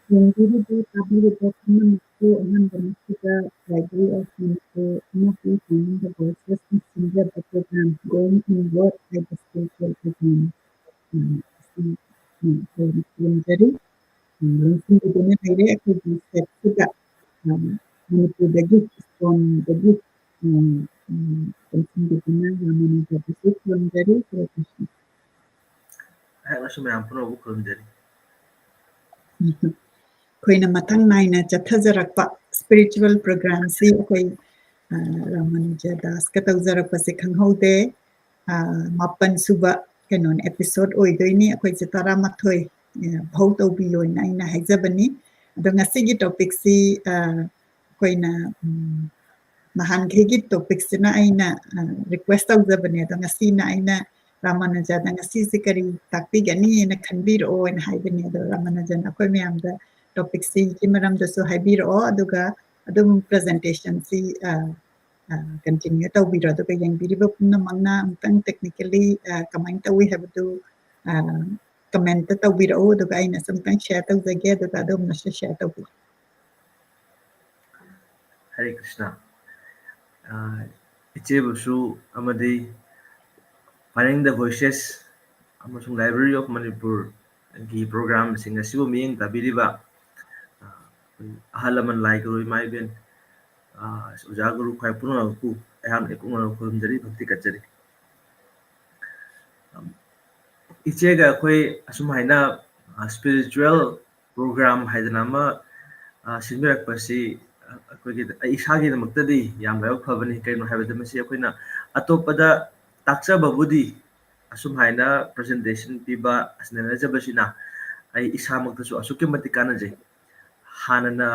Yangiri Tabiri Botman and the Library of Manipur, Mopi finding the voices and singer the program going inward like a spiritual program. Yangiri, Lansing the dinner directly step to that. Manipur the gift is from the gift. Lansing the dinner, Ramanuja the gift, Yangiri, Krishna. ꯑꯩꯍꯥꯛꯅꯁꯨ ꯃꯌꯥꯝ ꯄꯨꯝꯅꯃꯛ ꯈꯨꯔꯨꯝꯖꯔꯤ ꯑꯩꯈꯣꯏꯅ ꯃꯊꯪ ꯅꯥꯏꯅ ꯆꯠꯊꯖꯔꯛꯄ spiritual ꯄ꯭ꯔꯣꯒ꯭ꯔꯥꯝꯁꯤ ꯑꯩꯈꯣꯏ ꯔꯥꯃꯥꯅꯨꯖ ꯗꯥꯁꯀ ꯇꯧꯖꯔꯛꯄꯁꯦ ꯈꯪꯍꯧꯗꯦ ꯃꯥꯄꯟ ꯁꯨꯕ ꯀꯩꯅꯣꯅꯦ ꯑꯦꯄꯤꯁꯣꯗ ꯑꯣꯏꯗꯣꯏꯅꯤ ꯑꯩꯈꯣꯏꯁꯦ 11 ꯚꯧ ꯇꯧꯕꯤꯌꯣꯅ ꯑꯩꯅ ꯍꯥꯏꯖꯕꯅꯤ ꯑꯗꯣ ꯉꯁꯤꯒꯤ ꯇꯣꯄꯤꯛꯁꯤ ꯑꯩꯈꯣꯏꯅ ꯅꯍꯥꯟꯈꯩꯒꯤ ꯇꯣꯄꯤꯛꯁꯤꯅ ꯑꯩꯅ ꯔꯤꯀ꯭ꯋꯦꯁ ꯇꯧꯖꯕꯅꯦ ꯑꯗꯣ ꯉꯁꯤꯅ ꯑꯩꯅ ꯔꯥꯃꯥꯅꯨꯖꯗ ꯉꯁꯤꯁꯦ ꯀꯔꯤ ꯇꯥꯛꯄꯤꯒꯅꯤꯅ ꯈꯟꯕꯤꯔꯛꯑꯣꯅ ꯍꯥꯏꯕꯅꯦ ꯑꯗꯣ ꯔꯥꯃꯥꯅꯨꯖꯟ ꯑꯩꯈꯣꯏ ꯃꯌꯥꯝꯗ ꯇꯣꯄꯤꯛꯁꯤꯒꯤ ꯃꯔꯝꯗꯁꯨ ꯍꯥꯏꯕꯤꯔꯛꯑꯣ ꯑꯗꯨꯒ ꯑꯗꯨꯝ ꯄ꯭ꯔꯖꯦꯟꯇꯦꯁꯟꯁꯤ ꯀꯟꯇꯤꯅ꯭ꯌꯨ ꯇꯧꯕꯤꯔꯣ ꯑꯗꯨꯒ ꯌꯦꯡꯕꯤꯔꯤꯕ ꯄꯨꯝꯅꯃꯛꯅ ꯑꯃꯨꯛꯇꯪ ꯇꯦꯛꯅꯤꯀꯦꯜꯂꯤ ꯀꯃꯥꯏꯅ ꯇꯧꯋꯤ ꯍꯥꯏꯕꯗꯨ ꯀꯃꯦꯟꯇ ꯇꯧꯕꯤꯔꯛꯎ ꯑꯗꯨꯒ ꯑꯩꯅꯁꯨ ꯑꯃꯨꯛꯇꯪ ꯁꯦꯌꯔ ꯇꯧꯖꯒꯦ ꯑꯗꯨꯒ ꯑꯗꯣꯝꯅꯁꯨ ꯁꯦꯌꯔ ꯇꯧꯕꯤꯔꯣ ꯍꯔꯦ ꯀ꯭ꯔꯤꯁꯅ ꯏꯆꯦꯕꯨꯁꯨ ꯑꯃꯗꯤ ꯐꯥꯏꯟꯗꯤꯡ ꯗ ꯚꯣꯏꯁꯦꯁ ꯑꯃꯁꯨꯡ ꯂꯥꯏꯕ꯭ꯔꯦꯔꯤ ꯑꯣꯐ ꯃꯅꯤꯄꯨꯔꯒꯤ ꯄ꯭ꯔꯣꯒ꯭ꯔꯥꯝꯁꯤꯡ ꯑꯁꯤꯕꯨ ꯃꯤꯠꯌꯦꯡ ꯇꯥꯕꯤꯔꯤꯕ ꯑꯍꯜ ꯂꯃꯟ ꯂꯥꯏ ꯒꯨꯔꯨ ꯏꯃꯥ ꯏꯕꯦꯟ ꯑꯣꯖꯥ ꯒꯨꯔु ꯈ꯭ꯋꯥꯏ ꯄꯨꯝꯅꯃꯛꯄꯨ ꯑꯩꯍꯥꯛꯅ ꯏꯄꯨꯡꯅ ꯈꯨꯔꯨꯝꯖꯔꯤ ꯚꯛꯇꯤ ꯀꯠꯆꯔꯤ ꯏꯆꯦꯒ ꯑꯩꯈꯣꯏ ꯑꯁꯨꯝ ꯍꯥꯏꯅ ꯁ꯭ꯄꯤꯔꯤꯆꯨꯋꯦꯜ ꯄ꯭ꯔꯣꯒ꯭ꯔꯥꯝ ꯍꯥꯏꯗꯅ ꯑꯃ ꯁꯤꯟꯕꯤꯔꯛꯄꯁꯤ ꯑꯩꯈꯣꯏꯒꯤ ꯑꯩ ꯏꯁꯥꯒꯤꯗꯃꯛꯇꯗꯤ ꯌꯥꯝ ꯂꯥꯏꯕꯛ ꯐꯕꯅꯤ ꯀꯩꯅꯣ ꯍꯥꯏꯕꯗ ꯃꯁꯤ ꯑꯩꯈꯣꯏꯅ ꯑꯇꯣꯞꯄꯗ ꯇꯥꯛꯆꯕꯕꯨꯗꯤ ꯑꯁꯨꯝ ꯍꯥꯏꯅ ꯄ꯭ꯔꯖꯦꯟꯇꯦꯁꯟ ꯄꯤꯕ ꯅꯩꯅꯖꯕꯁꯤꯅ ꯑꯩ ꯏꯁꯥꯃꯛꯇꯁꯨ ꯑꯁꯨꯛꯀꯤ ꯃꯇꯤꯛ ꯀꯥꯟꯅꯖꯩ ꯍꯥꯟꯅꯅ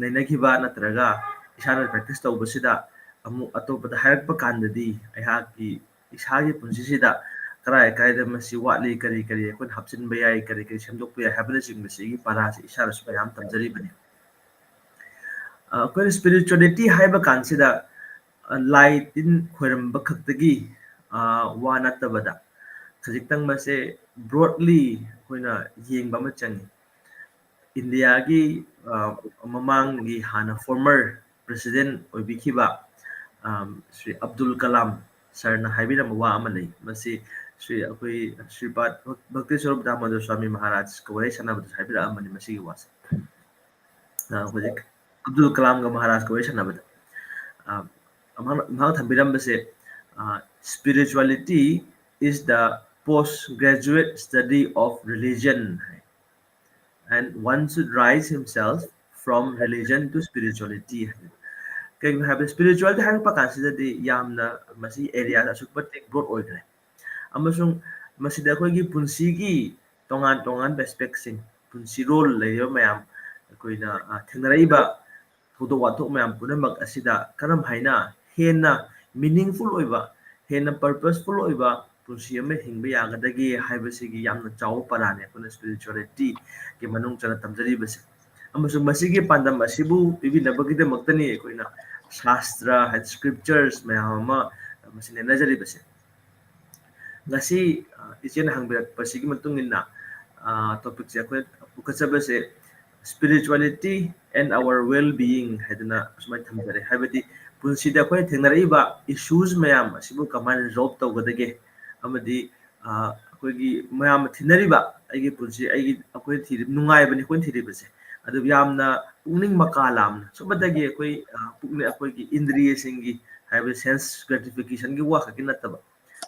ꯅꯩꯅꯈꯤꯕ ꯅꯠꯇ꯭ꯔꯒ ꯏꯁꯥꯅ ꯄ꯭ꯔꯦꯛꯇꯤꯁ ꯇꯧꯕꯁꯤꯗ ꯑꯃꯨꯛ ꯑꯇꯣꯞꯄꯗ ꯍꯥꯏꯔꯛꯄ ꯀꯥꯟꯗꯗꯤ ꯑꯩꯍꯥꯛꯀꯤ ꯏꯁꯥꯒꯤ ꯄꯨꯟꯁꯤꯁꯤꯗ ꯀꯔꯥꯏ ꯀꯥꯏꯗ ꯃꯁꯤ ꯋꯥꯠꯂꯤ ꯀꯔꯤ ꯀꯔꯤ ꯑꯩꯈꯣꯏꯅ ꯍꯥꯞꯆꯤꯟꯕ ꯌꯥꯏ ꯀꯔꯤ ꯀꯔꯤ ꯁꯦꯝꯗꯣꯛꯄ ꯌꯥꯏ ꯍꯥꯏꯕꯅꯆꯤꯡꯕꯁꯤꯒꯤ ꯄꯔꯥꯁꯤ ꯏꯁꯥꯅꯁꯨ ꯃꯌꯥꯝ ꯇꯝꯖꯔꯤꯕꯅꯤ ꯑꯩꯈꯣꯏꯅ ꯁ꯭ꯄꯤꯔꯤꯆꯨꯋꯦꯂꯤꯇꯤ ꯍꯥꯏꯕ ꯀꯥꯟꯁꯤꯗ ꯂꯥꯏ ꯇꯤꯟ ꯈꯣꯏꯔꯝꯕ ꯈꯛꯇꯒꯤ ꯋꯥ ꯅꯠꯇꯕꯗ ꯈꯖꯤꯛꯇꯪ ꯃꯁꯦ ꯕ꯭ꯔꯣꯗꯂꯤ ꯑꯩꯈꯣꯏꯅ ꯌꯦꯡꯕ ꯑꯃ ꯆꯪꯉꯤ ꯏꯟꯗꯤꯌꯥꯒꯤ ꯃꯃꯥꯡꯒꯤ ꯍꯥꯟꯅ ꯐꯣꯔꯃꯔ ꯄ꯭ꯔꯦꯁꯤꯗꯦꯟ ꯑꯣꯏꯕꯤꯈꯤꯕ ꯁ꯭ꯔꯤ ꯑꯕꯗꯨꯜ ꯀꯂꯥꯝ ꯁꯔꯅ ꯍꯥꯏꯕꯤꯔꯝꯕ ꯋꯥ ꯑꯃ ꯂꯩ ꯃꯁꯤ ꯑꯩꯈꯣꯏ ꯁ꯭ꯔꯤꯄꯥꯗ ꯚꯛꯇꯤ ꯁ꯭ꯋꯔꯨꯞ ꯗꯥꯃꯣꯗꯔ ꯁ꯭ꯋꯥꯃꯤ ꯃꯍꯥꯔꯥꯖꯀ ꯋꯥꯔꯤ ꯁꯥꯟꯅꯕꯗꯁꯨ ꯍꯥꯏꯕꯤꯔꯛꯑꯝꯕꯅꯤ ꯃꯁꯤꯒꯤ ꯋꯥꯁꯦ ꯍꯧꯖꯤꯛ ꯑꯕꯗꯨꯜ ꯀꯂꯥꯝꯒ ꯃꯍꯥꯔꯥꯖꯀ ꯋꯥꯔꯤ ꯁꯥꯟꯅꯕꯗ ꯃꯍꯥꯛ ꯊꯝꯕꯤꯔꯝꯕꯁꯦ spirituality is the postgraduate study of religion and one should rise himself from religion to spirituality ꯀꯩꯒꯤꯅꯣ ꯍꯥꯏꯕꯗ ꯁ꯭ꯄꯤꯔꯤꯆꯨꯋꯦꯜꯇꯤ ꯍꯥꯏꯔꯛꯄ ꯀꯥꯟꯁꯤꯗꯗꯤ ꯌꯥꯝꯅ ꯃꯁꯤ ꯑꯦꯔꯤꯌꯥ ꯑꯁꯨꯛꯀꯤ ꯃꯇꯤꯛ ꯕ꯭ꯔꯣꯗ ꯑꯣꯏꯈ꯭ꯔꯦ ꯑꯃꯁꯨꯡ ꯃꯁꯤꯗ ꯑꯩꯈꯣꯏꯒꯤ ꯄꯨꯟꯁꯤꯒꯤ ꯇꯣꯉꯥꯟ ꯇꯣꯉꯥꯟꯕ ꯑꯦꯁꯄꯦꯛꯁꯤꯡ ꯄꯨꯟꯁꯤꯔꯣꯜ ꯂꯩꯔꯤꯕ ꯃꯌꯥꯝ ꯑꯩꯈꯣꯏꯅ ꯊꯦꯡꯅꯔꯛꯏꯕ ꯊꯧꯗꯣꯛ ꯋꯥꯊꯣꯛ ꯃꯌꯥꯝ ꯄꯨꯝꯅꯃꯛ ꯑꯁꯤꯗ ꯀꯔꯝ ꯍꯥꯏꯅ ꯍꯦꯟꯅ ꯃꯤꯅꯤꯡꯐꯨꯜ ꯑꯣꯏꯕ ꯍꯦꯟꯅ ꯄꯔꯄꯁꯐꯨꯜ ꯑꯣꯏꯕ ꯄꯨꯟꯁꯤ ꯑꯃ ꯍꯤꯡꯕ ꯌꯥꯒꯗꯒꯦ ꯍꯥꯏꯕꯁꯤꯒꯤ ꯌꯥꯝꯅ ꯆꯥꯎꯕ ꯄꯔꯥꯅꯤ ꯑꯩꯈꯣꯏꯅ ꯁ꯭ꯄꯤꯔꯤꯆꯨꯋꯦꯂꯤꯇꯤꯒꯤ ꯃꯅꯨꯡ ꯆꯟꯅ ꯇꯝꯖꯔꯤꯕꯁꯦ ꯑꯃꯁꯨꯡ ꯃꯁꯤꯒꯤ ꯄꯥꯟꯗꯝ ꯑꯁꯤꯕꯨ ꯄꯤꯕꯤꯅꯕꯒꯤꯗꯃꯛꯇꯅꯤ ꯑꯩꯈꯣꯏꯅ ꯁꯥꯁꯇ꯭ꯔ ꯍꯥꯏꯗꯤ ꯁ꯭ꯀ꯭ꯔꯤꯞꯆꯔꯁ ꯃꯌꯥꯝ ꯑꯃ ꯃꯁꯤ ꯅꯩꯅꯖꯔꯤꯕꯁꯦ ꯉꯁꯤ ꯏꯆꯦꯅ ꯍꯪꯕꯤꯔꯛꯄꯁꯤꯒꯤ ꯃꯇꯨꯡ ꯏꯟꯅ ꯇꯣꯄꯤꯛꯁꯦ ꯑꯩꯈꯣꯏꯅ ꯄꯨꯈꯠꯆꯕꯁꯦ ꯁ꯭ꯄꯤꯔꯤꯆꯨꯋꯦꯂꯤꯇꯤ ꯑꯦꯟ ꯑꯋꯔ ꯋꯦꯜ ꯕꯤꯌꯤꯡ ꯍꯥꯏꯗꯅ ꯑꯁꯨꯃꯥꯏꯅ ꯊꯝꯖꯔꯦ ꯍꯥꯏꯕꯗꯤ ꯄꯨꯟꯁꯤꯗ ꯑꯩꯈꯣꯏꯅ ꯊꯦꯡꯅꯔꯛꯏꯕ ꯏꯁꯨꯁ ꯃꯌꯥꯝ ꯑꯁꯤꯕꯨ ꯀꯃꯥꯏꯅ ꯔꯤꯖꯣꯜꯕ ꯇꯧꯒꯗꯒꯦ ꯑꯃꯗꯤ ꯑꯩꯈꯣꯏꯒꯤ ꯃꯌꯥꯝꯅ ꯊꯤꯅꯔꯤꯕ ꯑꯩꯒꯤ ꯄꯨꯟꯁꯤ ꯑꯩꯈꯣꯏꯅ ꯊꯤꯔꯤꯕ ꯅꯨꯡꯉꯥꯏꯕꯅꯤ ꯑꯩꯈꯣꯏꯅ ꯊꯤꯔꯤꯕꯁꯦ ꯑꯗꯨ ꯌꯥꯝꯅ ꯄꯨꯛꯅꯤꯡ ꯃꯀꯥ ꯂꯥꯝꯅ ꯁꯨꯝꯕꯗꯒꯤ ꯑꯩꯈꯣꯏꯒꯤ ꯏꯟꯗ꯭ꯔꯤꯌꯁꯤꯡꯒꯤ ꯍꯥꯏꯕꯗꯤ ꯁꯦꯟꯁ ꯒ꯭ꯔꯦꯇꯤꯐꯤꯀꯦꯁꯟꯒꯤ ꯋꯥ ꯈꯛꯀꯤ ꯅꯠꯇꯕ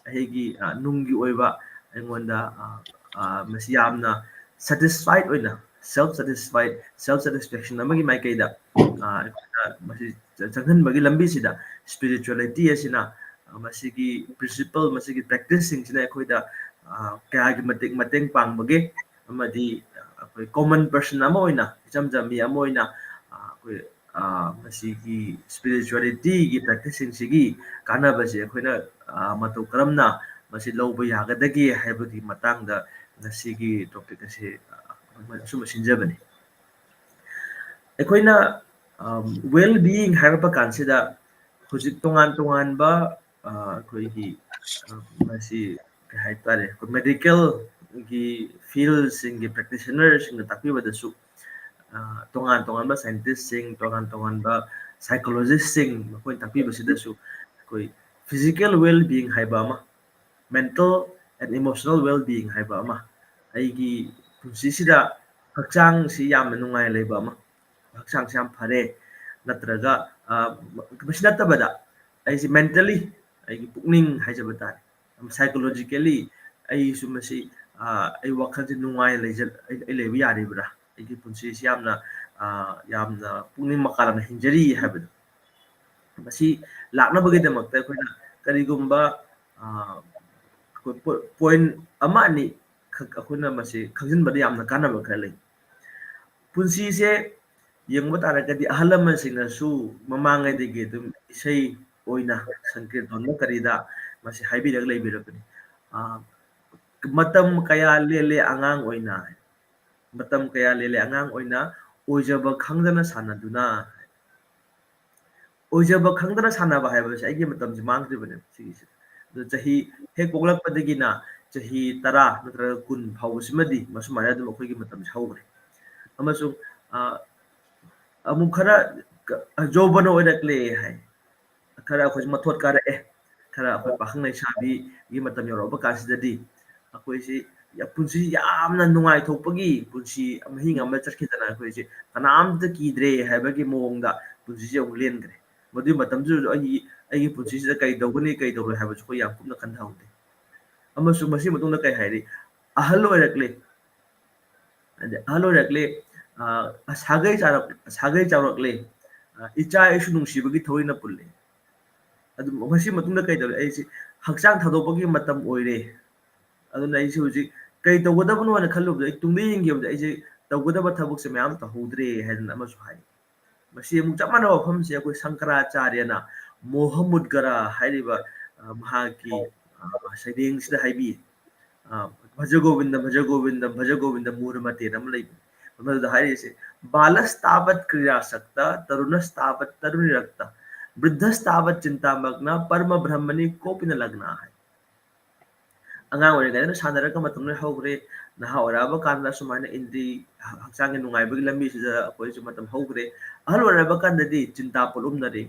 ꯑꯩꯒꯤ ꯅꯨꯡꯒꯤ ꯑꯣꯏꯕ ꯑꯩꯉꯣꯟꯗ ꯃꯁꯤ ꯌꯥꯝꯅ ꯁꯦꯇꯤꯁꯐꯥꯏꯠ ꯑꯣꯏꯅ ꯁꯦꯜꯐ ꯁꯦꯇꯤꯁꯐꯦꯛꯁꯟ ꯑꯃꯒꯤ ꯃꯥꯏꯀꯩꯗ ꯑꯩꯈꯣꯏꯅ ꯃꯁꯤ ꯆꯪꯍꯟꯕꯒꯤ ꯂꯝꯕꯤꯁꯤꯗ ꯁ꯭ꯄꯤꯔꯤꯆꯨꯋꯦꯂꯤꯇꯤ ꯑꯁꯤꯅ ꯃꯁꯤꯒꯤ ꯄ꯭ꯔꯤꯟꯁꯤꯄꯜ ꯃꯁꯤꯒꯤ ꯄ꯭ꯔꯦꯛꯇꯤꯁꯁꯤꯡꯁꯤꯅ ꯑꯩꯈꯣꯏꯗ ꯀꯌꯥꯒꯤ ꯃꯇꯤꯛ ꯃꯇꯦꯡ ꯄꯥꯡꯕꯒꯦ ꯑꯃꯗꯤ ꯑꯩꯈꯣꯏ ꯀꯣꯃꯟ ꯄꯔꯁꯟ ꯑꯃ ꯑꯣꯏꯅ ꯏꯆꯝ ꯆꯝꯕꯤ ꯑꯃ ꯑꯣꯏꯅ ꯑꯩꯈꯣꯏ ꯃꯁꯤꯒꯤ ꯁ꯭ꯄꯤꯔꯤꯆꯨꯋꯦꯂꯤꯇꯤꯒꯤ ꯄ꯭ꯔꯦꯛꯇꯤꯁꯁꯤꯡꯁꯤꯒꯤ ꯀꯥꯟꯅꯕꯁꯦ ꯑꯩꯈꯣꯏꯅ ꯃꯇꯧ ꯀꯔꯝꯅ ꯃꯁꯤ ꯂꯧꯕ ꯌꯥꯒꯗꯒꯦ ꯍꯥꯏꯕꯒꯤ ꯃꯇꯥꯡꯗ ꯉꯁꯤꯒꯤ ꯇꯣꯄꯤꯛ ꯑꯁꯤ ꯑꯁꯨꯝꯕ ꯁꯤꯟꯖꯕꯅꯤ ꯑꯩꯈꯣꯏꯅ ꯋꯦꯜ ꯕꯤꯌꯤꯡ ꯍꯥꯏꯔꯛꯄ ꯀꯥꯟꯁꯤꯗ ꯍꯧꯖꯤꯛ ꯇꯣꯉꯥꯟ ꯇꯣꯉꯥꯟꯕ ꯑꯩꯈꯣꯏꯒꯤ ꯃꯁꯤ ꯀꯩ ꯍꯥꯏꯇꯥꯔꯦ ꯑꯩꯈꯣꯏ ꯃꯦꯗꯤꯀꯦꯜꯒꯤ ꯐꯤꯜꯁꯤꯡꯒꯤ ꯄ꯭ꯔꯦꯛꯇꯤꯁꯅꯔꯁꯤꯡꯅ ꯇꯥꯛꯄꯤꯕꯗꯁꯨ tongan tonganba scientist-sing, tongan-tonganba psychologist-sing makhoi takpibasidasu koi physical well-being haiba ama, mental and emotional well-being haiba ama, aigi punsisida hakchang si yamna nungai leiba ama, hakchang si yam phare natraga masinatabada aisi mentally aigi pukning haijaba tare, psychologically ai sumasi ai wakhalse nungai leijal ai leiba yaribra aigi punsisi yamna pukning makalana hinjari haibadu masi laknabagidamagta akhoi karigumba point ama ani akhoi masi khangjinbada yamna kanaba khara lei punsise yengba taragadi ahal lamansingasu mamangaidagi dum isai oina sankirtonna karida masi haibirak leibirakani matam kaya lele angang oina matam kaya lele angang oina oijaba khangdana sanaduna oijaba khangdana sanaba haibase aigi matamsi mangkribane sigisi chahi he koglakpadagina chahi 10 natraga 10 phawsimadi masumaya dum akhoi gi matamsi hawgre amasung amuk khara jobana oirakle hai khara akhoi mathot kara khara akhoi pakhang leisabi gi matam yoroba kasidadi akhoi si ya punsi yamna nungai thokpagi punsi amhing ama chatkidana akhoi si kanamta kidre haibagi mongda punsi je ong lengre madu matam ju ai punsi sida kai dogani kai dogre haibasu ko yam kumna khandhaude amasu masi matungda kai hairi ahal oirakle ahal oirakle sagai charakle icha isu nungsibagi thoina pulle adu masi matungda kai dole aisi hakchang thadopagi matam oire aduna aisi huji kai tawgadabno na khalubda ai tungde yenggebda aisi tawgadaba thabukse mayam tahudre haidana amasu hai masi amu chamana wafamse akoi sankaracharya mohamud gara hairiba mahaki saideng sida haibi भज गोविंद भज गोविंद भज गोविंद मूर्मते रम लई मदद हारिसे बालस्तावत क्रियासक्त तरुणस्तावत तरुणिरक्त वृद्धस्तावत चिंतामग्न परम ब्रह्मणि कोपिन लगना है angang ore gaina sanara ka matamna hogre na hauraba kanna sumana indri hakchang nungai bagi lambi sida akoi su matam hogre ahal oraba kandadi cinta polumnari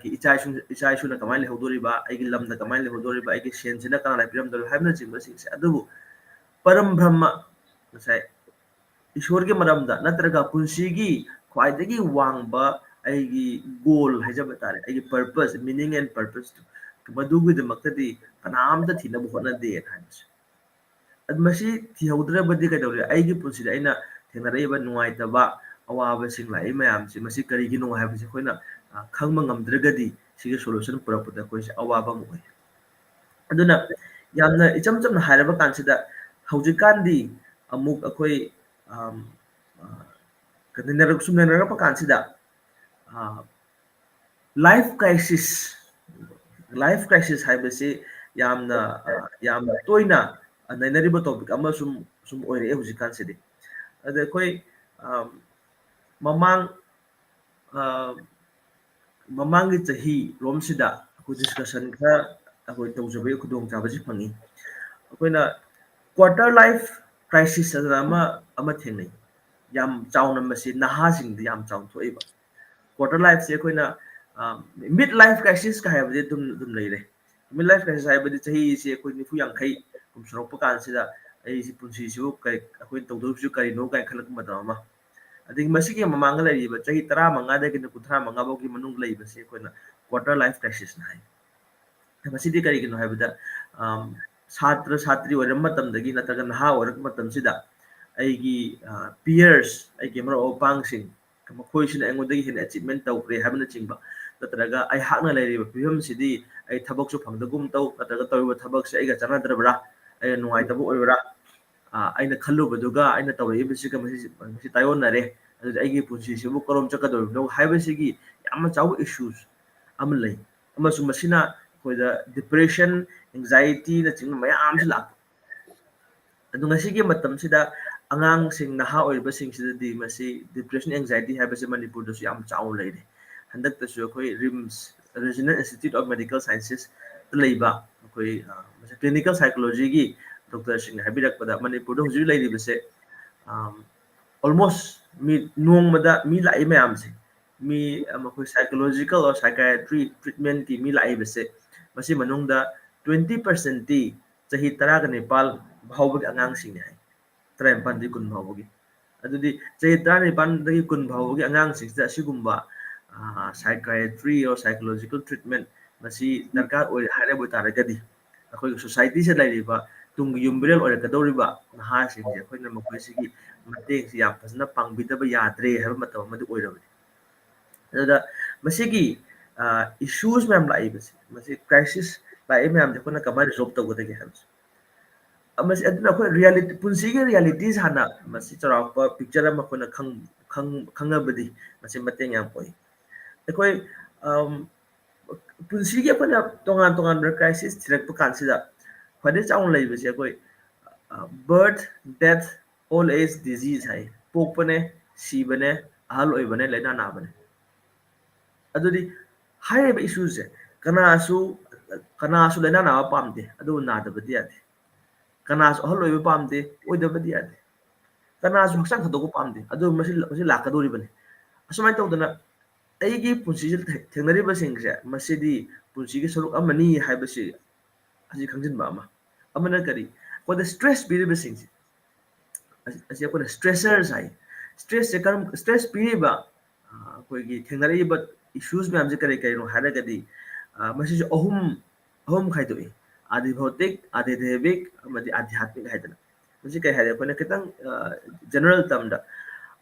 ki ichai na kamai le hodori ba aigi lamda kamai le hodori ba aigi shen sina kana lai piram dor haibna chingba singse adubu param brahma sai ईश्वर के मरमदा नत्रगा पुंसीगी ख्वाइदगी वांगबा आइगी गोल हाइजब तारे आइगी purpose meaning and purpose मदुगी दमक्तदी कनामता थिनब होनदे हाइस अदमसी थिहौद्रबदी कदौरे आइगी पुंसीदा आइना थेंगराइबा नुंगाइतबा अवाबा सिंगलाई मयामसी मसी करिगी नुंगा हाइबसी खोइना खंगम ngamद्रगदी सिगे solution पुरपदा खोइसे अवाबा मोय अदुना यामना इचम चमना हाइरबा कांसिदा हौजिकांदी अमुक अखोइ sumnarapa kansida life crisis haibase yamna yam toina nainariba topic ama sum oire huji kansidi ade koi mamang mamangi chahi romsida ku discussion kha akoi tawjabe khudong chabasi phangi akoina quarter life crisis ama thengai yam chauna masi naha sing yam chaun thoiba quarter life se koina mid life crisis ka haibade dum leire mid life crisis haibade chahi se koi nifu yankhai kum sorok pa kan sida ai si punsi su kai koi tawdu su kai no kai khalak madama ading masi ke mamanga leiba chahi 15 da ke 19 bau ki manung leiba se koina quarter life crisis na hai masi di kari kino haibada छात्र छात्री Oram मतमदगी नतगा नहा ओरक मतमसिदा आइगी piers आइगी मरो ओपांगसिंग मखोइसिना एंगोदगी हेन achievement तौक्रे हाबना चिंबा नतरगा आइ हाकना लेरिबा फिबम सिदी आइ थबकसु फंगदगुम तौ नतरगा तौरिबा थबकसे आइगा चनाद्रबरा आइ नुवाइतबो ओइबरा आइना खल्लुबदुगा आइना तौरिबसिगा मसि तायोनरे अदु आइगी पुंसिसिबु chrome चकदोरनो हाइबसिगी याम चाउ issues अम लई अमसु मसिना कोइदा डिप्रेशन एंजाइटी ना चिंग मयाम से लाक अदु ngasi matam sida angang sing naha oiba sing sida di masi depression anxiety ha base manipur do yam chaw leide handak ta su koi rims regional institute of medical sciences leiba koi masi clinical psychology gi doctor sing habirak pada manipur do hujui leide base almost mi nongmada mi lai mayam se mi amakoi psychological or psychiatry treatment ki mi lai bese masi manungda 20% ti chahi tara ga nepal bhawbagi angang sing ne trai pandi kun bhawbagi adudi chahi tara nepal dagi kun bhawbagi angang sing da sigumba psychiatry or psychological treatment masi darkar oi hare bo taragadi akoi society se lai ba tung yumbrel oi kadoriba naha sing je akoi na makoi sigi mateng si yam fasna pangbidaba yadre haba mataw madu oirabani ada masigi issues ma'am lai basi masi crisis lai ma'am de kona kamar resolve tawgada ge habs masi aduna ko reality punsigi realities hana masi charapa picture ama kona khangabadi masi mateng yam koi akoi punsigi kona tongan tongan crisis thirak pa kansida khade chaung lai basi akoi birth death old age disease hai pokpane sibane ahal oibane laina nabane adudi haire ba issues se kanasu laina na pamde adu nadabadi ade kanasu ahal oiba pamde oidabadi ade kanasu haksan khadoko pamde adu masi lakadori bane asumai tawdana aigi punsi thengnari ba singse masidi punsi ge saruk amani haibasi asi khangjin ba amana kari ko the stress bi ba singse asi ko stressors hai stress se karam stress bi ba koi gi thengnari ba issues me amje kare kai no hara gadi masi ahum khai to adi bhautik adi devik amadi adhyatmik haidana masi kai hare ko na kitang general term da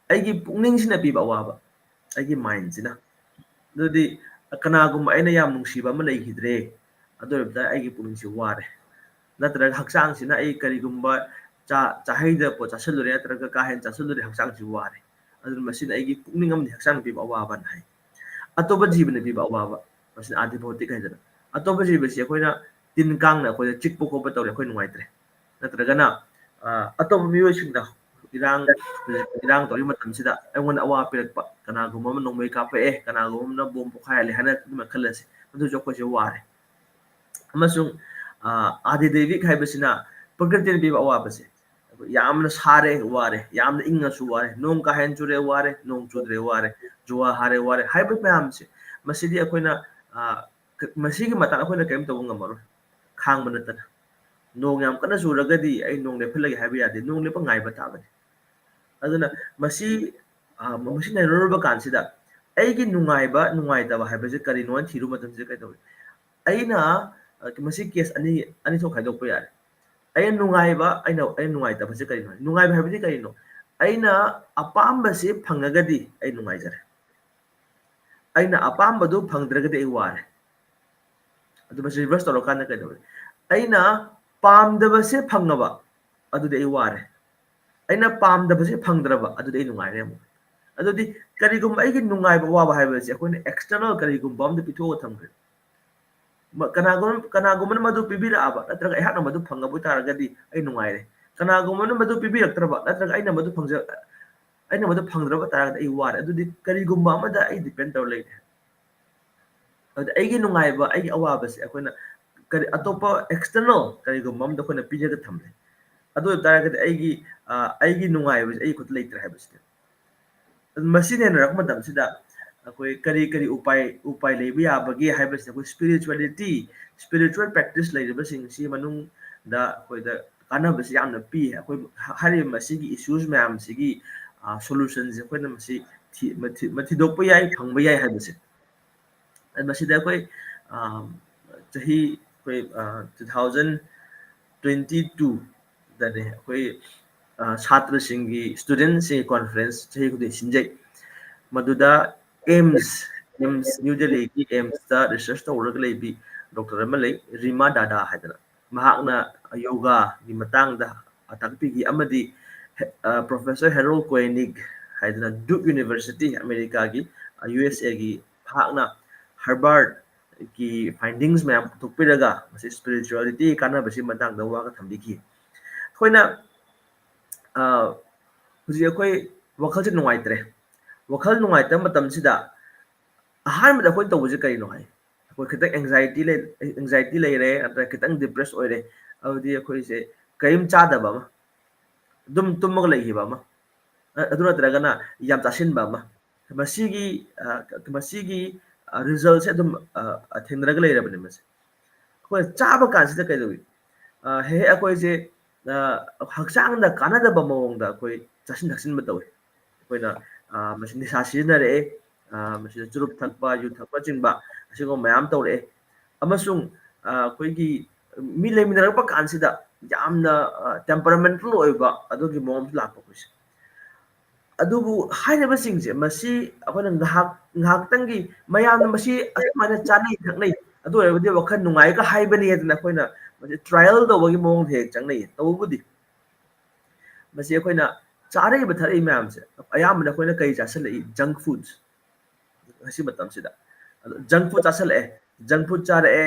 aigi pungning sina pi ba wa ba aigi mind sina dudi kanagum aina yam nungsiba ma leihidre adorabda aigi pungning si ware natra haksang sina ai karigumba chahaida po chasalure natra ka hen chasalure haksang si ware adur masin aigi pungning am haksang pi ba wa ban hai atoba jibne pi ba wa ba masin adi bhautik haidana atoba jibasi akoina tin kang na akoina chikpo ko ba tawle akoi nungaitre natra gana atoba miyo singda irang irang tori matam sida angon awa pirakpa kanagum ma nongmei ka pe kanagum na bom pokhai le hana ma khalasi madu jokko se ware amasung adi devi khaibasina prakriti bi awa base yamna sare ware yamna inga su ware nong ka hen chure ware nong chudre ware juwa hare ware haiba pam se masidi akoina masigi mata akoina kaim to ngamaro khang manata nong yam kana suragadi ai nong le philagi haiba yade nong le pa ngai ba tabani aduna masi masi na roba kansida aigi nungaitaba haibase kari no thiru matam se kai taw aina masi case ani so khai dok pa yare ai nungaiba ai nungaitaba se kari no nungaiba haibase kari no aina apamba se phangagadi ai nungaijare aina apamba du phangdragadi ai ware adu masi reverse toro kana kai daw aina pamdaba se phangaba adu de ai ware aina pamdaba se phangdraba adu de ai nungaire mo adudi karigum aigi nungaiba waba haibase akoina external karigum bomde pitho thamgre kanagum madu pibira aba natraga ai hana madu phangabu taragadi ai nungaire kanagum madu pibiraktraba natraga aina madu phangdraba taragadi ai ware adudi karigum amada ai depend taw leide adu aigi nungaiba aigi awabase akoina kari atopa external karigum amda koina pijaga thamle adu taragadi aigi nungaiba ai khut leitre haibase masine rak madam sida akoi kari upai leibi abagi haibas akoi spiritual practice leiba sing si manung da akoi da kana bas yamna pi akoi hari masigi issues mayam sigi solutions akoi na masi mathi dokpa yai phangba yai haibase masida akoi chahi akoi 2022 da ne akoi छात्र सिंगी student से conference चाहे खुद सिंजे Madhuda AIIMS new Delhi की AIIMS दा research तौरग लेबी doctor अमले रिमा दादा हाइदना महाकना योगा की मतंग दा अताकपी की अमदी प्रोफेसर हेरोल्ड कोएनिग हाइदना ड्यूक यूनिवर्सिटी अमेरिका की यूएसए की महाकना हार्वर्ड की फाइंडिंग्स में थोपिरगा मसे स्पिरिचुअलिटी काना बसी मतंग दा वागा थंबी की खोइना हुजी अखोई वखल से नुंगाइत्रे वखल नुंगाइता मतम सिदा अहान मदा अखोई तौबजे करिनो हाय अखोई खितक एंजाइटी ले रे अत्र खितंग डिप्रेस ओइरे अवदि अखोई से कयिम चादबा मा दुम तुमग लैहिबा मा ꯑꯗꯨ ꯅꯠꯇ꯭ꯔꯒꯅ ꯌꯥꯝ ꯆꯥꯁꯤꯟꯕ ꯑꯃ ꯃꯁꯤꯒꯤ ꯔꯤꯖꯜꯠꯁꯦ ꯑꯗꯨꯝ ꯊꯦꯡꯅꯔꯒ ꯂꯩꯔꯕꯅꯦ ꯃꯁꯦ ꯑꯩꯈꯣꯏ ꯆꯥꯕ ꯀꯥꯟꯁꯤꯗ ꯀꯩꯗꯧꯏ ꯍꯦꯛ ꯍꯦꯛ ꯑꯩꯈꯣꯏꯁꯦ ꯍꯛꯆꯥꯡꯗ ꯀꯥꯟꯅꯗꯕ ꯃꯑꯣꯡꯗ ꯑꯩꯈꯣꯏ ꯆꯥꯁꯤꯟ ꯊꯛꯁꯤꯟꯕ ꯇꯧꯏ ꯑꯩꯈꯣꯏꯅ ꯃꯁꯤ ꯅꯤꯁꯥ ꯁꯤꯖꯤꯟꯅꯔꯛꯑꯦ ꯃꯁꯤꯗ ꯆꯨꯔꯨꯞ ꯊꯛꯄ ꯌꯨ ꯊꯛꯄ ꯆꯤꯡꯕ ꯑꯁꯤꯒꯨꯝꯕ ꯃꯌꯥꯝ ꯇꯧꯔꯛꯑꯦ ꯑꯃꯁꯨꯡ ꯑꯩꯈꯣꯏꯒꯤ ꯃꯤ ꯂꯩꯃꯤꯟꯅꯔꯛꯄ ꯀꯥꯟꯁꯤꯗ ꯌꯥꯝꯅ ꯇꯦꯝꯄꯔꯥꯃꯦꯟꯇꯦꯜ ꯑꯣꯏꯕ ꯑꯗꯨꯒꯤ ꯃꯑꯣꯡꯁꯨ ꯂꯥꯛꯄ ꯑꯩꯈꯣꯏꯁꯦ ꯑꯗꯨꯕꯨ ꯍꯥꯏꯔꯤꯕꯁꯤꯡꯁꯦ ꯃꯁꯤ ꯑꯩꯈꯣꯏꯅ ꯉꯥꯏꯍꯥꯛꯇꯪꯒꯤ ꯃꯌꯥꯝꯅ ꯃꯁꯤ ꯑꯁꯨꯃꯥꯏꯅ ꯆꯥꯅꯩ ꯊꯛꯅꯩ ꯑꯗꯨ ꯑꯣꯏꯔꯕꯗꯤ ꯋꯥꯈꯜ ꯅꯨꯡꯉꯥꯏꯒ ꯍꯥꯏꯕꯅꯤ ꯍꯥꯏꯗꯅ ꯑꯩꯈꯣꯏꯅ ꯃꯁꯤ ꯇ꯭ꯔꯥꯏꯌꯦꯜ ꯇꯧꯕꯒꯤ ꯃꯑꯣꯡꯗ ꯍꯦꯛ ꯆꯪꯅꯩ ꯇꯧꯕꯕꯨꯗꯤ ꯃꯁꯤ ꯑꯩꯈꯣꯏꯅ ꯆꯥꯔꯛꯏꯕ ꯊꯛꯏ ꯃꯌꯥꯝꯁꯦ ꯑꯌꯥꯝꯕꯅ ꯑꯩꯈꯣꯏꯅ ꯀꯩ ꯆꯥꯁꯤꯜꯂꯛꯏ ꯖꯪꯛ ꯐꯨꯗꯁ ꯉꯁꯤ ꯃꯇꯝꯁꯤꯗ ꯑꯗꯣ ꯖꯪꯛ ꯐꯨꯗ ꯆꯥꯁꯤꯜꯂꯛꯑꯦ ꯖꯪꯛ ꯐꯨꯗ ꯆꯥꯔꯛꯑꯦ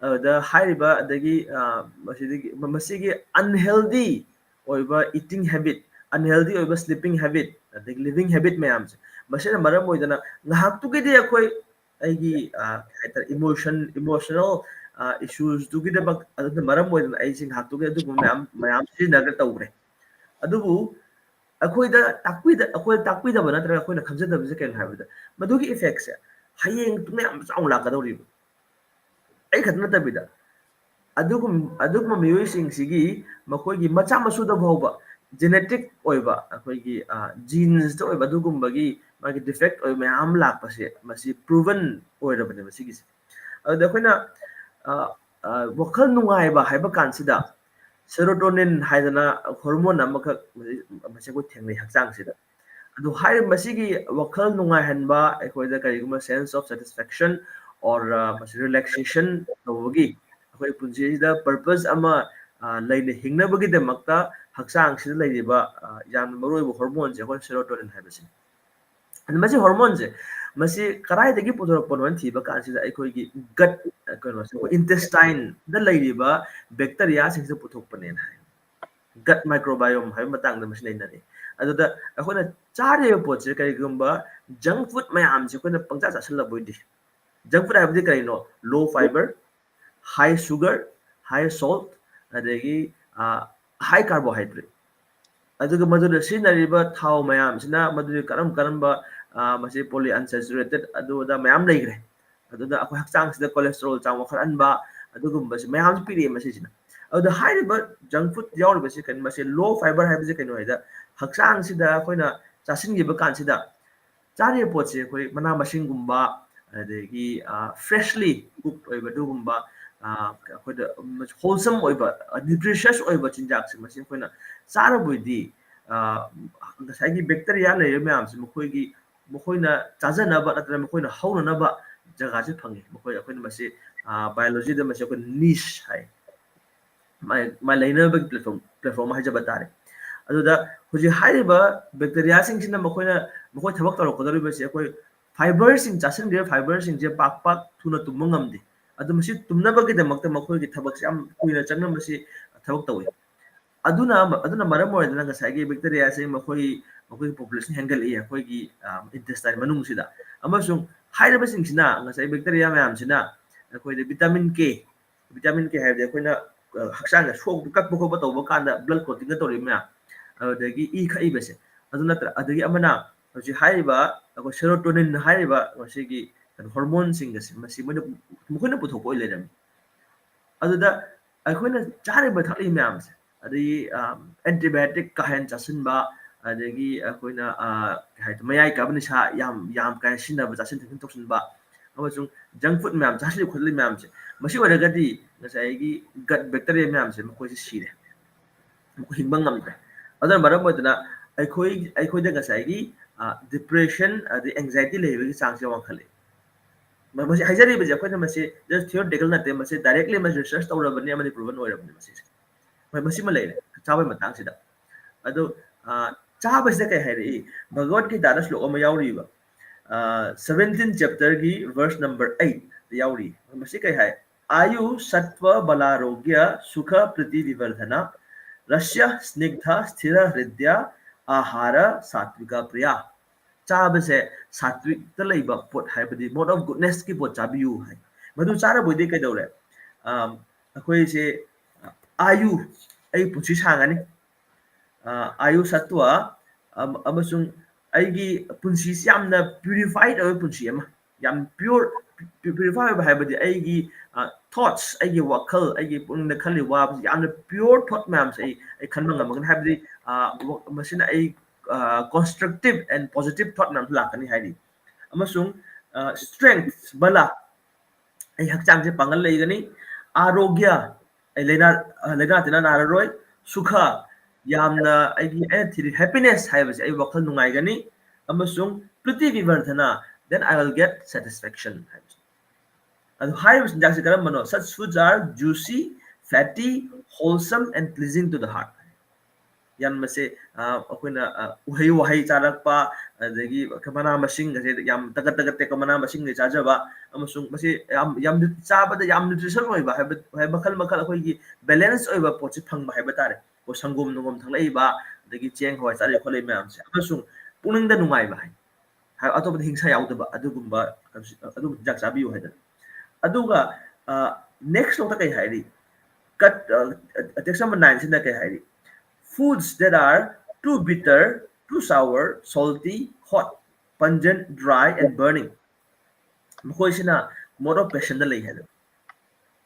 ꯑꯗꯨꯗ ꯍꯥꯏꯔꯤꯕ ꯑꯗꯒꯤ ꯃꯁꯤꯒꯤ ꯑꯟꯍꯦꯜꯗꯤ ꯑꯣꯏꯕ ꯏꯇꯤꯡ ꯍꯦꯕꯤꯠ ꯑꯟꯍꯦꯜꯗꯤ ꯑꯣꯏꯕ ꯁ꯭ꯂꯤꯞꯄꯤꯡ ꯍꯦꯕꯤꯠ ꯑꯗꯒꯤ ꯂꯤꯚꯤꯡ ꯍꯦꯕꯤꯠ ꯃꯌꯥꯝꯁꯦ ꯃꯁꯤꯅ ꯃꯔꯝ ꯑꯣꯏꯗꯅ ꯉꯥꯏꯍꯥꯛꯇꯨꯒꯤꯗꯤ ꯑꯩꯈꯣꯏ ꯑꯩꯒꯤ ꯀꯩ ꯍꯥꯏꯇꯥꯔꯦ ꯏꯃꯣꯁꯅꯦꯜ ꯏꯁꯨꯁꯇꯨꯒꯤꯗꯃꯛ ꯑꯗꯨꯅ ꯃꯔꯝ ꯑꯣꯏꯗꯅ ꯑꯩꯁꯦ ꯉꯥꯏꯍꯥꯛꯇꯨꯒꯤ ꯑꯗꯨꯒꯨꯝꯕ ꯃꯌꯥꯝ ꯁꯤꯖꯤꯟꯅꯔꯒ ꯇꯧꯈ꯭ꯔꯦ ꯑꯗꯨꯕꯨ ꯑꯩꯈꯣꯏꯗ ꯇꯥꯛꯄꯤꯗꯕ ꯅꯠꯇ꯭ꯔꯒ ꯑꯩꯈꯣꯏꯅ ꯈꯪꯖꯗꯕꯁꯦ ꯀꯩꯅꯣ ꯍꯥꯏꯕꯗ ꯃꯗꯨꯒꯤ ꯏꯐꯦꯛꯁꯦ ꯍꯌꯦꯡ ꯇꯨꯡ ꯌꯥꯝ ꯆꯥꯎꯅ ꯂꯥꯛꯀꯗꯧꯔꯤꯕ ꯑꯩ ꯈꯛꯇ ꯅꯠꯇꯕꯤꯗ ꯑꯗꯨꯒꯨꯝꯕ ꯃꯤꯑꯣꯏꯁꯤꯡꯁꯤꯒꯤ ꯃꯈꯣꯏꯒꯤ ꯃꯆꯥ ꯃꯁꯨꯗ ꯐꯥꯎꯕ ꯖꯦꯅꯦꯇꯤꯛ ꯑꯣꯏꯕ ꯑꯩꯈꯣꯏꯒꯤ ꯖꯤꯟꯁꯇ ꯑꯣꯏꯕ ꯑꯗꯨꯒꯨꯝꯕꯒꯤ ꯃꯥꯒꯤ ꯗꯤꯐꯦꯛ ꯑꯣꯏꯕ ꯃꯌꯥꯝ ꯂꯥꯛꯄꯁꯦ ꯃꯁꯤ ꯄ꯭ꯔꯨꯚꯟ ꯑꯣꯏꯔꯕꯅꯦꯕ ꯁꯤꯒꯤꯁꯦ ꯑꯗꯨꯗ ꯑꯩꯈꯣꯏꯅ ꯋꯥꯈꯜ ꯅꯨꯡꯉꯥꯏꯕ ꯍꯥꯏꯕ ꯀꯥꯟꯁꯤꯗ ꯁꯦꯔꯣꯇꯣꯅꯤꯟ ꯍꯥꯏꯗꯅ ꯍꯣꯔꯃꯣꯟ ꯑꯃꯈꯛ ꯃꯁꯤ ꯑꯩꯈꯣꯏ ꯊꯦꯡꯅꯩ ꯍꯛꯆꯥꯡꯁꯤꯗ ꯑꯗꯨ ꯍꯥꯏꯔꯤꯕ ꯃꯁꯤꯒꯤ ꯋꯥꯈꯜ ꯅꯨꯡꯉꯥꯏꯍꯟꯕ ꯑꯩꯈꯣꯏꯗ ꯀꯔꯤꯒꯨꯝꯕ ꯁꯦꯟꯁ ꯑꯣꯐ ꯁꯦꯇꯤꯁꯐꯦꯛꯁꯟ ꯑꯣꯔ ꯃꯁꯤ ꯔꯤꯂꯦꯛꯁꯦꯁꯟ ꯇꯧꯕꯒꯤ ꯑꯩꯈꯣꯏ ꯄꯨꯟꯁꯤꯁꯤꯗ ꯄꯔꯄꯁ ꯑꯃ ꯂꯩꯅ ꯍꯤꯡꯅꯕꯒꯤꯗꯃꯛꯇ ꯍꯛꯆꯥꯡꯁꯤꯗ ꯂꯩꯔꯤꯕ ꯌꯥꯝꯅ ꯃꯔꯨꯑꯣꯏꯕ ꯍꯣꯔꯃꯣꯟꯁꯦ ꯑꯩꯈꯣꯏ ꯁꯦꯔꯣꯇꯣꯅꯤꯟ ꯍꯥꯏꯕꯁꯤꯅꯤ ꯑꯗꯨ ꯃꯁꯤ ꯍꯣꯔꯃꯣꯟꯁꯦ ꯃꯁꯤ ꯀꯗꯥꯏꯗꯒꯤ ꯄꯨꯊꯣꯔꯛꯄꯅꯣꯅ ꯊꯤꯕ ꯀꯥꯟꯁꯤꯗ ꯑꯩꯈꯣꯏꯒꯤ ꯒꯠ ꯀꯩꯅꯣꯁꯦ ꯑꯩꯈꯣꯏ ꯏꯟꯇꯦꯁꯇꯥꯏꯟꯗ ꯂꯩꯔꯤꯕ ꯕꯦꯛꯇꯔꯤꯌꯥꯁꯤꯡꯁꯦ ꯄꯨꯊꯣꯛꯄꯅꯦꯅ ꯍꯥꯏ ꯒꯠ ꯃꯥꯏꯀ꯭ꯔꯣꯕꯥꯏꯌꯣꯝ ꯍꯥꯏꯕ ꯃꯇꯥꯡꯗ ꯃꯁꯤ ꯅꯩꯅꯔꯤ ꯑꯗꯨꯗ ꯑꯩꯈꯣꯏꯅ ꯆꯥꯔꯤꯕ ꯄꯣꯠꯁꯦ ꯀꯔꯤꯒꯨꯝꯕ ꯖꯪꯛ ꯐꯨꯗ ꯃꯌꯥꯝꯁꯦ ꯑꯩꯈꯣꯏꯅ ꯄꯪꯆꯥ ꯆꯥꯁꯤꯜꯂꯕꯣꯏꯗꯤ ꯖꯪꯛ ꯐꯨꯗ ꯍꯥꯏꯕꯗꯤ ꯀꯔꯤꯅꯣ ꯂꯣ ꯐꯥꯏꯕꯔ ꯍꯥꯏ ꯁꯨꯒꯔ ꯍꯥꯏ ꯁꯣꯜꯠ ꯑꯗꯒꯤ ꯍꯥꯏ ꯀꯥꯔꯕꯣꯍꯥꯏꯗ꯭ꯔꯦꯠ ꯑꯗꯨꯒ ꯃꯗꯨꯗ ꯁꯤꯖꯤꯟꯅꯔꯤꯕ ꯊꯥꯎ ꯃꯌꯥꯝꯁꯤꯅ ꯃꯗꯨꯗꯤ ꯀꯔꯝꯕ ꯃꯁꯤ ꯄꯣꯂꯤ ꯑꯟꯁꯦꯆꯨꯔꯦꯇꯦꯠ ꯑꯗꯨꯗ ꯃꯌꯥꯝ ꯂꯩꯈ꯭ꯔꯦ ꯑꯗꯨꯗ ꯑꯩꯈꯣꯏ ꯍꯛꯆꯥꯡꯁꯤꯗ ꯀꯣꯂꯦꯁꯇ꯭ꯔꯣꯜ ꯆꯥꯡ ꯋꯥꯡꯈꯠꯍꯟꯕ ꯑꯗꯨꯒꯨꯝꯕꯁꯤ ꯃꯌꯥꯝꯁꯨ ꯄꯤꯔꯛꯑꯦ ꯃꯁꯤꯁꯤꯅ ꯑꯗꯨꯗ ꯍꯥꯏꯔꯤꯕ ꯖꯪꯛ ꯐꯨꯗ ꯌꯥꯎꯔꯤꯕꯁꯤ ꯀꯩꯅꯣ ꯃꯁꯤ ꯂꯣ ꯐꯥꯏꯕꯔ ꯍꯥꯏꯕꯁꯤ ꯀꯩꯅꯣ ꯍꯥꯏꯗ ꯍꯛꯆꯥꯡꯁꯤꯗ ꯑꯩꯈꯣꯏꯅ ꯆꯥꯁꯤꯟꯈꯤꯕ ꯀꯥꯟꯁꯤꯗ ꯆꯥꯔꯤꯕ ꯄꯣꯠꯁꯦ ꯑꯩꯈꯣꯏ ꯃꯅꯥ ꯃꯁꯤꯡꯒꯨꯝꯕ ꯑꯗꯒꯤ ꯐ꯭ꯔꯦꯁꯂꯤ ꯀꯨꯛ ꯑꯣꯏꯕ ꯑꯗꯨꯒꯨꯝꯕ ꯑꯩꯈꯣꯏꯗ ꯍꯣꯜꯁꯝ ꯑꯣꯏꯕ ꯅ꯭ꯌꯨꯇ꯭ꯔꯤꯁꯁ ꯑꯣꯏꯕ ꯆꯤꯟꯖꯥꯛꯁꯦ ꯃꯁꯤ ꯑꯩꯈꯣꯏꯅ ꯆꯥꯔꯕꯣꯏꯗꯤ ꯉꯁꯥꯏꯒꯤ ꯕꯦꯛꯇꯔꯤꯌꯥ ꯂꯩꯔꯤꯕ ꯃꯌꯥꯝꯁꯦ ꯃꯈꯣꯏꯅ ꯆꯥꯖꯅꯕ ꯅꯠꯇ꯭ꯔꯒ ꯃꯈꯣꯏꯅ ꯍꯧꯅꯅꯕ ꯖꯒꯥꯁꯦ ꯐꯪꯉꯤ ꯑꯩꯈꯣꯏꯅ ꯃꯁꯤ ꯕꯥꯏꯑꯣꯂꯣꯖꯤꯗ ꯃꯁꯤ ꯑꯩꯈꯣꯏ ꯅꯤꯁ ꯍꯥꯏ ꯃꯥꯏ ꯂꯩꯅꯕꯒꯤ ꯄ꯭ꯂꯦꯠꯐꯣꯝ ꯍꯥꯏꯖꯕ ꯇꯥꯔꯦ ꯑꯗꯨꯗ ꯍꯧꯖꯤꯛ ꯍꯥꯏꯔꯤꯕ ꯕꯦꯛꯇꯔꯤꯌꯥꯁꯤꯡꯁꯤꯅ ꯃꯈꯣꯏ ꯊꯕꯛ ꯇꯧꯔꯛꯀꯗꯧꯔꯤꯕꯁꯤ ꯑꯩꯈꯣꯏ ꯐꯥꯏꯕꯔꯁꯤꯡ ꯆꯥꯁꯤꯟꯈ꯭ꯔꯤꯕ ꯐꯥꯏꯕꯔꯁꯤꯡꯁꯦ ꯄꯥꯛ ꯊꯨꯅ ꯇꯨꯝꯕ ꯉꯝꯗꯦ ꯑꯗꯨ ꯃꯁꯤ ꯇꯨꯝꯅꯕꯒꯤꯗꯃꯛꯇ ꯃꯈꯣꯏꯒꯤ ꯊꯕꯛꯁꯦ ꯌꯥꯝ ꯀꯨꯏꯅ ꯆꯪꯅ ꯃꯁꯤ ꯊꯕꯛ ꯇꯧꯏ ꯑꯗꯨꯅ ꯃꯔꯝ ꯑꯣꯏꯔꯒꯅ ꯉꯁꯥꯏꯒꯤ ꯕꯦꯛꯇꯔꯤꯌꯥꯁꯤꯃꯈꯣꯏꯒꯤ ꯄꯣꯄꯨꯂꯦꯁꯟ ꯍꯦꯟꯒꯠꯂꯛꯏ ꯑꯩꯈꯣꯏꯒꯤ ꯏꯟꯇꯦꯁꯇꯥꯏꯟ ꯃꯅꯨꯡꯁꯤꯗ ꯑꯃꯁꯨꯡ ꯍꯥꯏꯔꯤꯕꯁꯤꯡꯁꯤꯅ ꯉꯁꯥꯏ ꯕꯦꯛꯇꯔꯤꯌꯥ ꯃꯌꯥꯝꯁꯤꯅ ꯑꯩꯈꯣꯏꯗ ꯚꯤꯇꯥꯃꯤꯟ ꯀꯦ ꯍꯥꯏꯕꯗꯤ ꯑꯩꯈꯣꯏꯅ ꯍꯛꯆꯥꯡꯗ ꯀꯛꯄ ꯈꯣꯠꯄ ꯇꯧꯕ ꯀꯥꯟꯗ ꯕ꯭ꯂꯗ ꯀ꯭ꯂꯣꯇꯤꯡꯒ ꯇꯧꯔꯤꯕ ꯃꯌꯥꯝ ꯑꯗꯨꯗꯒꯤ ꯈꯛꯏꯕꯁꯦ ꯑꯗꯨ ꯅꯠꯇ꯭ꯔ ꯑꯗꯒꯤ ꯑꯃꯅ ꯍꯧꯖꯤꯛ ꯍꯥꯏꯔꯤꯕ ꯑꯩꯈꯣꯏ ꯁꯦꯔꯣꯇꯣꯅꯤꯟ ꯍꯥꯏꯔꯤꯕ ꯃꯁꯤꯒꯤ ꯍꯣꯔꯃꯣꯟꯁꯤꯡ ꯑꯁꯤ ꯃꯁꯤ ꯃꯈꯣꯏꯅ ꯄꯨꯊꯣꯛꯄ ꯑꯣꯏ ꯂꯩꯔꯝꯃꯤ ꯑꯗꯨꯗ ꯑꯩꯈꯣꯏꯅ ꯆꯥꯔꯤꯕ ꯊꯛꯂꯤꯕ ꯃꯌꯥꯝꯁꯦ ꯑꯗꯒꯤ ꯑꯦꯟꯇꯤꯕꯥꯌꯣꯇꯤꯛ ꯀꯥ ꯍꯦꯟꯅ ꯆꯥꯁꯤꯟꯕ ꯑꯗꯒꯤ ꯑꯩꯈꯣꯏꯅ ꯀꯩ ꯍꯥꯏꯇꯥꯔꯦ ꯃꯌꯥꯏ ꯀꯥꯕ ꯅꯤꯁꯥ ꯌꯥꯝ ꯀꯥ ꯍꯦꯟꯅ ꯁꯤꯖꯤꯟꯅꯕ ꯆꯥꯁꯤꯟ ꯊꯛꯁꯤꯟ ꯇꯧꯁꯤꯟꯕ ꯑꯃꯁꯨꯡ ꯖꯪꯛ ꯐꯨꯗ ꯃꯌꯥꯝ ꯆꯥꯁꯤꯜꯂꯤ ꯈꯣꯠꯂꯤ ꯃꯌꯥꯝꯁꯦ ꯃꯁꯤ ꯑꯣꯏꯔꯒꯗꯤ ꯉꯁꯥꯏꯒꯤ ꯒꯠ ꯕꯦꯛꯇꯔꯤꯌꯥ ꯃꯌꯥꯝꯁꯦ ꯃꯈꯣꯏꯁꯦ ꯁꯤꯔꯦ ꯃꯈꯣꯏ ꯍꯤꯡꯕ ꯉꯝꯗ꯭ꯔꯦ ꯑꯗꯨꯅ ꯃꯔꯝ ꯑꯣꯏꯗꯨꯅ ꯑꯩꯈꯣꯏꯗ ꯉꯁꯥꯏꯒꯤ ꯗꯤꯄ꯭ꯔꯦꯁꯟ ꯑꯗꯩ ꯑꯦꯡꯖꯥꯏꯇꯤ ꯂꯩꯕꯒꯤ ꯆꯥꯡꯁꯦ ꯋꯥꯡꯈꯠꯂꯦ ꯃꯁꯤ ꯍꯥꯏꯖꯔꯤꯕꯁꯦ ꯑꯩꯈꯣꯏꯅ ꯃꯁꯤ ꯖꯁ ꯊꯤꯑꯣꯔꯤꯇꯤꯀꯦꯜ ꯅꯠꯇꯦ ꯃꯁꯤ ꯗꯥꯏꯔꯦꯛꯂꯤ ꯃꯁꯤ ꯔꯤꯁꯔꯁ ꯇꯧꯔꯕꯅꯤ ꯑꯃꯗꯤ ꯄ꯭ꯔꯨꯚꯟ ꯑꯣꯏꯔꯕꯅꯤ ꯃꯁꯤꯁꯦ ꯍꯣꯏ ꯃꯁꯤꯃ ꯂꯩꯔꯦ ꯆꯥꯕꯒꯤ ꯃꯇꯥꯡꯁꯤꯗ ꯑꯗꯣ ꯆꯥꯕꯁꯤꯗ ꯀꯩ ꯍꯥꯏꯔꯛꯏ ꯚꯒꯋꯠ ꯒꯤꯇꯥꯗ ꯁ꯭ꯂꯣꯛ ꯑꯃ ꯌꯥꯎꯔꯤꯕ 17 ꯆꯦꯞꯇꯔꯒꯤ ꯚꯔꯁ ꯅꯝꯕꯔ 8 ꯌꯥꯎꯔꯤ ꯃꯁꯤ ꯀꯩ ꯍꯥꯏ आयु सत्व बलारोग्य सुख प्रीति विवर्धना रस्य स्निग्ध स्थिर हृदय आहार सात्विका प्रिया चाबसे सात्विकता लेबा पोट हाइबदि मोड ऑफ गुडनेस की पोट चाबियु हाइ मधु चारा बोइदि कैदौरे अखोइ से आयु पुछि सांगनी आयु सत्व ꯑꯃꯁꯨꯡ ꯑꯩꯒꯤ ꯄꯨꯟꯁꯤꯁꯤ ꯌꯥꯝꯅ ꯄ꯭ꯌꯨꯔꯤꯐꯥꯏꯠ ꯑꯣꯏꯕ ꯄꯨꯟꯁꯤ ꯑꯃ, ꯌꯥꯝ ꯄ꯭ꯌꯨꯔꯤꯐꯥꯏ ꯑꯣꯏꯕ ꯍꯥꯏꯕꯗꯤ ꯑꯩꯒꯤ ꯊꯣꯠꯁ, ꯑꯩꯒꯤ ꯋꯥꯈꯜ, ꯑꯩꯒꯤ ꯄꯨꯛꯅꯤꯡꯗ ꯈꯜꯂꯤ ꯋꯥꯕꯁꯤ ꯌꯥꯝꯅ ꯄ꯭ꯌꯨꯔ ꯊꯣꯠ ꯃꯌꯥꯝꯁꯦ ꯑꯩ ꯈꯟꯕ ꯉꯝꯃꯒꯅꯤ, ꯍꯥꯏꯕꯗꯤ ꯃꯁꯤꯅ ꯑꯩ ꯀꯣꯟꯁꯇ꯭ꯔꯛꯇꯤቭ ꯑꯦꯟ ꯄꯣꯖꯤꯇꯤꯚ ꯊꯣꯠ ꯃꯌꯥꯝꯁꯨ ꯂꯥꯛꯀꯅꯤ ꯍꯥꯏꯔꯤ꯫ ꯑꯃꯁꯨꯡ ꯁ꯭ꯇꯔꯦꯡꯊ ꯕꯂ, ꯑꯩ ꯍꯛꯆꯥꯡꯁꯦ ꯄꯥꯡꯒꯜ ꯂꯩꯒꯅꯤ, ꯑꯥꯔꯣꯒ꯭ꯌ, ꯑꯩ ꯂꯩꯅꯥ ꯇꯤꯟꯅꯥ ꯅꯥꯔꯔꯣꯏ, ꯁꯨꯈ, ꯌꯥꯝꯅ ꯑꯩꯅ ꯊꯤꯔꯤ ꯍꯦꯄꯤꯅꯦꯁ ꯍꯥꯏꯕꯁꯦ, ꯑꯩ ꯋꯥꯈꯜ ꯅꯨꯡꯉꯥꯏꯒꯅꯤ, ꯑꯃꯁꯨꯡ ꯄ꯭ꯔꯤꯇꯤꯕꯤꯚꯔꯙꯅ, then I will get satisfaction ꯍꯥꯏꯕꯁꯦ꯫ ꯑꯗꯨ ꯍꯥꯏꯔꯤꯕ ꯆꯤꯟꯖꯥꯛꯁꯦ ꯀꯔꯝꯕꯅꯣ? Such foods are juicy, fatty, wholesome and pleasing to the heart. ꯌꯥꯝ ꯃꯁꯦ ꯑꯩꯈꯣꯏꯅ ꯎꯍꯩ ꯋꯥꯍꯩ ꯆꯥꯔꯛꯄ, ꯑꯗꯒꯤ ꯃꯅꯥ ꯃꯁꯤꯡꯒꯁꯦ ꯌꯥꯝ ꯇꯒꯠ ꯇꯦꯛꯄ ꯃꯅꯥ ꯃꯁꯤꯡꯒ ꯆꯥꯖꯕ, ꯑꯃꯁꯨꯡ ꯃꯁꯤ ꯌꯥꯝ ꯆꯥꯕꯗ ꯌꯥꯝ ꯅ꯭ꯌꯨꯇ꯭ꯔꯤꯁꯟ ꯑꯣꯏꯕ ꯃꯈꯜ ꯑꯩꯈꯣꯏꯒꯤ ꯕꯦꯂꯦꯟꯁ ꯑꯣꯏꯕ ꯄꯣꯠꯁꯤ ꯐꯪꯕ ꯍꯥꯏꯕ ꯇꯥꯔꯦ꯫ ꯁꯪꯒꯣꯝ ꯊꯛꯂꯛꯏꯕ, ꯑꯗꯒꯤ ꯆꯦꯡ ꯍꯋꯥꯏ ꯆꯥꯔꯛꯏꯕ ꯈꯣꯠꯂꯛꯏꯕ ꯃꯌꯥꯝꯁꯦ, ꯑꯃꯁꯨꯡ ꯄꯨꯛꯅꯤꯡꯗ ꯅꯨꯡꯉꯥꯏꯕ ꯑꯇꯣꯞꯄꯗ ꯍꯤꯡꯁꯥ ꯌꯥꯎꯗꯕ ꯑꯗꯨꯒꯨꯝꯕ ꯆꯤꯟꯖꯥꯛ ꯆꯥꯕꯤꯌꯨ ꯍꯥꯏꯗꯅ꯫ ꯑꯗꯨꯒ ꯅꯦꯛꯁ ꯅꯣꯠꯇ ꯀꯩ ꯍꯥꯏꯔꯤ? ꯇꯦꯛꯁ ꯅꯝꯕꯔ 9 ꯁꯤꯅ ꯀꯩ ꯍꯥꯏꯔꯤ? Foods that are too bitter, too sour, salty, hot, pungent, dry and burning, ꯃꯈꯣꯏꯁꯤꯅ ꯃꯣꯗ ꯑꯣꯐ ꯄꯦꯁꯟꯗ ꯂꯩ ꯍꯥꯏꯗꯅ,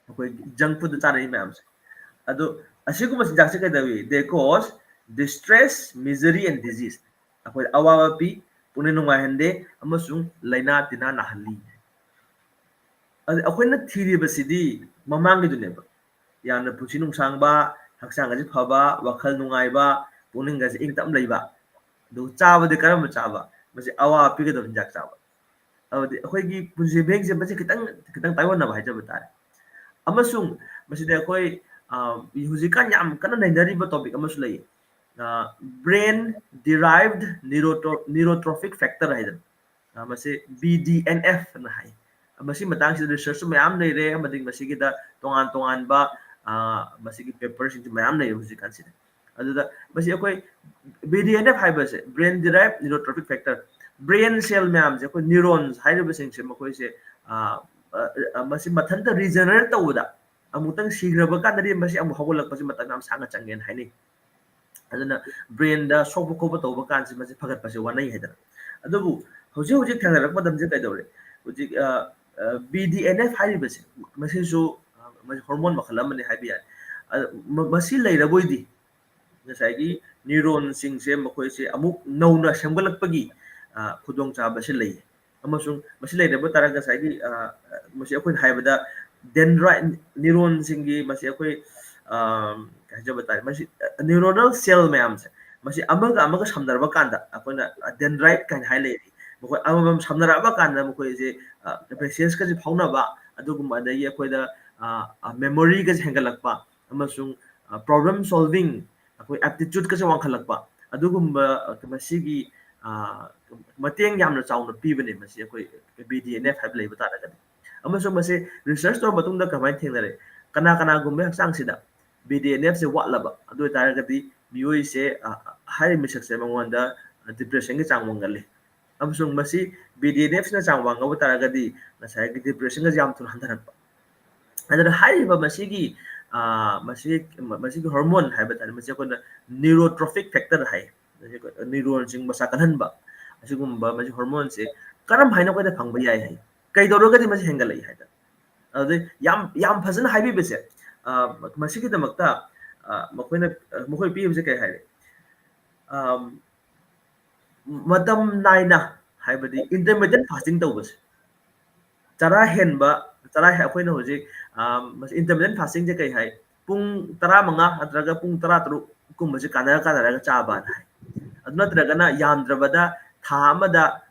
ꯑꯩꯈꯣꯏ ꯖꯪꯛ ꯐꯨꯗ ꯆꯥꯅꯔꯤ ꯃꯌꯥꯝꯁꯦ꯫ ꯑꯗꯣ ꯑꯁꯤꯒꯨꯝꯕ ꯆꯤꯟꯖꯥꯛꯁꯦ ꯀꯩꯗꯧꯏ? They cause distress, misery and disease, ꯑꯩꯈꯣꯏ ꯑꯋꯥꯕ ꯄꯤ, ꯄꯨꯛꯅꯤꯡ ꯅꯨꯡꯉꯥꯏꯍꯟꯗꯦ, ꯑꯃꯁꯨꯡ ꯂꯩꯅꯥ ꯇꯤꯟꯅꯥ ꯅꯥꯍꯜꯂꯤ꯫ ꯑꯗꯨ ꯑꯩꯈꯣꯏꯅ ꯊꯤꯔꯤꯕꯁꯤꯗꯤ ꯃꯃꯥꯡꯒꯤꯗꯨꯅꯦꯕ, ꯌꯥꯝꯅ ꯄꯨꯟꯁꯤ ꯅꯨꯡꯁꯥꯡꯕ, ꯍꯛꯆꯥꯡ ꯑꯁꯤ ꯐꯕ, ꯋꯥꯈꯜ ꯅꯨꯡꯉꯥꯏꯕ, ꯄꯨꯛꯅꯤꯡꯒꯁꯦ ꯏꯪꯇꯞ ꯂꯩꯕ꯫ ꯑꯗꯨ ꯆꯥꯕꯗꯤ ꯀꯔꯝꯕ ꯆꯥꯕ? ꯃꯁꯤ ꯑꯋꯥꯕ ꯄꯤꯒꯗꯕ ꯆꯤꯟꯖꯥꯛ ꯆꯥꯕ꯫ ꯑꯗꯨꯗꯤ ꯑꯩꯈꯣꯏꯒꯤ ꯄꯨꯟꯁꯤ ꯃꯍꯤꯡꯁꯦ ꯃꯁꯤ ꯈꯤꯇꯪ ꯇꯥꯏꯑꯣꯟꯅꯕ ꯍꯥꯏꯖꯕ ꯇꯥꯔꯦ꯫ ꯑꯃꯁꯨꯡ ꯃꯁꯤꯗ ꯑꯩꯈꯣꯏ ꯍꯧꯖꯤꯛꯀꯥꯟ ꯌꯥꯝ ꯀꯟꯅ ꯅꯩꯅꯔꯤꯕ ꯇꯣꯄꯤꯛ ꯑꯃꯁꯨ ꯂꯩ, ꯕ꯭ꯔꯦꯟ ꯗꯤꯔꯥꯏꯚഡ് ꯅ꯭ꯌꯨꯔꯣꯇ꯭ꯔꯣꯐꯤꯛ ꯐꯦꯛꯇꯔ ꯍꯥꯏꯗꯅ, ꯃꯁꯤ BDNF ꯑꯅ ꯍꯥꯏ꯫ ꯃꯁꯤ ꯃꯇꯥꯡꯁꯤꯗ ꯔꯤꯁꯔꯁꯁꯨ ꯃꯌꯥꯝ ꯂꯩꯔꯦ, ꯑꯃꯗꯤ ꯃꯁꯤꯒꯤꯗ ꯇꯣꯉꯥꯟꯕ ꯃꯁꯤꯒꯤ ꯄꯦꯄꯔꯁꯤꯡꯁꯨ ꯃꯌꯥꯝ ꯂꯩꯔꯦ ꯍꯧꯖꯤꯛꯀꯥꯟꯁꯤꯗ꯫ ꯑꯗꯨꯗ ꯃꯁꯤ ꯑꯩꯈꯣꯏ BDNF ꯍꯥꯏꯕꯁꯦ, ꯕ꯭ꯔꯦꯟ ꯗꯤꯔꯥꯏꯚ ꯅ꯭ꯌꯨꯔꯣꯇ꯭ꯔꯣꯐꯤꯛ ꯐꯦꯛꯇꯔ, ꯕ꯭ꯔꯦꯟ ꯁꯦꯜ ꯃꯌꯥꯝꯁꯦ, ꯑꯩꯈꯣꯏ ꯅ꯭ꯌꯨꯔꯣꯟꯁ ꯍꯥꯏꯔꯤꯕꯁꯤꯡꯁꯦ, ꯃꯈꯣꯏꯁꯦ ꯃꯁꯤ ꯃꯊꯟꯇ ꯔꯤꯖꯅꯔꯦꯠ ꯇꯧꯕꯗ, ꯑꯃꯨꯛꯇꯪ ꯁꯤꯈ꯭ꯔꯕ ꯀꯥꯟꯗꯗꯤ ꯃꯁꯤ ꯑꯃꯨꯛ ꯍꯧꯒꯠꯂꯛꯄꯁꯤ ꯃꯇꯝ ꯌꯥꯝ ꯁꯥꯡꯅ ꯆꯪꯉꯦꯅ ꯍꯥꯏꯅꯩ꯫ ꯑꯗꯨꯅ ꯕ꯭ꯔꯦꯟꯗ ꯁꯣꯛꯄ ꯈꯣꯠꯄ ꯇꯧꯕ ꯀꯥꯟꯁꯤ ꯃꯁꯤ ꯐꯒꯠꯄꯁꯦ ꯋꯥꯅꯩ ꯍꯥꯏꯗꯅ꯫ ꯑꯗꯨꯕꯨ ꯍꯧꯖꯤꯛ ꯊꯦꯡꯅꯔꯛꯄ ꯃꯇꯝꯁꯦ ꯀꯩꯗꯧꯔꯦ? ꯍꯧꯖꯤꯛ BDNF ꯍꯥꯏꯔꯤꯕꯁꯦ, ꯃꯁꯤꯁꯨ ꯍꯣꯔꯃꯣꯟ ꯃꯈꯜ ꯑꯃꯅꯤ ꯍꯥꯏꯕ ꯌꯥꯏ꯫ ꯃꯁꯤ ꯂꯩꯔꯕꯣꯏꯗꯤ ꯉꯁꯥꯏꯒꯤ ꯅ꯭ꯌꯨꯔꯣꯟꯁꯤꯡꯁꯦ ꯃꯈꯣꯏꯁꯦ ꯑꯃꯨꯛ ꯅꯧꯅ ꯁꯦꯝꯒꯠꯂꯛꯄꯒꯤ ꯈꯨꯗꯣꯡꯆꯥꯕꯁꯤ ꯂꯩ꯫ ꯑꯃꯁꯨꯡ ꯃꯁꯤ ꯂꯩꯔꯕ ꯇꯥꯔꯒ ꯉꯁꯥꯏꯒꯤ ꯃꯁꯤ ꯑꯩꯈꯣꯏꯅ ꯍꯥꯏꯕꯗ ꯗꯦꯟꯗ꯭ꯔꯥꯏꯠ ꯅ꯭ꯌꯨꯔꯣꯟꯁꯤꯡꯒꯤ ꯃꯁꯤ ꯑꯩꯈꯣꯏ ꯍꯥꯏꯖꯕ ꯇꯥꯔꯦ, ꯃꯁꯤ ꯅ꯭ꯌꯨꯔꯣꯅꯦꯜ ꯁꯦꯜ ꯃꯌꯥꯝꯁꯦ, ꯃꯁꯤ ꯑꯃꯒ ꯁꯝꯅꯔꯕ ꯀꯥꯟꯗ ꯑꯩꯈꯣꯏꯅ ꯗꯦꯟꯗ꯭ꯔꯥꯏꯠ ꯀꯥꯏꯅ ꯍꯥꯏ ꯂꯩꯔꯤ꯫ ꯃꯈꯣꯏ ꯑꯃꯃꯝ ꯁꯝꯅꯔꯛꯑꯕ ꯀꯥꯟꯗ ꯃꯈꯣꯏꯁꯦ ꯄꯦꯁꯦꯟꯁꯀꯁꯦ ꯐꯥꯎꯅꯕ, ꯑꯗꯨꯒꯨꯝꯕ, ꯑꯗꯒꯤ ꯑꯩꯈꯣꯏꯗ ꯃꯦꯃꯣꯔꯤꯒꯁꯦ ꯍꯦꯟꯒꯠꯂꯛꯄ, ꯑꯃꯁꯨꯡ ꯄ꯭ꯔꯣꯕ꯭ꯂꯦꯝ ꯁꯣꯜꯚꯤꯡ, ꯑꯩꯈꯣꯏ ꯑꯦꯞꯇꯤꯆꯨꯠꯀꯁꯦ ꯋꯥꯡꯈꯠꯂꯛꯄ, ꯑꯗꯨꯒꯨꯝꯕ ꯃꯁꯤꯒꯤ ꯃꯇꯦꯡ ꯌꯥꯝꯅ ꯆꯥꯎꯅ ꯄꯤꯕꯅꯦ ꯃꯁꯤ ꯑꯩꯈꯣꯏ BDNF ꯍꯥꯏꯕ ꯂꯩꯕ ꯇꯥꯔꯒꯗꯤ꯫ ꯑꯃꯁꯨꯡ ꯃꯁꯤ ꯔꯤꯁꯔꯁ ꯇꯧꯔꯕ ꯃꯇꯨꯡꯗ ꯀꯃꯥꯏꯅ ꯊꯦꯡꯅꯔꯦ? ꯀꯅꯥꯒꯨꯝꯕ ꯍꯛꯆꯥꯡꯁꯤꯗ BDNFꯁꯦ ꯋꯥꯠꯂꯕ, ꯑꯗꯨ ꯑꯣꯏꯇꯥꯔꯒꯗꯤ ꯃꯤꯑꯣꯏꯁꯦ ꯍꯥꯏꯔꯤꯕ ꯃꯤꯁꯛꯁꯦ ꯃꯉꯣꯟꯗ ꯗꯤꯄ꯭ꯔꯦꯁꯟꯒꯤ ꯆꯥꯡ ꯋꯥꯡꯒꯜꯂꯤ꯫ ꯑꯃꯁꯨꯡ ꯃꯁꯤ BDNFꯁꯤꯅ ꯆꯥꯡ ꯋꯥꯡꯉꯕ ꯇꯥꯔꯒꯗꯤ ꯉꯁꯥꯏꯒꯤ ꯗꯤꯄ꯭ꯔꯦꯁꯟꯒꯁꯦ ꯌꯥꯝ ꯊꯨꯅ ꯍꯟꯊꯔꯛꯄ꯫ ꯑꯗꯨꯅ ꯍꯥꯏꯔꯤꯕ ꯃꯁꯤꯒꯤ ꯍꯣꯔꯃꯣꯟ ꯍꯥꯏꯕ ꯇꯥꯔꯦ, ꯃꯁꯤ ꯑꯩꯈꯣꯏꯅ ꯅ꯭ꯌꯨꯔꯣꯇ꯭ꯔꯣꯐꯤꯛ ꯐꯦꯛꯇꯔ ꯍꯥꯏ, ꯅ꯭ꯌꯨꯔꯣꯟꯁꯤꯡ ꯃꯁꯥ ꯀꯟꯍꯟꯕ, ꯑꯁꯤꯒꯨꯝꯕ ꯃꯁꯤ ꯍꯣꯔꯃꯣꯟꯁꯦ ꯀꯔꯝ ꯍꯥꯏꯅ ꯑꯩꯈꯣꯏꯗ ꯐꯪꯕ ꯌꯥꯏ ꯍꯥꯏ? ꯀꯩꯗꯧꯔꯒꯗꯤ ꯃꯁꯤ ꯍꯦꯟꯒꯠꯂꯛꯏ ꯍꯥꯏꯗꯅ? ꯑꯗꯨꯗꯩ ꯌꯥꯝ ꯐꯖꯅ ꯍꯥꯏꯕꯤꯕꯁꯦ, ꯃꯁꯤꯒꯤꯗꯃꯛꯇ ꯃꯈꯣꯏ ꯄꯤꯕꯁꯦ ꯀꯩ ꯍꯥꯏꯔꯦ? ꯃꯇꯝ ꯅꯥꯏꯅ, ꯍꯥꯏꯕꯗꯤ ꯏꯟꯇꯔꯃꯤꯇꯦꯟ ꯐꯥꯁꯇꯤꯡ ꯇꯧꯕꯁꯦ, ꯑꯩꯈꯣꯏꯅ ꯍꯧꯖꯤꯛ ꯏꯟꯇꯔꯃꯤꯇꯦꯟ ꯐꯥꯁꯇꯤꯡꯁꯦ ꯀꯩ ꯍꯥꯏ? ꯄꯨꯡ 15 ꯅꯠꯇ꯭ꯔꯒ ꯄꯨꯡ 13 ꯀꯨꯝꯕꯁꯦ ꯀꯥꯟꯅꯔꯒ ꯆꯥꯕꯅ ꯍꯥꯏ꯫ ꯑꯗꯨ ꯅꯠꯇ꯭ꯔꯒꯅ ꯌꯥꯝꯗ꯭ꯔꯕꯗ ꯊꯥ ꯑꯃꯗ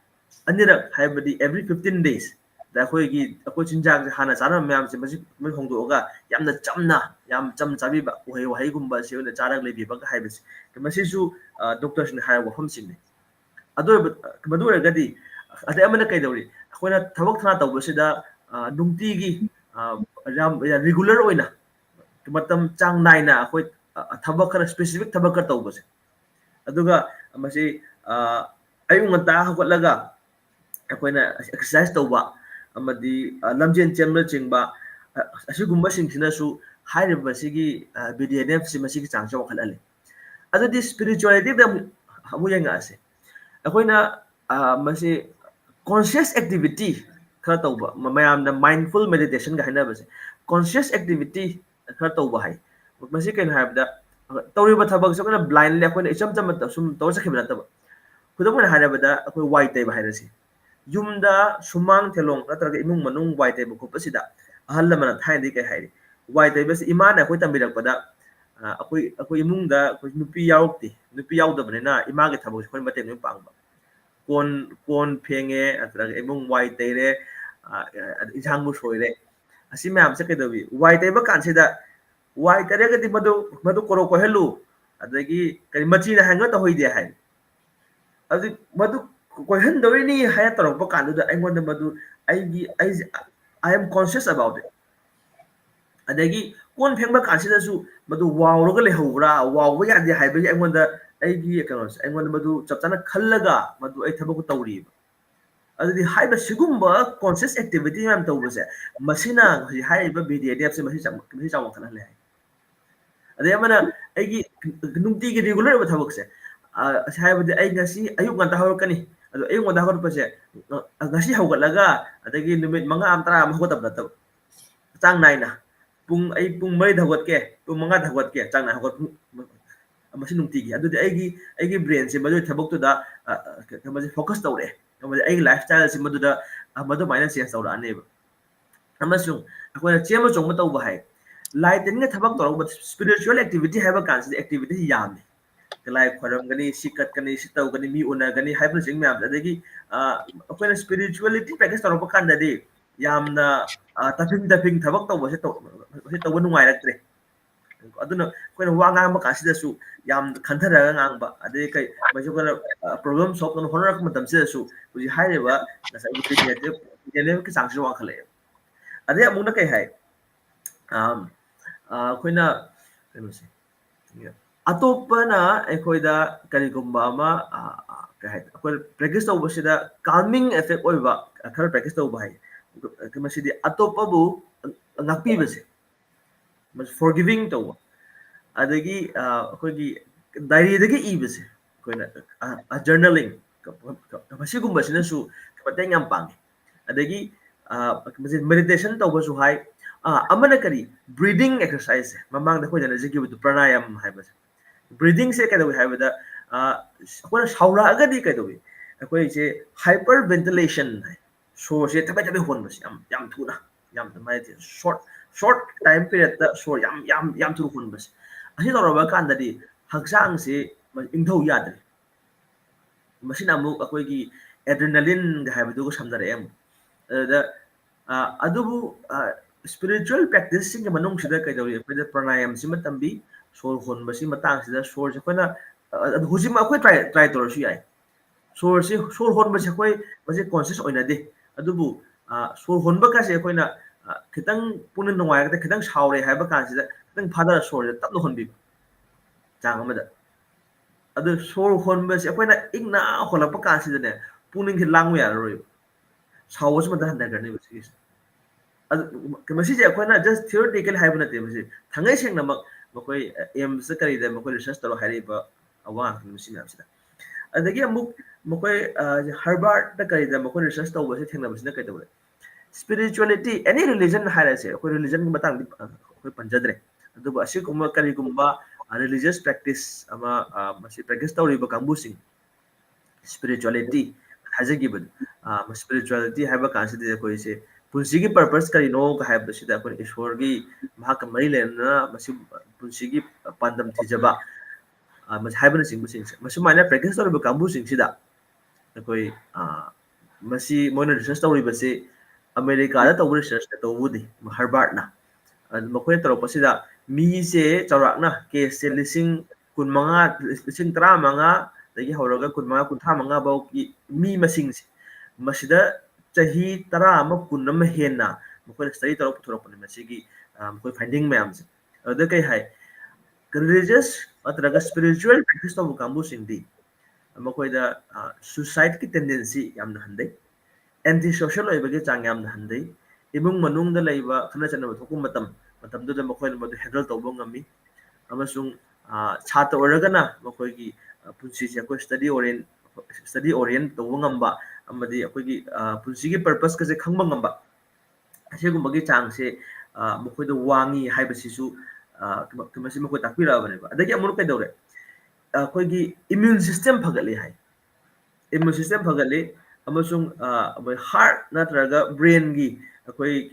ꯑꯅꯤꯔꯛ, ꯍꯥꯏꯕꯗꯤ every 15 days ꯗ ꯑꯩꯈꯣꯏ ꯆꯤꯟꯖꯥꯛꯁꯦ ꯍꯥꯟꯅ ꯆꯥꯔꯝꯕ ꯃꯌꯥꯝꯁꯦ ꯃꯁꯤ ꯍꯣꯡꯗꯣꯛꯑꯒ ꯌꯥꯝ ꯆꯝꯅ ꯆꯥꯕꯤꯕ, ꯎꯍꯩ ꯋꯥꯍꯩꯒꯨꯝꯕ ꯁꯤ ꯑꯣꯏꯅ ꯆꯥꯔꯒ ꯂꯩꯕꯤꯕꯒ ꯍꯥꯏꯕꯁꯦ, ꯃꯁꯤꯁꯨ ꯗꯣꯛꯇꯔꯁꯤꯡꯅ ꯍꯥꯏꯔꯕ ꯋꯥꯐꯝꯁꯤꯡꯅꯤ꯫ ꯃꯗꯨ ꯑꯣꯏꯔꯒꯗꯤ ꯑꯇꯩ ꯑꯃꯅ ꯀꯩꯗꯧꯔꯤ? ꯑꯩꯈꯣꯏꯅ ꯊꯕꯛ ꯊꯅꯥ ꯇꯧꯕꯁꯤꯗ ꯅꯨꯡꯇꯤꯒꯤ ꯌꯥꯝ ꯔꯤꯒꯨꯂꯔ ꯑꯣꯏꯅ, ꯃꯇꯝ ꯆꯥꯡ ꯅꯥꯏꯅ ꯑꯩꯈꯣꯏ ꯊꯕꯛ ꯈꯔ, ꯁ꯭ꯄꯦꯁꯤꯐꯤꯛ ꯊꯕꯛꯈꯔ ꯇꯧꯕꯁꯦ, ꯑꯗꯨꯒ ꯃꯁꯤ ꯑꯌꯨꯛ ꯉꯟꯇꯥ ꯍꯧꯒꯠꯂꯒ ꯑꯩꯈꯣꯏꯅ ꯑꯦꯛꯁꯔꯁꯥꯏꯁ ꯇꯧꯕ, ꯑꯃꯗꯤ ꯂꯝꯖꯦꯟ ꯆꯦꯟꯕꯅꯆꯤꯡꯕ, ꯑꯁꯤꯒꯨꯝꯕꯁꯤꯡꯁꯤꯅꯁꯨ ꯍꯥꯏꯔꯤꯕ ꯃꯁꯤꯒꯤ BDNFꯁꯤ ꯃꯁꯤꯒꯤ ꯆꯥꯡꯁꯦ ꯋꯥꯡꯈꯠꯍꯜꯂꯤ꯫ ꯑꯗꯨꯗꯤ ꯁ꯭ꯄꯤꯔꯤꯆꯨꯋꯦꯂꯤꯇꯤꯗ ꯑꯃꯨꯛ ꯌꯦꯡꯉꯛꯑꯁꯦ ꯑꯩꯈꯣꯏꯅ ꯃꯁꯤ conscious activity खरा तौबा मयामना mindful meditation गा हाइनाबसे conscious activity खरा तौबा हाइ मसी केन हाइबदा तौरिबा थबक सकोना blindly अखोइना इचम चम सुम तौर सखिबा नतबा खुदमना हाइनाबदा अखोइ वाइ तैबा हाइरसी युमदा सुमांग थेलोंग नत्रगा इमुंग मनुंग वाइ तैबा खोपसिदा अहल लमना थाइदि कै हाइरि वाइ तैबसे इमाना अखोइ तंबिरकपदा अखोइ इमुंगदा अखोइ नुपि याउक्ति नुपि याउदबनेना इमागे थबक अखोइ मते नु पांगबा कोन फेंगे अत्रगा इमुंग वाइ तैरे इंसांग सोइरे असी मैम से कदबी वाइ तैबा कांसिदा वाइ तैरेगदि मदु कोरो कोहेलु अदगी करि मचीना हंगा त होइदे हाइ अदि मदु कोहन दोइनी हाय तरप कांदुदा अइंगोंद मदु I am conscious about it अदगी कोन फेंगबा कांसिदासु मदु वावरगा लेहौब्रा वावबा यादे हाइबगी अइंगोंद अइगी कनोस अइंगोंद मदु चपचाना खल्लगा मदु अइ थबक तौरी अदि हाइबा सिगुंबा कॉन्शियस एक्टिविटी मैम तौबसे मसिना हाइबा बीडीएडीएफ से मसि चाव खनले हाइ अदे अमना अइगी नुंतीगी रेगुलर बा थबक से हाइबदि अइ गसी अयुक गंता हौरकनी अदो अयुक गंता हौरपसे गसी हौगतलगा अदगी निमिट मंगा आमतरा am हौगतब नतब चांग नाइना पुंग मई धगतके पुंग मंगा धगतके चांग ना हौगत मसि नुंतीगी अदुदि अइगी ब्रेन से मदु थबकतुदा मसि फोकस तौरे मदि अइगी लाइफस्टाइल से मदुदा मदु माइना चेंज तौरानेब अमसुंग अखोइना चेम चोंग तौबा हाइ लाइटनिंग थबक तौरब स्पिरिचुअल एक्टिविटी हाइबा कांसिद एक्टिविटी यामने लाइ खरमगनी सिकतगनी सितौगनी मी उनगनी हाइबन सिंग मैम अदगी अखोइना स्पिरिचुअलिटी प्रैक्टिस तौरब कांददि यामना तफिंग थबक तौबसे तौब नुंगाइरक्त्रे अदुना अखोइना वा ngang कांसिदसु याम खंथरगा ngang अदे कै मजोगना प्रॉब्लम सॉल्व करन होनरक मतमसिदसु उजि हाइरेबा नसाइ क्रिएटिव के चांगसु वाखले अदे अमुना कै हाइ अखोइना कनोसे अतोपना अखोइदा करिगुंबा अमा कै हाइ अखोइ प्रैक्टिस तौबसिदा calming effect ओइबा खर प्रैक्टिस तौबा high मसिदि अतोपबु ngakpibase mas forgiving tauba adagi akoigi diary dagi ibase koina journaling masi gumba sina su pateng yam pang adagi masi meditation tauba su hai amana kari breathing exercise mamang da koina jigi bu pranayam hai bas breathing se kada hai bada koina saura agadi kada wi akoi je hyperventilation hai so se tabai hon bas yam thuna yam mai short time period da so yam thuru hon bas asi toraba kandadi haksang se ingthau yadre masina mu akoi gi adrenaline ga haibadu ko samdare am da adubu spiritual practice sing manung sida kai dawi peda pranayam sima tambi sor hon basi matang sida sor se koina hujima akoi try tor su yai sor hon basi akoi basi conscious oina de adubu sor hon ba ka se koina खितंग पुन नुंगायगते खितंग सावरे हाइबा कांसिदा खितंग father सोर तपनो होनबि चांग अमदा अदु सोर होनबसे अखोइना इगना होलप कांसिदने पुनिंग खि लांगु यारोय सावस मदा हंदगरने बसि अदु कमसि जे अखोइना just theoretical हाइबा नते बसि थंगै सेंगना मखोइ M से करिदे मखोइ रिसर्च तरो हाइरिबा अवा मसि नामसिदा अदगी अमुक मखोइ हार्वर्ड दा करिदे मखोइ रिसर्च तौबसे थेंगनबसिना कइदबे spirituality any religion हाइरसे कोई religion की मतंग कोई पंजद्रे अदुबा असि कुमा करी कुंबा religious practice अमा मसि practice तौरिबा कांबुसिंग spirituality हाजगिबन spirituality हाइबा कांसिदे कोइ से पुंसिगी पर्पस करिनो का हाइबसिदा कोइ ईश्वरगी महाक मरि लेना मसि पुंसिगी पांदम थिजबा मसि हाइबन सिंगबसिंग मसि माइना practice तौरिबा कांबुसिंग सिदा कोइ मसि मोन रिसर्च तौरिबसे अमेरिका दा तौब रिसर्च तौबुदि हार्वर्ड ना मखोय तौरपसिदा मी से चौराकना केस से लिसिंग कुनमंगा लिसिंग 35 दगी हौरगा कुनमंगा 35 बाउ की मी मसिंग से मसिदा चही 10 अमा कुन अमा हेना मखोय स्टडी तौरप थोरपने मसिगी मखोय फाइंडिंग मैम से अद कई हाय रिलीजियस अतरगा स्पिरिचुअल प्रैक्टिस तौब कांबु सिंगदी मखोयदा सुसाइड की टेंडेंसी यामना हंदे एंटी सोशल ओइबगे चांग यामना हंदे इमुंग मनुंग दा लैबा खना चना थोकु मतम दुदा मखोयना मदु हैंडल तौबो ngami amasung छात्र ओरगना मखोयगी ꯄꯨꯟꯁꯤꯁꯦ ꯑꯩꯈꯣꯏ ꯁ꯭ꯇꯗꯤ ꯑꯣꯔꯤꯌꯦꯟ ꯇꯧꯕ ꯉꯝꯕ ꯑꯃꯗꯤ ꯑꯩꯈꯣꯏꯒꯤ ꯄꯨꯟꯁꯤꯒꯤ ꯄꯔꯄꯁꯀꯁꯦ ꯈꯪꯕ ꯉꯝꯕ ꯑꯁꯤꯒꯨꯝꯕꯒꯤ ꯆꯥꯡꯁꯦ ꯃꯈꯣꯏꯗ ꯋꯥꯡꯉꯤ ꯍꯥꯏꯕꯁꯤꯁꯨ ꯃꯁꯤ ꯃꯈꯣꯏ ꯇꯥꯛꯄꯤꯔꯛꯑꯕꯅꯦꯕ ꯑꯗꯒꯤ ꯑꯃꯨꯛ ꯀꯩꯗꯧꯔꯦ ꯑꯩꯈꯣꯏꯒꯤ ꯏꯃ꯭ꯌꯨꯟ ꯁꯤꯁꯇꯦꯝ ꯐꯒꯠꯂꯤ ꯍꯥꯏ ꯏꯃ꯭ꯌꯨꯟ ꯁꯤꯁꯇꯦꯝ ꯐꯒꯠꯂꯤ ꯑꯃꯁꯨꯡ ꯑꯩꯈꯣꯏ ꯍꯥꯔꯠ ꯅꯠꯇ꯭ꯔꯒ ꯕ꯭ꯔꯦꯟꯒꯤ ꯑꯩꯈꯣꯏ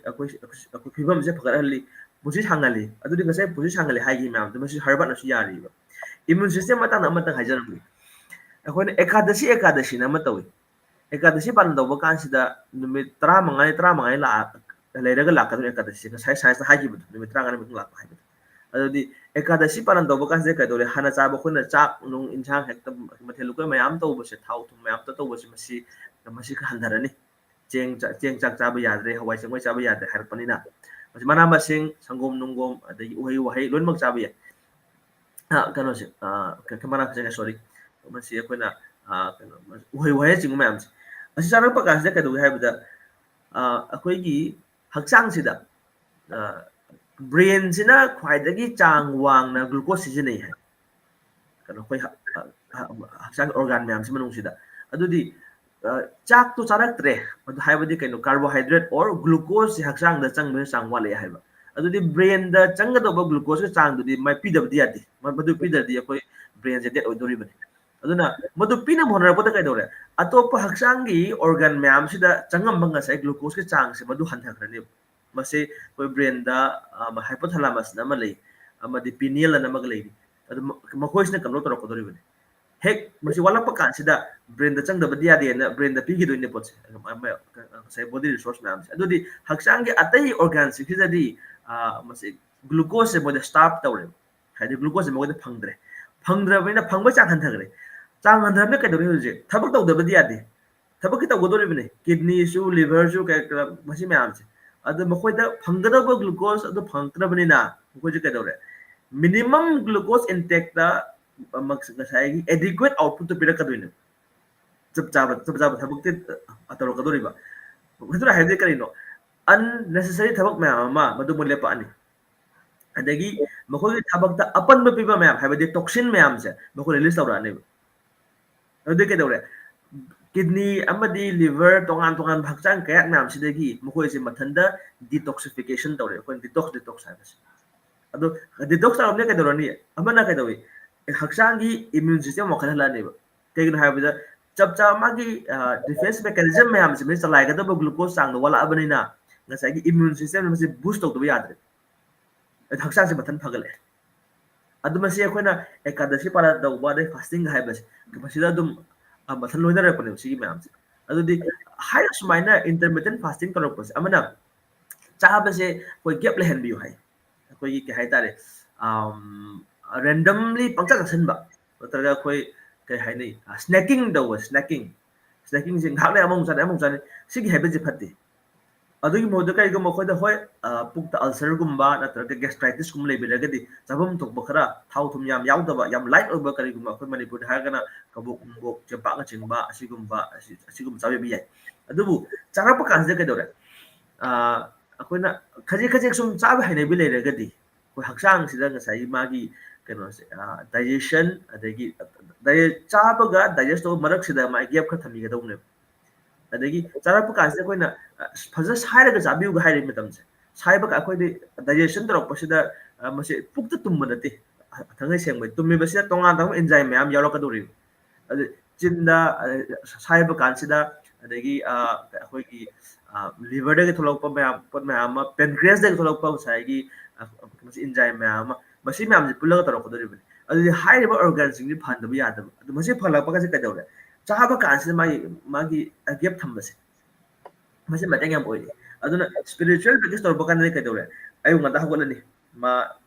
ꯐꯤꯕꯝꯁꯦ ꯐꯒꯠꯍꯜꯂꯤ ꯄꯨꯟꯁꯤ ꯁꯥꯡꯍꯜꯂꯤ ꯑꯗꯨꯗꯤ ꯉꯁꯥꯏ ꯄꯨꯟꯁꯤ ꯁꯥꯡꯍꯜꯂꯤ ꯍꯥꯏꯈꯤ ꯃꯌꯥꯝꯗꯣ ꯃꯁꯤ ꯍꯔꯕꯥꯔꯠꯅꯁꯨ ꯌꯥꯔꯤꯕ ꯏꯃ꯭ꯌꯨꯟ ꯁꯤꯁꯇꯦꯝ ꯃꯇꯥꯡꯗ ꯑꯃꯇꯪ ꯍꯥꯏꯖꯔꯝꯃꯤ ꯑꯩꯈꯣꯏꯅ ꯑꯦꯀꯥꯗꯁꯤꯅ ꯑꯃ ꯇꯧꯏ ꯑꯦꯀꯥꯗꯁꯤ ꯄꯥꯂꯟ ꯇꯧꯕ ꯀꯥꯟꯁꯤꯗ ꯅꯨꯃꯤꯠ 35 ꯂꯩꯔꯒ ꯂꯥꯛꯀꯗꯧꯅꯤ ꯑꯦꯀꯥꯗꯁꯤ ꯉꯁꯥꯏ ꯁꯥꯏꯟꯁꯇ ꯍꯥꯏꯈꯤꯕꯗꯣ ꯅꯨꯃꯤꯠ 35 ꯃꯇꯨꯡ ꯂꯥꯛꯄ ꯍꯥꯏꯕꯗꯣ ꯑꯗꯨꯗꯤ ꯑꯦꯀꯥꯗꯁꯤ ꯄꯥꯂꯟ ꯇꯧꯕ ꯀꯥꯟꯁꯤꯗ ꯀꯩꯗꯧꯔꯦ ꯍꯥꯟꯅ ꯆꯥꯕ ꯑꯩꯈꯣꯏꯅ ꯆꯥꯛ ꯅꯨꯡ ꯏꯟꯁꯥꯡ ꯍꯦꯛꯇ ꯃꯊꯦꯜ ꯂꯨꯀꯣꯏ ꯃꯌꯥꯝ ꯇꯧꯕꯁꯦ ꯊꯥꯎ ꯊꯨꯝ ꯃꯌꯥꯝ ꯇꯧꯕꯁꯦ ꯃꯁꯤ ꯈꯔ ꯍꯟꯊꯔꯅꯤ ꯆꯦꯡ ꯆꯥꯛ ꯆꯥꯕ ꯌꯥꯗ꯭ꯔꯦ ꯍꯋꯥꯏ ꯆꯦꯡꯋꯥꯏ ꯆꯥꯕ ꯌꯥꯗ꯭ꯔꯦ ꯍꯥꯏꯔꯛꯄꯅꯤꯅ ꯃꯅꯥ ꯃꯁꯤꯡ ꯁꯪꯒꯣꯝ ꯅꯨꯡꯒꯣꯝ ꯑꯗꯒꯤ ꯎꯍꯩ ꯋꯥꯍꯩ ꯂꯣꯏꯅꯃꯛ ꯆꯥꯕ ꯌꯥꯏ ꯀꯩꯅꯣꯁꯦ ꯃꯅꯥ ꯃꯁꯤꯡ ꯁꯣꯔꯤ ꯃꯁꯤ ꯑꯩꯈꯣꯏꯅ ꯀꯩꯅꯣ ꯎꯍꯩ ꯋꯥꯍꯩꯆꯤꯡꯕ ꯃꯌꯥꯝꯁꯦ ꯑꯁꯤ ꯆꯥꯔꯛꯄ ꯀꯥꯟꯁꯤꯗ ꯀꯩꯗꯧꯒꯦ ꯍꯥꯏꯕꯗ ꯑꯩꯈꯣꯏꯒꯤ ꯍꯛꯆꯥꯡꯁꯤꯗ ꯕ꯭ꯔꯦꯟꯁꯤꯅ ꯈ꯭ꯋꯥꯏꯗꯒꯤ ꯆꯥꯡ ꯋꯥꯡꯅ ꯒ꯭ꯂꯨꯀꯣꯁ ꯁꯤꯖꯤꯟꯅꯩ ꯍꯥꯏ ꯀꯩꯅꯣ ꯑꯩꯈꯣꯏ ꯍꯛꯆꯥꯡꯒꯤ ꯑꯣꯔꯒꯥꯟ ꯃꯌꯥꯝꯁꯤ ꯃꯅꯨꯡꯁꯤꯗ ꯑꯗꯨꯗꯤ ꯆꯥꯛꯇꯣ ꯆꯥꯔꯛꯇ꯭ꯔꯦ ꯑꯗꯨ ꯍꯥꯏꯕꯗꯤ ꯀꯩꯅꯣ ꯀꯥꯔꯕꯣꯍꯥꯏꯗ꯭ꯔꯦꯠ ꯑꯣꯔ ꯒ꯭ꯂꯨꯀꯣꯖꯁꯤ ꯍꯛꯆꯥꯡꯗ ꯆꯪꯕꯒꯤ ꯆꯥꯡ ꯋꯥꯠꯂꯛꯑꯦ ꯍꯥꯏꯕ ꯑꯗꯨꯗꯤ ꯕ꯭ꯔꯦꯟꯗ ꯆꯪꯒꯗꯧꯕ ꯒ꯭ꯂꯨꯀꯣꯖꯀꯤ ꯆꯥꯡꯗꯨꯗꯤ ꯃꯥꯏ ꯄꯤꯗꯕꯗꯤ ꯌꯥꯗꯦ ꯃꯗꯨ ꯄꯤꯗ꯭ꯔꯗꯤ ꯑꯩꯈꯣꯏ ꯕ꯭ꯔꯦꯟꯁꯦ ꯗꯦꯠ ꯑꯣꯏꯗꯣꯔꯤꯕꯅꯤ ꯑꯗꯨꯅ ꯃꯗꯨ ꯄꯤꯅꯕ ꯍꯣꯠꯅꯔꯛꯄꯗ ꯀꯩꯗꯧꯔꯦ ꯑꯇꯣꯞꯄ ꯍꯛꯆꯥꯡꯒꯤ ꯑꯣꯔꯒꯥꯟ ꯃꯌꯥꯝꯁꯤꯗ ꯆꯪꯉꯝꯕ ꯉꯁꯥꯏ ꯒ꯭ꯂꯨꯀꯣꯖꯀꯤ ꯆꯥꯡꯁꯦ ꯃꯗꯨ ꯍꯟꯊꯈ꯭ꯔꯅꯦꯕ ꯃꯁꯤ ꯑꯩꯈꯣꯏ ꯕ꯭ꯔꯦꯟꯗ ꯍꯥꯏꯄꯣꯊꯥꯂꯥꯃꯁꯅ ꯑꯃ ꯂꯩ ꯑꯃꯗꯤ ꯄꯤꯅꯤꯌꯦꯜ ꯑꯅ ꯑꯃꯒ ꯂꯩꯔꯤ ꯑꯗꯨ ꯃꯈꯣꯏꯁꯤꯅ ꯀꯟꯇ꯭ꯔꯣꯜ ꯇꯧꯔꯛꯀꯗꯧꯔꯤꯕꯅꯤ ꯍꯦꯛ ꯃꯁꯤ ꯋꯥꯠꯂꯛꯄ ꯀꯥꯟꯁꯤꯗ ꯕ꯭ꯔꯦꯟꯗ ꯆꯪꯗꯕꯗꯤ ꯌꯥꯗꯦꯅ ꯕ꯭ꯔꯦꯟꯗ ꯄꯤꯈꯤꯗꯣꯏꯅꯦ ꯄꯣꯠꯁꯦ ꯉꯁꯥꯏ ꯕꯣꯗꯤ ꯔꯤꯁꯣꯔꯁ ꯃꯌꯥꯝꯁꯦ ꯑꯗꯨꯗꯤ ꯍꯛꯆꯥꯡꯒꯤ ꯑꯇꯩ ꯑꯣꯔꯒꯥꯟꯁꯤꯡꯁꯤꯗꯗꯤ ꯃꯁꯤ ꯒ꯭ꯂꯨꯀꯣꯖꯁꯦ ꯃꯣꯏꯗ ꯁ꯭ꯇꯥꯔꯞ ꯇꯧꯔꯦꯕ ꯍꯥꯏꯗꯤ ꯒ꯭ꯂꯨꯀꯣꯖꯁꯦ ꯃꯣꯏꯗ ꯐꯪꯗ꯭ꯔꯕꯅꯤꯅ ꯐꯪꯕ ꯆꯥꯡ ꯍꯟꯊꯈ꯭ꯔꯦ ꯆꯥꯡ ꯍꯟꯊꯔꯕꯅꯤꯅ ꯀꯩꯗꯧꯔꯤ ꯍꯧꯖꯤꯛ ꯊꯕꯛ ꯇꯧꯗꯕꯗꯤ ꯌꯥꯗꯦ ꯊꯕꯛꯀꯤ ꯇꯧꯒꯗꯧꯔꯤꯕꯅꯤ ꯀꯤꯗꯅꯤꯁꯨ ꯂꯤꯚꯔꯁꯨ ꯃꯁꯤ ꯃꯌꯥꯝꯁꯦ ꯑꯗꯨ ꯃꯈꯣꯏꯗ ꯐꯪꯒꯗꯧꯕ ꯒ꯭ꯂꯨꯀꯣꯖ ꯑꯗꯨ ꯐꯪꯉꯛꯇ꯭ꯔꯕꯅꯤꯅ ꯃꯈꯣꯏꯁꯦ ꯀꯩꯗꯧꯔꯦ ꯃꯤꯅꯤꯃꯝ ꯒ꯭ꯂꯨꯀꯣꯖ ꯏꯟꯇꯦꯛꯇ ꯉꯁꯥꯏꯒꯤ ꯑꯦꯗꯤꯀ꯭ꯋꯦꯠ ꯑꯥꯎꯠꯄꯨꯠꯇꯨ ꯄꯤꯔꯛꯀꯗꯣꯏꯅꯦ ꯆꯞ ꯆꯥꯕ ꯊꯕꯛꯇꯤ ꯇꯧꯔꯛꯀꯗꯧꯔꯤꯕ ꯑꯗꯨꯅ ꯍꯥꯏꯕꯗꯤ ꯀꯔꯤꯅꯣ ꯑꯟꯅꯦꯁꯦꯁꯔꯤ ꯊꯕꯛ ꯃꯌꯥꯝ ꯑꯃ ꯃꯗꯨ ꯃꯣꯏ ꯂꯦꯞꯄꯛꯑꯅꯤ ꯑꯗꯒꯤ ꯃꯈꯣꯏꯒꯤ ꯊꯕꯛꯇ ꯑꯄꯟꯕ ꯄꯤꯕ ꯃꯌꯥꯝ ꯍꯥꯏꯕꯗꯤ ꯇꯣꯛꯁꯤꯟ ꯃꯌꯥꯝꯁꯦ ꯃꯈꯣꯏ ꯔꯤꯂꯤꯁ ꯇꯧꯔꯛꯑꯅꯦꯕ ꯑꯗꯨꯗꯤ ꯀꯩꯗꯧꯔꯦ ꯀꯤꯗꯅꯤ ꯑꯃꯗꯤ ꯂꯤꯚꯔ ꯇꯣꯉꯥꯟ ꯇꯣꯉꯥꯟꯕ ꯍꯛꯆꯥꯡ ꯀꯌꯥꯠ ꯃꯌꯥꯝꯁꯤꯗꯒꯤ ꯃꯈꯣꯏꯁꯦ ꯃꯊꯟꯇ ꯗꯤꯇꯣꯛꯁꯤꯐꯤꯀꯦꯁꯟ ꯇꯧꯔꯦ ꯑꯩꯈꯣꯏꯅ ꯗꯤꯇꯣꯛꯁ ꯍꯥꯏꯕꯁꯦ ꯑꯗꯣ ꯗꯤꯇꯣꯛꯁ ꯇꯧꯔꯕꯅꯤꯅ ꯀꯩꯗꯧꯔꯅꯤ ꯑꯃꯅ ꯀꯩꯗꯧꯏ ꯍꯛꯆꯥꯡꯒꯤ ꯏꯃ꯭ꯌꯨꯟ ꯁꯤꯁꯇꯦꯝ ꯋꯥꯡꯈꯠꯍꯜꯂꯛꯑꯅꯦꯕ ꯀꯩꯒꯤꯅꯣ ꯍꯥꯏꯕꯗ ꯆꯞ ꯆꯥꯕ ꯃꯥꯒꯤ ꯗꯤꯐꯦꯟꯁ ꯃꯦꯀꯥꯅꯤꯖꯝ ꯃꯌꯥꯝꯁꯦ ꯃꯁꯤ ꯆꯂꯥꯏꯒꯗꯕ ꯒ꯭ꯂꯨꯀꯣꯖ ꯆꯥꯡꯗꯣ ꯋꯥꯠꯂꯛꯑꯕꯅꯤꯅ ꯉꯁꯥꯏꯒꯤ ꯏꯃ꯭ꯌꯨꯟ ꯁꯤꯁꯇꯦꯝ ꯃꯁꯤ ꯕꯨꯁ ꯇꯧꯗꯕ ꯌꯥꯗ꯭ꯔꯦ ꯍꯛꯆꯥꯡꯁꯦ ꯃꯊꯟ ꯐꯒꯠꯂꯛꯑꯦ ꯑꯗꯨ ꯃꯁꯤ ꯑꯩꯈꯣꯏꯅ ꯑꯦꯀꯥꯗꯁꯤ ꯄꯥꯂꯟ ꯇꯧꯕ ꯑꯗꯩ ꯐꯥꯁꯇꯤꯡ ꯍꯥꯏꯕꯁꯦ ꯃꯁꯤꯗ ꯑꯗꯨꯝ ꯃꯊꯟ ꯂꯣꯏꯅꯔꯛꯄꯅꯦꯕ ꯁꯤꯒꯤ ꯃꯌꯥꯝꯁꯦ ꯑꯗꯨꯗꯤ ꯍꯥꯏ ꯁꯨꯃꯥꯏꯅ ꯏꯟꯇꯔꯃꯤꯇꯦꯟ ꯐꯥꯁꯇꯤꯡ ꯇꯧꯔꯛꯄꯁꯦ ꯑꯃꯅ ꯆꯥꯕꯁꯦ ꯑꯩꯈꯣꯏ ꯒꯦꯞ ꯂꯩꯍꯟꯕꯤꯌꯨ ꯍꯥꯏ ꯑꯩꯈꯣꯏꯒꯤ ꯀꯩ ꯍꯥꯏꯇꯥꯔꯦ ꯔꯦꯟꯗꯝꯂꯤ ꯄꯪꯆꯥ ꯆꯥꯁꯤꯟꯕ ꯅꯠꯇ꯭ꯔꯒ ꯑꯩꯈꯣꯏ ꯀꯩ ꯍꯥꯏꯅꯩ ꯁ꯭ꯅꯦꯀꯤꯡ ꯇꯧꯕ ꯁ꯭ꯅꯦꯀꯤꯡꯁꯦ ꯉꯥꯏꯍꯥꯛ ꯂꯩ ꯑꯃꯃꯨꯛ ꯆꯥꯅꯤ ꯑꯃꯃꯨꯛ ꯆꯥꯅꯤ ꯁꯤꯒꯤ ꯍꯦꯕꯤꯠꯁꯦ ꯐꯠꯇꯦ ꯑꯗꯨꯒꯤ ꯃꯍꯨꯠꯇ ꯀꯔꯤꯒꯨꯝꯕ ꯑꯩꯈꯣꯏꯗ ꯍꯣꯏ ꯄꯨꯛꯇ ꯑꯜꯁꯔꯒꯨꯝꯕ ꯅꯠꯇ꯭ꯔꯒ ꯒꯦꯁꯇ꯭ꯔꯥꯏꯇꯤꯁꯀꯨꯝꯕ ꯂꯩꯕꯤꯔꯒꯗꯤ ꯆꯥꯐꯝ ꯊꯣꯛꯄ ꯈꯔ ꯊꯥꯎ ꯊꯨꯝ ꯌꯥꯝ ꯌꯥꯎꯗꯕ ꯌꯥꯝ ꯂꯥꯏꯠ ꯑꯣꯏꯕ ꯀꯔꯤꯒꯨꯝꯕ ꯑꯩꯈꯣꯏ ꯃꯅꯤꯄꯨꯔꯗ ꯍꯥꯏꯔꯒꯅ ꯀꯕꯣꯛ ꯅꯨꯡꯕꯣꯛ ꯆꯦꯡꯄꯥꯛꯅꯆꯤꯡꯕ ꯑꯁꯤꯒꯨꯝꯕ ꯆꯥꯕꯤꯕ ꯌꯥꯏ ꯑꯗꯨꯕꯨ ꯆꯥꯔꯛꯄ ꯀꯥꯟꯁꯤꯗ ꯀꯩꯗꯧꯔꯦ ꯑꯩꯈꯣꯏꯅ ꯈꯖꯤꯛ ꯈꯖꯤꯛ ꯁꯨꯝ ꯆꯥꯕ ꯍꯩꯅꯕꯤ ꯂꯩꯔꯒꯗꯤ ꯑꯩꯈꯣꯏ ꯍꯛꯆꯥꯡꯁꯤꯗ ꯉꯁꯥꯏꯒꯤ ꯃꯥꯒꯤ ꯀꯩꯅꯣꯁꯦ ꯗꯥꯏꯖꯦꯁꯟ ꯑꯗꯒꯤ ꯆꯥꯕꯒ ꯗꯥꯏꯖꯦꯁ ꯇꯧꯕ ꯃꯔꯛꯁꯤꯗ ꯃꯥꯒꯤ ꯒꯦꯞ ꯈꯔ ꯊꯝꯕꯤꯒꯗꯧꯕꯅꯦꯕ ꯑꯗꯒꯤ ꯆꯥꯔꯛꯄ ꯀꯥꯟꯁꯤꯗ ꯑꯩꯈꯣꯏꯅ ꯐꯖꯅ ꯁꯥꯏꯔꯒ ꯆꯥꯕꯤꯌꯨꯒ ꯍꯥꯏꯔꯤꯕ ꯃꯇꯝꯁꯦ ꯁꯥꯏꯕꯒ ꯑꯩꯈꯣꯏꯗꯤ ꯗꯥꯏꯖꯦꯁꯟ ꯇꯧꯔꯛꯄꯁꯤꯗ ꯃꯁꯤ ꯄꯨꯛꯇ ꯇꯨꯝꯕ ꯅꯠꯇꯦ ꯊꯥꯡꯉꯩ ꯁꯦꯡꯕ ꯇꯨꯝꯃꯤꯕꯁꯤꯗ ꯇꯣꯉꯥꯟ ꯇꯣꯉꯥꯟꯕ ꯑꯦꯟꯖꯥꯏꯝ ꯃꯌꯥꯝ ꯌꯥꯎꯔꯛꯀꯗꯧꯔꯤꯕ ꯑꯗꯨ ꯆꯤꯟꯗ ꯁꯥꯏꯕ ꯀꯥꯟꯁꯤꯗ ꯑꯗꯒꯤ ꯑꯩꯈꯣꯏꯒꯤ ꯂꯤꯚꯔꯗꯒꯤ ꯊꯣꯛꯂꯛꯄ ꯄꯣꯠ ꯃꯌꯥꯝ ꯑꯃ ꯄꯦꯟꯀ꯭ꯔꯤꯌꯁꯗꯒꯤ ꯊꯣꯛꯂꯛꯄ ꯉꯁꯥꯏꯒꯤ ꯏꯟꯖꯥꯏꯝ ꯃꯌꯥꯝ ꯑꯃ ꯃꯁꯤ ꯃꯌꯥꯝꯁꯦ ꯄꯨꯜꯂꯒ ꯇꯧꯔꯛꯀꯗꯧꯔꯤꯕꯅꯤ ꯑꯗꯨꯗꯤ ꯍꯥꯏꯔꯤꯕ ꯑꯣꯔꯒꯥꯟꯁꯤꯡꯁꯤ ꯐꯍꯟꯗꯕ ꯌꯥꯗꯕ ꯑꯗꯨ ꯃꯁꯤ ꯐꯍꯜꯂꯛꯄꯒꯁꯤ ꯀꯩꯗꯧꯔꯦ ꯆꯥꯕ ꯀꯥꯟꯁꯤꯗ ꯃꯥꯒꯤ ꯒꯦꯞ ꯊꯝꯕꯁꯦ ꯃꯁꯤ ꯃꯇꯦꯡ ꯌꯥꯝ ꯑꯣꯏꯔꯤ ꯑꯗꯨꯅ ꯁ꯭ꯄꯤꯔꯤꯆꯨꯋꯦꯜ ꯄ꯭ꯔꯦꯛꯇꯤꯁ ꯇꯧꯔꯛꯄ ꯀꯥꯟꯗꯗꯤ ꯀꯩꯗꯧꯔꯦ ꯑꯌꯨꯛ ꯉꯟꯇꯥ ꯍꯧꯒꯠꯂꯅꯤ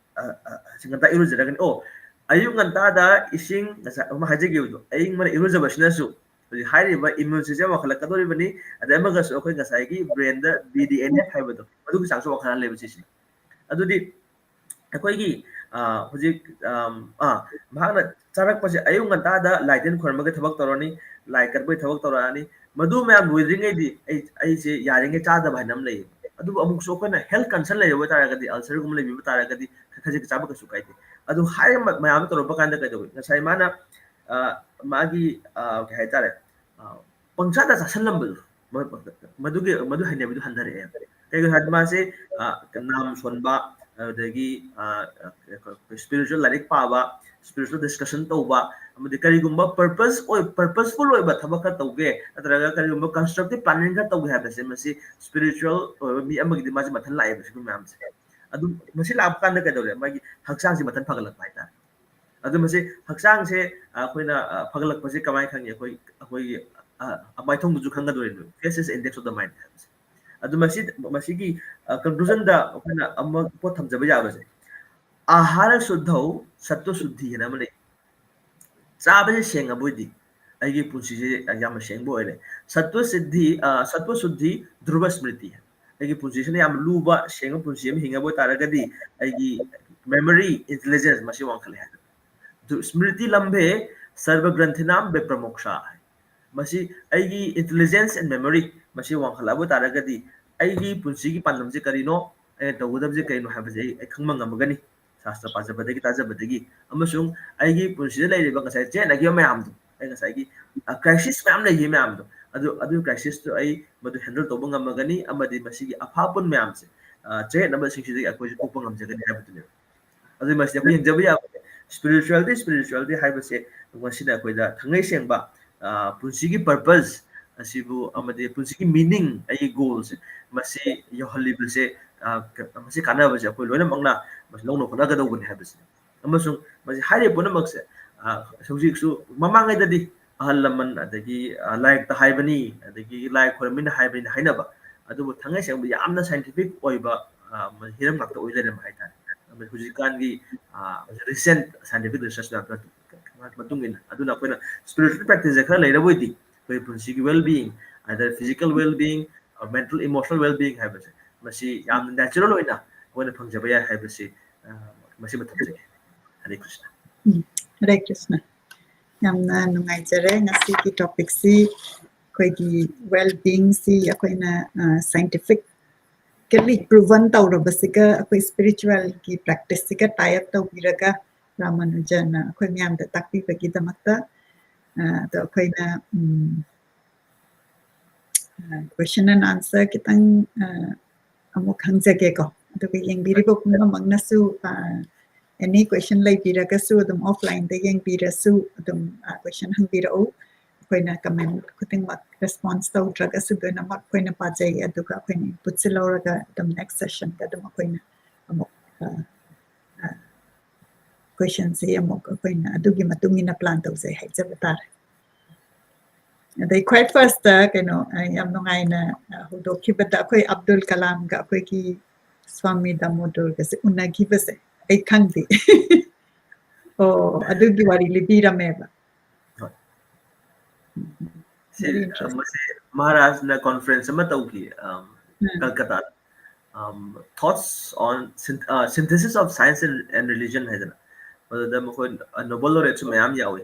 ꯉꯟꯇꯥ ꯏꯔꯨꯖꯔꯒꯅꯤ ꯑꯌꯨꯛ ꯉꯟꯇꯥꯗ ꯏꯁꯤꯡ ꯉꯁꯥꯏ ꯑꯃ ꯍꯥꯏꯖꯈꯤꯕꯗꯣ ꯑꯌꯤꯡꯕꯅ ꯏꯔꯨꯖꯕꯁꯤꯅꯁꯨ ꯍꯧꯖꯤꯛ ꯍꯥꯏꯔꯤꯕ ꯏꯃ꯭ꯌꯨꯟ ꯁꯤꯁꯇꯦꯝ ꯋꯥꯡꯈꯠꯂꯛꯀꯗꯧꯔꯤꯕꯅꯤ ꯑꯗꯩ ꯑꯃꯒꯁꯨ ꯑꯩꯈꯣꯏ ꯉꯁꯥꯏꯒꯤ ꯕ꯭ꯔꯦꯟꯗ BDNF ꯍꯥꯏꯕꯗꯣ ꯃꯗꯨꯒꯤ ꯆꯥꯡꯁꯨ ꯋꯥꯡꯈꯠꯍꯜꯂꯦꯕ ꯁꯤꯁꯤꯅ ꯑꯗꯨꯗꯤ ꯑꯩꯈꯣꯏꯒꯤ ꯍꯧꯖꯤꯛ ꯃꯍꯥꯛꯅ ꯆꯥꯔꯛꯄꯁꯦ ꯑꯌꯨꯛ ꯉꯟꯇꯥꯗ ꯂꯥꯏ ꯇꯤꯟ ꯈꯣꯏꯔꯝꯕꯒꯤ ꯊꯕꯛ ꯇꯧꯔꯅꯤ ꯂꯥꯏ ꯀꯠꯄꯒꯤ ꯊꯕꯛ ꯇꯧꯔꯛꯑꯅꯤ ꯃꯗꯨ ꯃꯌꯥꯝ ꯂꯣꯏꯗ꯭ꯔꯤꯉꯩꯗꯤ ꯑꯩꯁꯦ ꯌꯥꯔꯤꯉꯩ ꯆꯥꯗꯕ ꯍꯥꯏꯅ ꯑꯃ ꯂꯩꯌꯦꯕ ꯑꯗꯨꯕꯨ ꯑꯃꯨꯛꯁꯨ ꯑꯩꯈꯣꯏꯅ ꯍꯦꯜꯊ ꯀꯟꯁꯔꯟ ꯂꯩꯔꯕ ꯇꯥꯔꯒꯗꯤ ꯑꯜꯁꯔꯒꯨꯝꯕ ꯂꯩꯕꯤꯕ ꯇꯥꯔꯒꯗꯤ ꯈꯖꯤꯛ ꯆꯥꯕ ꯀꯩꯁꯨ ꯀꯥꯏꯗꯦ ꯑꯗꯨ ꯍꯥꯏꯔꯤꯕ ꯃꯌꯥꯝ ꯇꯧꯔꯛꯄ ꯀꯥꯟꯗ ꯀꯩꯗꯧꯏ ꯉꯁꯥꯏ ꯃꯥꯅ ꯃꯥꯒꯤ ꯀꯩ ꯍꯥꯏꯇꯥꯔꯦ ꯄꯪꯆꯥꯗ ꯆꯥꯁꯜꯂꯝꯕꯗꯣ ꯃꯗꯨ ꯍꯩꯅꯕꯤꯗꯨ ꯍꯟꯊꯔꯛꯑꯦ ꯀꯩꯒꯤꯅꯣ ꯍꯥꯏꯕꯗ ꯃꯥꯁꯦ ꯅꯥꯝ ꯁꯣꯟꯕ ꯑꯗꯨꯗꯒꯤ ꯁ꯭ꯄꯤꯔꯤꯆꯨꯋꯦꯜ ꯂꯥꯏꯔꯤꯛ ꯄꯥꯕ ꯁ꯭ꯄꯤꯔꯤꯆꯨꯋꯦꯜ ꯗꯤꯁꯀꯁꯟ ꯇꯧꯕ ꯑꯃꯗꯤ ꯀꯔꯤꯒꯨꯝꯕ ꯄꯔꯄꯁꯐꯨꯜ ꯑꯣꯏꯕ ꯊꯕꯛ ꯈꯔ ꯇꯧꯒꯦ ꯅꯠꯇ꯭ꯔꯒ ꯀꯔꯤꯒꯨꯝꯕ ꯀꯟꯁꯇ꯭ꯔꯛꯇꯤቭ ꯄ꯭ꯂꯥꯅꯤꯡ ꯈꯔ ꯇꯧꯒꯦ ꯍꯥꯏꯕꯁꯦ ꯃꯁꯤ ꯁ꯭ꯄꯤꯔꯤꯆꯨꯋꯦꯜ ꯑꯣꯏꯕ ꯃꯤ ꯑꯃꯒꯤꯗꯤ ꯃꯥꯁꯦ ꯃꯊꯟ ꯂꯥꯛꯑꯦꯕ ꯁꯤꯒꯨꯝꯕ ꯃꯌꯥꯝꯁꯦ ꯑꯗꯨ ꯃꯁꯤ ꯂꯥꯛꯄ ꯀꯥꯟꯗ ꯀꯩꯗꯧꯔꯦ ꯃꯥꯒꯤ ꯍꯛꯆꯥꯡꯁꯦ ꯃꯊꯟ ꯐꯒꯠꯂꯛꯄ ꯍꯥꯏꯇꯥꯔꯦ ꯑꯗꯨ ꯃꯁꯤ ꯍꯛꯆꯥꯡꯁꯦ ꯑꯩꯈꯣꯏꯅ ꯐꯒꯠꯂꯛꯄꯁꯦ ꯀꯃꯥꯏꯅ ꯈꯪꯉꯤ ꯑꯩꯈꯣꯏꯒꯤ ꯃꯥꯏꯊꯣꯡꯗꯨꯁꯨ ꯈꯪꯒꯗꯣꯔꯤꯅꯤ face is index of the mind ꯍꯥꯏꯕꯁꯦ ꯑꯗꯨ ꯃꯁꯤꯒꯤ ꯀꯟꯀ꯭ꯂꯨꯖꯟꯗ ꯑꯩꯈꯣꯏꯅ ꯑꯃ ꯄꯣꯠ ꯊꯝꯖꯕ ꯌꯥꯕꯁꯦ ꯑꯍꯥꯔ ꯁꯨද්ධꯧ ꯁत्व शुद्धि ꯍꯥꯏꯅ ꯑꯃ ꯂꯩ ꯆꯥꯕꯁꯦ ꯁꯦꯡꯉꯕꯣꯏꯗꯤ ꯑꯩꯒꯤ ꯄꯨꯟꯁꯤꯁꯦ ꯌꯥꯝꯅ ꯁꯦꯡꯕ ꯑꯣꯏꯔꯦ ꯁत्व शुद्धि ध्रुव स्मृति ꯑꯩꯒꯤ ꯄꯨꯟꯁꯤꯁꯤꯅ ꯌꯥꯝ ꯂꯨꯕ ꯁꯦꯡꯕ ꯄꯨꯟꯁꯤ ꯑꯃ ꯍꯤꯡꯉꯕ ꯑꯣꯏꯇꯥꯔꯒꯗꯤ ꯑꯩꯒꯤ ꯃꯦꯃꯣꯔꯤ ꯏꯟꯇꯦꯂꯤꯖꯦꯟꯁ ꯃꯁꯤ ꯋꯥꯡꯈꯠꯂꯦ ꯍꯥꯏꯕ ꯁꯃृꯇꯤ ꯂꯝꯕꯦ ꯁꯔꯕ ꯒ꯭ꯔꯟꯊꯤꯅꯥꯝ ꯕꯦꯄ꯭ꯔꯃꯣꯛꯁꯥ ꯃꯁꯤ ꯑꯩꯒꯤ ꯏꯟꯇꯦꯂꯤꯖꯦꯟꯁ ꯑꯦꯟ ꯃꯦꯃꯣꯔꯤ ꯃꯁꯤ ꯋꯥꯡꯈꯠꯂꯛꯑꯕ ꯇꯥꯔꯒꯗꯤ ꯑꯩꯒꯤ ꯄꯨꯟꯁꯤꯒꯤ ꯄꯥꯟꯗꯝꯁꯦ ꯀꯔꯤꯅꯣ ꯑꯩꯅ ꯇꯧꯒꯗꯕꯁꯦ ꯀꯔꯤꯅꯣ ꯍꯥꯏꯕꯁꯦ ꯑꯩ ꯈꯪꯕ ꯉꯝꯃꯒꯅꯤ ꯁꯥꯁꯇ꯭ꯔ ꯄꯥꯖꯕꯗꯒꯤ ꯇꯥꯖꯕꯗꯒꯤ ꯑꯃꯁꯨꯡ ꯑꯩꯒꯤ ꯄꯨꯟꯁꯤꯗ ꯂꯩꯔꯤꯕ ꯉꯁꯥꯏ ꯆꯦꯟꯅꯈꯤꯕ ꯃꯌꯥꯝꯗꯣ ꯑꯩ ꯉꯁꯥꯏꯒꯤ ꯀ꯭ꯔꯥꯏꯁꯤꯁ ꯃꯌꯥꯝ ꯂꯩꯈꯤꯕ ꯃꯌꯥꯝꯗꯣ ꯑꯗꯨ ꯀ꯭ꯔꯥꯏꯁꯤꯁꯇꯨ ꯑꯩ ꯃꯗꯨ ꯍꯦꯟꯗꯜ ꯇꯧꯕ ꯉꯝꯃꯒꯅꯤ ꯑꯃꯗꯤ ꯃꯁꯤꯒꯤ ꯑꯐꯥꯄꯨꯟ ꯃꯌꯥꯝꯁꯦ ꯆꯌꯦꯠꯅꯕꯁꯤꯡꯁꯤꯗꯒꯤ ꯑꯩꯈꯣꯏꯁꯦ ꯀꯣꯛꯄ ꯉꯝꯖꯒꯅꯤ ꯍꯥꯏꯕꯗꯨꯅꯦꯕ ꯑꯗꯨ ꯃꯁꯤ ꯑꯩꯈꯣꯏ ꯌꯦꯡꯖꯕ ꯌꯥꯕ ꯁ꯭ꯄꯤꯔꯤꯆꯨꯋꯦꯜꯗꯤ ꯍꯥꯏꯕꯁꯦ ꯃꯁꯤꯅ ꯑꯩꯈꯣꯏꯗ ꯊꯪꯉꯩ ꯁꯦꯡꯕ ꯄꯨꯟꯁꯤꯒꯤ ꯄꯔꯄꯁ ꯑꯁꯤꯕꯨ ꯑꯃꯗꯤ ꯄꯨꯟꯁꯤꯒꯤ ꯃꯤꯅꯤꯡ ꯑꯩꯒꯤ ꯒꯣꯜꯁꯦ ꯃꯁꯤ ꯌꯧꯍꯜꯂꯤꯕꯁꯦ ꯃꯁꯤ ꯀꯥꯟꯅꯕꯁꯦ ꯑꯩꯈꯣꯏ ꯂꯣꯏꯅꯃꯛꯅ ꯃꯁꯤ ꯂꯧꯅ ꯍꯣꯠꯅꯒꯗꯧꯕꯅꯤ ꯍꯥꯏꯕꯁꯦ ꯑꯃꯁꯨꯡ ꯃꯁꯤ ꯍꯥꯏꯔꯤꯕ ꯄꯨꯝꯅꯃꯛꯁꯦ ꯍꯧꯖꯤꯛꯁꯨ ꯃꯃꯥꯡꯉꯩꯗꯗꯤ ꯑꯍꯜ ꯂꯃꯟ ꯑꯗꯒꯤ ꯂꯥꯏꯔꯤꯛꯇ ꯍꯥꯏꯕꯅꯤ ꯑꯗꯒꯤ ꯂꯥꯏ ꯈꯣꯏꯔꯝꯃꯤꯅ ꯍꯥꯏꯕꯅꯤꯅ ꯍꯥꯏꯅꯕ ꯑꯗꯨꯕꯨ ꯊꯥꯡꯉꯩ ꯁꯦꯡꯕ ꯌꯥꯝꯅ ꯁꯥꯏꯟꯇꯤꯐꯤꯛ ꯑꯣꯏꯕ ꯍꯤꯔꯝ ꯉꯥꯛꯇ ꯑꯣꯏ ꯂꯩꯔꯝꯕ ꯍꯥꯏꯇꯥꯔꯦ ꯍꯧꯖꯤꯛꯀꯥꯟꯒꯤ ꯔꯤꯁꯦꯟ ꯁꯥꯏꯟꯇꯤꯐꯤꯛ ꯔꯤꯁꯔꯁ ꯃꯇꯨꯡ ꯏꯟꯅ ꯑꯗꯨꯅ ꯑꯩꯈꯣꯏꯅ ꯁ꯭ꯄꯤꯔꯤꯆꯨꯋꯦꯜ ꯄ꯭ꯔꯦꯛꯇꯤꯁꯁꯦ ꯈꯔ ꯂꯩꯔꯕꯣꯏꯗꯤ ꯑꯩꯈꯣꯏ ꯄꯨꯟꯁꯤꯒꯤ ꯋꯦꯜ ꯕꯤಯಿಂಗ್ ꯑꯗ physical well being mental emotional well being ꯍꯥꯏꯕꯁꯦ ꯃꯁꯤ ꯌꯥꯝꯅ ꯅꯦꯆꯔꯦꯜ ꯑꯣꯏꯅ ꯑꯩꯈꯣꯏꯅ ꯐꯪꯖꯕ ꯌꯥꯏ ꯍꯥꯏꯕꯁꯤ ꯃꯁꯤꯃ ꯊꯝꯖꯒꯦ ꯍꯔꯦ ꯀ꯭ꯔꯤꯁꯅ Hare Krishna. ꯌꯥꯝꯅ ꯅꯨꯡꯉꯥꯏꯖꯔꯦ ꯉꯁꯤꯒꯤ ꯇꯣꯄꯤꯛꯁꯤ ꯑꯩꯈꯣꯏꯒꯤ ꯋꯦꯜ ꯕꯤయింꯒꯁꯤ ꯑꯩꯈꯣꯏꯅ ꯁꯥꯏꯟꯇꯤꯐꯤꯀꯦꯜꯂꯤ ꯄ꯭ꯔꯨꯚꯟ ꯇꯧꯔꯕꯁꯤꯒ ꯑꯩꯈꯣꯏ ꯁ꯭ꯄꯤꯔꯤꯆꯨꯋꯦꯜꯒꯤ ꯄ꯭ꯔꯦꯛꯇꯤꯁꯁꯤꯒ ꯇꯥꯏ ꯑꯞ ꯇꯧꯕꯤꯔꯒ ꯔꯥꯃꯥꯅꯨꯖꯟꯅ ꯑꯩꯈꯣꯏ ꯃꯌꯥꯝꯗ ꯇꯥꯛꯄꯤꯕꯒꯤꯗꯃꯛꯇ ꯑꯗꯣ ꯑꯩꯈꯣꯏꯅ ꯀ꯭ꯋꯦꯁꯟ ꯑꯦꯟ ꯑꯟꯁꯔ ꯈꯤꯇꯪ ꯑꯃꯨꯛ ꯍꯪꯖꯒꯦꯀꯣ ꯑꯗꯨꯒ ꯌꯦꯡꯕꯤꯔꯤꯕ ꯄꯨꯝꯅꯃꯛꯅꯁꯨ ꯑꯦꯅꯤ ꯀ꯭ꯋꯦꯁꯟ ꯂꯩꯕꯤꯔꯒꯁꯨ ꯑꯗꯨꯝ ꯑꯣꯐꯂꯥꯏꯟꯗ ꯌꯦꯡꯕꯤꯔꯁꯨ ꯑꯗꯨꯝ ꯀ꯭ꯋꯦꯁꯟ ꯍꯪꯕꯤꯔꯛꯎ ꯑꯩꯈꯣꯏꯅ ꯀꯃꯦꯟ ꯈꯨꯗꯤꯡꯃꯛ ꯔꯦꯁꯄꯣꯟꯁ ꯇꯧꯗ꯭ꯔꯒꯁꯨ ꯂꯣꯏꯅꯃꯛ ꯑꯩꯈꯣꯏꯅ ꯄꯥꯖꯩ ꯑꯗꯨꯒ ꯑꯩꯈꯣꯏꯅ ꯏꯟꯄꯨꯠꯁꯦ ꯂꯧꯔꯒ ꯑꯗꯨꯝ ꯅꯦꯛꯁ ꯁꯦꯁꯟꯗ ꯑꯗꯨꯝ ꯑꯩꯈꯣꯏꯅ ꯑꯃꯨꯛ ꯀ꯭ꯋꯦꯁꯟꯁꯦ ꯑꯃꯨꯛ ꯑꯩꯈꯣꯏꯅ ꯑꯗꯨꯒꯤ ꯃꯇꯨꯡ ꯏꯟꯅ ꯄ꯭ꯂꯥꯟ ꯇꯧꯖꯩ ꯍꯥꯏꯖꯕ ꯇꯥꯔꯦ ꯑꯗꯩ ꯈ꯭ꯋꯥꯏ ꯐꯥꯔꯁꯇ ꯀꯩꯅꯣ ꯌꯥꯝ ꯅꯨꯡꯉꯥꯏꯅ ꯍꯧꯗꯣꯛꯈꯤꯕꯗ ꯑꯩꯈꯣꯏ ꯑꯕꯗꯨꯜ ꯀꯂꯥꯝꯒ ꯑꯩꯈꯣꯏꯒꯤ ꯁ꯭ꯋꯥꯃꯤ ꯗꯥꯃꯣꯗꯔꯒꯁꯦ ꯎꯅꯈꯤꯕꯁꯦ ꯑꯩ ꯈꯪꯗꯦ ꯑꯣ ꯑꯗꯨꯒꯤ ꯋꯥꯔꯤ ꯂꯤꯕꯤꯔꯝꯃꯦꯕ Very interesting. ꯃꯁꯤ ꯃꯍꯥꯔꯥꯖꯅ ꯀꯣꯟꯐꯔꯦꯟꯁ ꯑꯃ ꯇꯧꯈꯤ ꯀꯜꯀꯇꯥꯗ thoughts on synthesis of science and religion haidana madada mkhoi nobel laureate su mayam yawi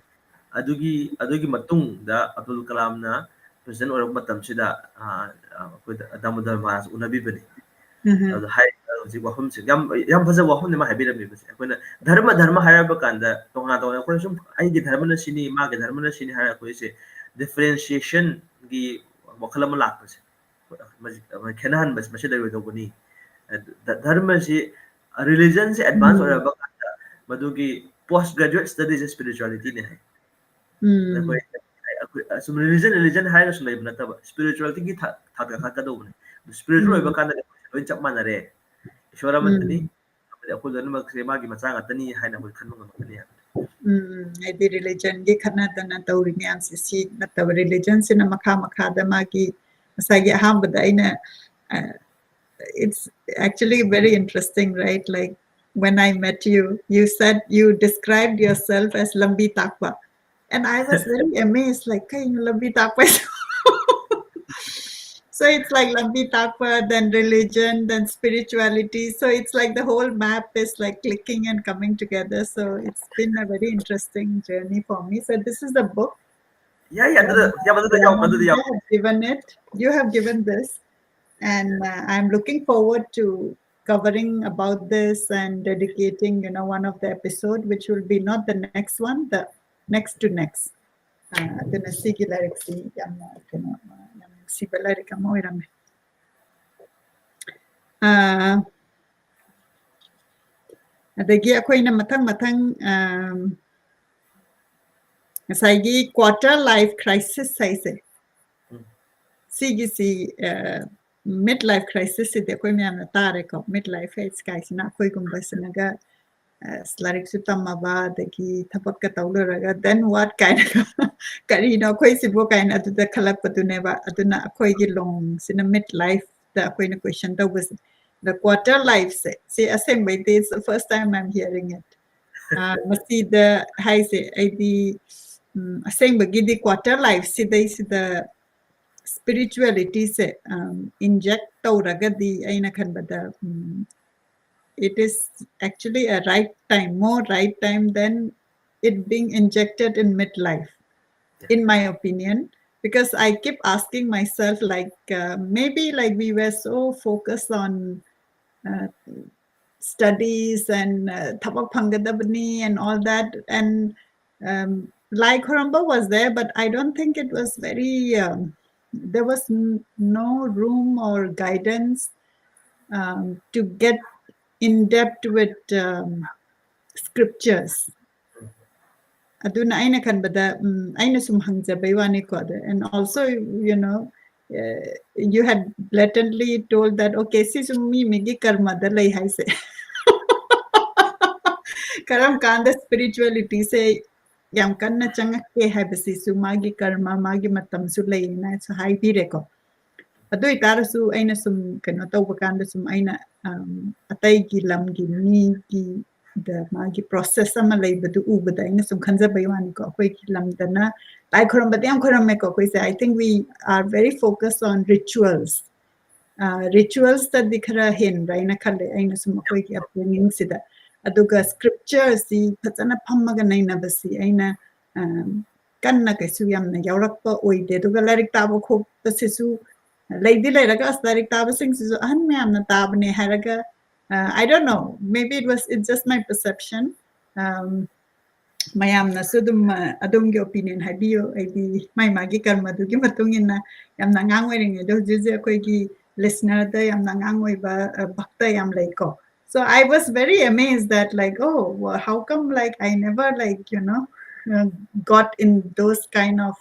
adugi matungda Abdul Kalamna president oirab matamsida akoi Damodar Maharaj unabi bani adu hai hojik wahum se yam faza wahum ne ma habirami base akoina dharma haraba kanda tonga tonga akoi sum ai gi dharma na sini ma gi dharma na sini har akoi se differentiation gi wakhala ma lakpase khenahan bas mase dai dogani dharma si religion se advance oiraba kanda madugi post graduate studies spirituality ne hai akoi sum religion hai na sum lei nataba spirituality gi thak kha ka dogani spiritual oiba kanda loi chap manare ishwara mantani akoi loinak se magi macha ngatani haina akoi khanba ngamani ꯍꯥꯏꯗꯤ ꯔꯤꯂꯤꯖꯟꯒꯤ ꯈꯠꯅꯗꯅ ꯇꯧꯔꯤ ꯃꯌꯥꯝꯁꯦ ꯁꯤ ꯅꯠꯇꯕ ꯔꯤꯂꯤꯖꯟꯁꯤꯅ ꯃꯈꯥꯗ ꯃꯥꯒꯤ ꯉꯁꯥꯏꯒꯤ ꯑꯍꯥꯟꯕꯗ ꯑꯩꯅ it's actually very interesting, right? Like when I met you, you said you described yourself as Lambi Takwa. And I was very amazed, like, hey, Lambi Takwa. So it's like Lambi Takwa, then religion, then spirituality. So it's like the whole map is like clicking and coming together. So it's been a very interesting journey for me. So this is the book. Yeah, have given it. You have given this. And I'm looking forward to covering about this and dedicating, one of the episode, which will be not the next one, next to next aduna sigi lyric si yamna kano yamna siba lyric ama oirame adagi akoina mathang mathang ngasai quarter life crisis haise sigi si midlife crisis de koi me amna tare ko midlife phase kai sina koi gumba sinaga slarik su tamaba dagi thapak ka tawluraga then what kind kari no koi sibo kind adu da khalak patune ba aduna koi gi long sina midlife da koi na question da was the quarter life se see assembly it's the first time I'm hearing it masti the hai se id assembly gidi quarter life si the spirituality se inject tawragadi aina khanbada it is actually a more right time than it being injected in midlife, in my opinion, because I keep asking myself, like, maybe like we were so focused on studies and thabak phangadabani and all that, and like Horamba was there, but I don't think it was very, there was no room or guidance to get in depth with scriptures. Aduna aina kanbada aina sum hangjabay wani ko and also you know you had blatantly told that okay si summi migi karma da lai hai se karam kanda spirituality se yam kanna changake hai basi su magi karma magi matam su lai na so hai bi reko adu itarasu aina sum kano tawba kanda sum aina atay gi lam gi mi gi the magi process ama leibadu ubada ina sum khanjabay wani ko akoi ki lamdana lai khoram badam khoram me ko koi say I think we are very focused on rituals rituals that dikhara hen raina khale aina sum akoi ki upbringing sida aduga scripture si phachana phammaga naina basi aina kanna kaisu yamna yaurakpa oide aduga larik tabo khop pasisu leidi leiraga as larik tabo sing sisu ahan me amna tabne haraga I don't know. Maybe it's just my perception. Mayamna sudum adumgi opinion habiyo edi may magi karma dugi matungin na yamna ngangwering do juje koi gi listener da yamna ngangwei ba bhakta yam laiko. So I was very amazed that like oh well, how come like I never like got in those kind of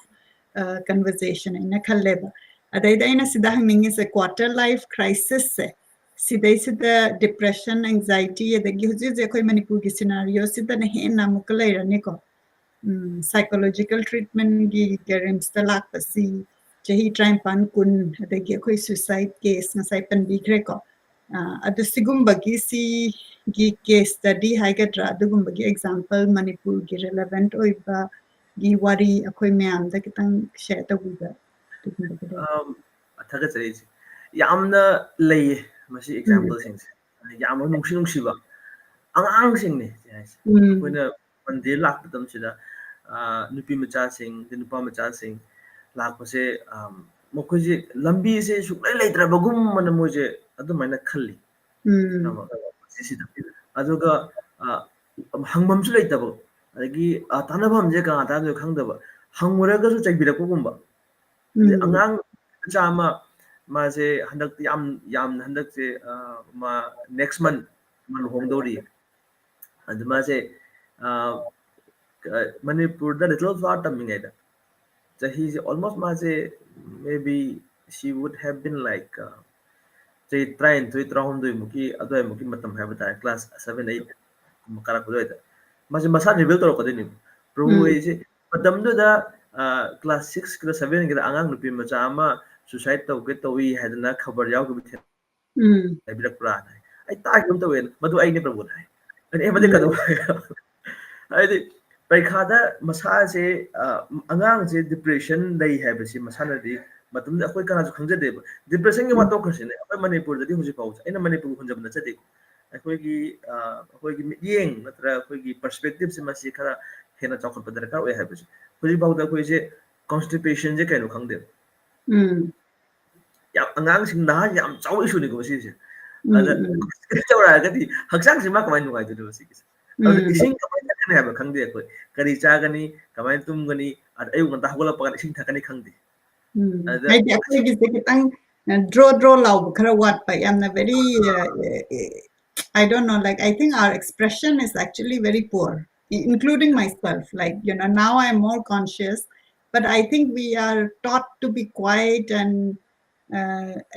conversation in a kalleba. Adaida ina sidah mingi se quarter life crisis se. Sida depression, anxiety, adagi hujud koi Manipur ki scenario sida na hen na mukalai rane ko psychological treatment gi garim stalak pasi chahi try pan kun adagi koi suicide case na sai pan bigre ko adu sigum bagi si gi case study haigadra adugum bagi example Manipur gi relevant oiba gi wari akoi myam da kitang share tabuga thagatsari yamna lay masi example sings yamna nungsiba angang sing ne koina mandir lak tam sida nupi macha sing nupa macha sing lak pase mokoje lambi se suklai leitra bagum mana moje adu maina khalli sida aduga hangmam su leitaba adagi tanabam je ka ta do khangdaba hangmuraga su chagbira ko gumba angang chama माजे हंदक याम हंदक से मा next month मन होंगदोरी and माजे Manipur the little far taming ida so he's almost maze maybe she would have been like say trying to round do muki ado muki matam have that class 7 8 makara ko ida maze masa reveal to ko deni pro ise matam do da class 6 class 7 ga angang nupi macha ama suicide to get to we had na khabar yaw ko bithe birak pra ai ta gum to wen madu ai ne prabu nai and e bade ka do ai di paikha masa se angang se depression dai hai basi masa na di matum da koi kana ju khangja de depression ki mato khase ne ai Manipur da di huji pau ai na Manipur khunjab na chade ko ai gi yeng natra koi gi perspective se masi khara hena chakot padar ka oi hai basi huji pau da koi se constipation je kaino khangde ya angang sing na yam chaw issue ni ko si se ada chawra ga di haksang sima kamai nu ga de si ki ada ising kamai ꯊꯛꯀꯅꯤ ꯍꯥꯏꯕ ꯈꯪꯗꯦ ꯑꯩꯈꯣꯏ ꯀꯔꯤ ꯆꯥꯒꯅꯤ ꯀꯃꯥꯏꯅ ꯇꯨꯝꯒꯅꯤ ꯑꯗ ꯑꯌꯨꯛ ꯉꯟꯇꯥ ꯍꯧꯒꯠꯂꯛꯄꯒ ꯏꯁꯤꯡ ꯊꯛꯀꯅꯤ ꯈꯪꯗꯦ ꯑꯗ ꯍꯥꯏꯗꯤ ꯑꯩꯈꯣꯏꯒꯤꯁꯦ ꯈꯤꯇꯪ ꯗ꯭ꯔꯣ ꯂꯥꯎꯕ ꯈꯔ ꯋꯥꯠꯄ ꯌꯥꯝꯅ very I don't know, like I think our expression is actually very poor, including myself. Like, you know, now I'm more conscious, but I think we are taught to be quiet and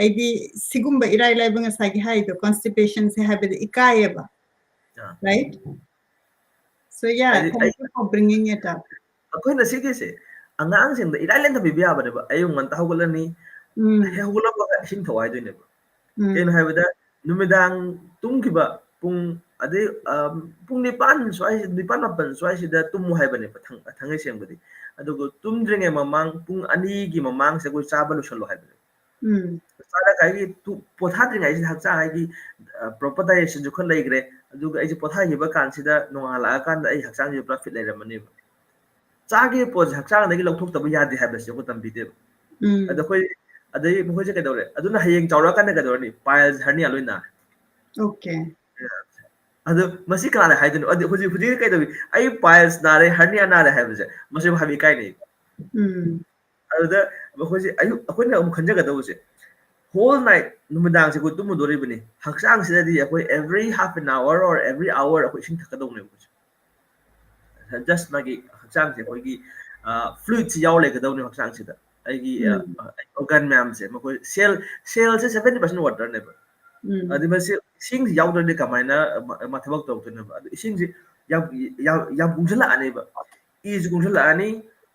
aidi sigumba irai laibanga sagi haido constipation se habede ikayeba, right? So yeah, thank you for bringing it up. ꯑꯩꯈꯣꯏꯅ ꯁꯤꯒꯤꯁꯦ ꯑꯉꯥꯡꯁꯤꯡꯗ ꯏꯔꯥꯏ ꯂꯥꯏꯅ ꯊꯝꯕꯤꯕ ꯌꯥꯕꯅꯦꯕ ꯑꯌꯨꯛ ꯉꯟꯇꯥ ꯍꯧꯒꯠꯂꯅꯤ ꯍꯦꯛ ꯍꯧꯒꯠꯂꯛꯄꯒ ꯏꯁꯤꯡ ꯊꯛꯑꯣ ꯍꯥꯏꯗꯣꯏꯅꯦꯕ ꯀꯩꯅꯣ ꯍꯥꯏꯕꯗ ꯅꯨꯃꯤꯗꯥꯡ ꯇꯨꯝꯈꯤꯕ ꯄꯨꯡ ꯑꯗꯩ ꯄꯨꯡ 9 ꯁ꯭ꯋꯥꯏ 9-10 ꯁ꯭ꯋꯥꯏꯁꯤꯗ ꯇꯨꯝꯃꯨ ꯍꯥꯏꯕꯅꯦꯕ ꯊꯥꯡꯉꯩ ꯁꯦꯡꯕꯗꯤ ꯑꯗꯨꯒ ꯇꯨꯝꯗ꯭ꯔꯤꯉꯩ ꯃꯃꯥꯡ ꯄꯨꯡ 2ꯒꯤ ꯃꯃꯥꯡꯁꯦ ꯑꯩꯈꯣꯏ ꯆꯥꯕ ꯂꯣꯏꯁꯜꯂꯣ ꯍꯥꯏꯕꯅꯦꯕ ꯆꯥꯔꯒ ꯑꯩꯒꯤ ꯄꯣꯊꯥꯗ꯭ꯔꯤꯉꯩꯁꯤꯗ ꯍꯛꯆꯥꯡ ꯑꯩꯒꯤ ꯄ꯭ꯔꯣꯄꯔ ꯗꯥꯏꯖꯦꯁꯟꯁꯨ ꯈꯔ ꯂꯩꯈ꯭ꯔꯦ ꯑꯗꯨꯒ ꯑꯩꯁꯦ ꯄꯣꯊꯥꯈꯤꯕ ꯀꯥꯟꯁꯤꯗ ꯅꯣꯡꯉꯥꯜꯂꯛꯑꯀꯥꯟꯗ ꯑꯩ ꯍꯛꯆꯥꯡꯁꯦ ꯄꯨꯔꯥ ꯐꯤꯠ ꯂꯩꯔꯝꯃꯅꯦꯕ ꯆꯥꯒꯤ ꯄꯣꯠꯁꯦ ꯍꯛꯆꯥꯡꯗꯒꯤ ꯂꯧꯊꯣꯛꯇꯕ ꯌꯥꯗꯦ ꯍꯥꯏꯕꯁꯦ ꯑꯩꯈꯣꯏ ꯇꯝꯕꯤꯗꯦꯕ ꯑꯗ ꯑꯩꯈꯣꯏ ꯑꯗꯩ ꯃꯈꯣꯏꯁꯦ ꯀꯩꯗꯧꯔꯦ ꯑꯗꯨꯅ ꯍꯌꯦꯡ ꯆꯥꯎꯔꯛꯑꯀꯥꯟꯗ ꯀꯩꯗꯧꯔꯅꯤ ꯄꯥꯏꯜꯁ ꯍꯔꯅꯤꯌꯥ ꯂꯣꯏ ꯅꯥꯔꯦ Okay. ꯑꯗꯨ ꯃꯁꯤ ꯀꯅꯥꯅ ꯍꯥꯏꯗꯣꯏꯅꯣ ꯑꯗꯨ ꯍꯧꯖꯤꯛ ꯀꯩꯗꯧꯏ ꯑꯩ ꯄꯥꯏꯜꯁ ꯅꯥꯔꯦ ꯍꯔꯅꯤꯌꯥ ꯅꯥꯔꯦ ꯍꯥꯏꯕꯁꯦ ꯃꯁꯤ ꯍꯥꯏꯕ ꯏꯀꯥꯏꯅꯩ ꯑꯗꯨꯗ ꯃꯈꯣꯏꯁꯦ ꯑꯌꯨꯛ ꯑꯩꯈꯣꯏꯅ ꯑꯃꯨꯛ ꯈꯟꯖꯒꯗꯧꯕꯁꯦ ꯍꯣꯜ ꯅꯥꯏꯠ ꯅꯨꯃꯤꯗꯥꯡꯁꯦ ꯑꯩꯈꯣꯏ ꯇꯨꯝꯃꯨꯗꯣꯔꯤꯕꯅꯤ ꯍꯛꯆꯥꯡꯁꯤꯗꯗꯤ ꯑꯩꯈꯣꯏ every half an hour or every hour ꯑꯩꯈꯣꯏ ꯏꯁꯤꯡ ꯊꯛꯀꯗꯧꯅꯦꯕ ꯖꯁ ꯃꯥꯒꯤ ꯍꯛꯆꯥꯡꯁꯦ ꯑꯩꯈꯣꯏꯒꯤ ꯐ꯭ꯂꯨꯏꯗꯁꯤ ꯌꯥꯎ ꯂꯩꯒꯗꯧꯅꯦꯕ ꯍꯛꯆꯥꯡꯁꯤꯗ ꯑꯩꯒꯤ ꯑꯣꯔꯒꯥꯟ ꯃꯌꯥꯝꯁꯦ ꯃꯈꯣꯏ ꯁꯦꯜꯁꯦ 70% ꯋꯥꯇꯔꯅꯦꯕ ꯑꯗꯨ ꯃꯁꯤ ꯏꯁꯤꯡꯁꯤ ꯌꯥꯎꯗ꯭ꯔꯗꯤ ꯀꯃꯥꯏꯅ ꯃꯥ ꯊꯕꯛ ꯇꯧꯔꯛꯇꯣꯏꯅꯣꯕ ꯑꯗꯨ ꯏꯁꯤꯡꯁꯤ ꯌꯥꯝ ꯀꯨꯡꯁꯤꯜꯂꯛꯑꯅꯦꯕ ꯏꯁꯨ ꯀꯨꯡꯁꯤꯜꯂꯛꯑꯅꯤ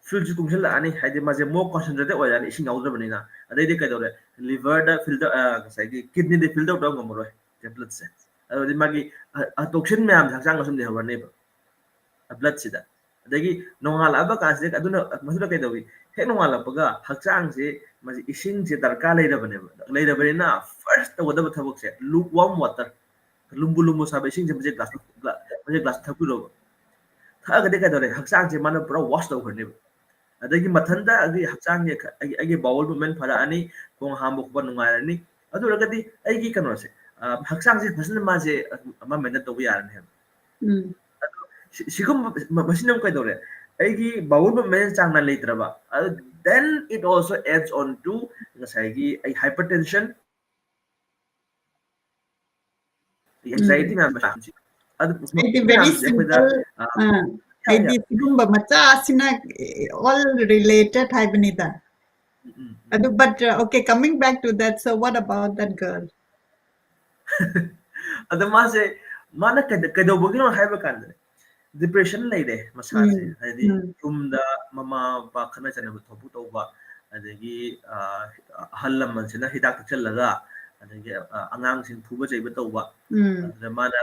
ꯐ꯭ꯂꯨꯏꯗꯁꯨ ꯀꯨꯡꯁꯤꯜꯂꯛꯑꯅꯤ ꯍꯥꯏꯗꯤ ꯃꯥꯁꯦ ꯃꯣꯔ ꯀꯣꯟꯁꯦꯟꯇ꯭ꯔꯦꯇꯦꯗ ꯑꯣꯏꯔꯛꯑꯅꯤ ꯏꯁꯤꯡ ꯌꯥꯎꯗ꯭ꯔꯕꯅꯤꯅ ꯑꯗꯩꯗꯤ ꯀꯩꯗꯧꯔꯦ ꯂꯤꯚꯔꯗ ꯐꯤꯜꯇꯔ ꯉꯁꯥꯏꯒꯤ ꯀꯤꯗꯅꯤꯗ ꯐꯤꯜꯇꯔ ꯇꯧꯕ ꯉꯝꯃꯔꯣꯏ ꯕ꯭ꯂꯗꯁꯦ ꯑꯗꯨꯗꯤ ꯃꯥꯒꯤ ꯇꯣꯛꯁꯤꯟ ꯃꯌꯥꯝꯁꯦ ꯍꯛꯆꯥꯡꯗ ꯁꯨꯝ ꯂꯩꯍꯧꯔꯅꯦꯕ ꯕ꯭ꯂꯗꯁꯤꯗ ꯑꯗꯒꯤ ꯅꯣꯡꯉꯥꯜꯂꯛꯑꯕ ꯀꯥꯟꯁꯤꯗ ꯃꯗꯨꯗ ꯀꯩꯗꯧꯏ ꯍꯦꯛ ꯅꯣꯡꯉꯥꯜꯂꯛꯄꯒ ꯍꯛꯆꯥꯡꯁꯦ ꯃꯁꯤ ꯏꯁꯤꯡꯁꯦ ꯗꯔꯀꯥꯔ ꯂꯩꯔꯕꯅꯤꯅ ꯐꯥꯔꯁ ꯇꯧꯒꯗꯕ ꯊꯕꯛꯁꯦ ꯂꯨꯛ ꯋꯥꯔꯝ ꯋꯥꯇꯔ ꯂꯨꯝꯕꯨ ꯁꯥꯕ ꯏꯁꯤꯡꯁꯦ ꯃꯁꯤ ꯒ꯭ꯂꯥꯁ ꯊꯛꯄꯤꯔꯣꯕ ꯊꯛꯑꯒꯗꯤ ꯀꯩꯗꯧꯔꯦ ꯍꯛꯆꯥꯡꯁꯦ ꯃꯥꯅ ꯄꯨꯔꯥ ꯋꯥꯁ ꯇꯧꯈ꯭ꯔꯅꯦꯕ ꯑꯗꯒꯤ ꯃꯊꯟꯇ ꯑꯩꯒꯤ ꯍꯛꯆꯥꯡꯁꯦ ꯑꯩꯒꯤ ꯕꯥꯎꯜ ꯃꯨꯞꯃꯦꯟ ꯐꯔꯛꯑꯅꯤ ꯈꯣꯡ ꯍꯥꯝꯕ ꯈꯣꯠꯄ ꯅꯨꯡꯉꯥꯏꯔꯅꯤ ꯑꯗꯨ ꯑꯣꯏꯔꯒꯗꯤ ꯑꯩꯒꯤ ꯀꯩꯅꯣꯁꯦ ꯍꯛꯆꯥꯡꯁꯦ ꯐꯖꯅ ꯃꯥꯁꯦ ꯑꯃ ꯃꯦꯟꯇꯦꯟ ꯇꯧꯕ ꯌꯥꯔꯅꯤ ꯍꯥꯏꯕ ꯁꯤꯒꯨꯝꯕ ꯃꯁꯤꯅ ꯑꯃꯨꯛ ꯀꯩꯗꯧꯔꯦ ꯑꯩꯒꯤ ꯕꯥꯎꯜ ꯃꯨꯞꯃꯦꯟ ꯆꯥꯡ ꯅꯥꯏꯅ ꯂꯩꯇ꯭ꯔꯕ ꯑꯗꯨ then it also adds on to ꯉꯁꯥꯏꯒꯤ ꯑꯩ hypertension anxiety ꯃꯌꯥꯝ It very simple. All related haibanida. But okay, coming back to that, so what about that girl? ꯑꯗ ꯃꯥꯅ ꯀꯩꯗꯧꯕꯒꯤꯅꯣ ꯍꯥꯏꯕ ꯀꯥꯟꯗ ꯗꯤꯄ꯭ꯔꯦꯁꯟ ꯂꯩꯔꯦ ꯃꯁꯥꯁꯦ ꯍꯥꯏꯗꯤ ꯌꯨꯝꯗ ꯃꯃꯥ ꯃꯄꯥ ꯈꯠꯅ ꯆꯩꯅꯕ ꯊꯣꯛꯄ ꯇꯧꯕ ꯑꯗꯒꯤ ꯑꯍꯜ ꯂꯃꯟꯁꯤꯅ ꯍꯤꯗꯥꯛ ꯊꯛꯆꯜꯂꯒ ꯑꯗꯒꯤ ꯑꯉꯥꯡꯁꯤꯡ ꯐꯨꯕ ꯆꯩꯕ ꯇꯧꯕ ꯑꯗꯨꯗ ꯃꯥꯅ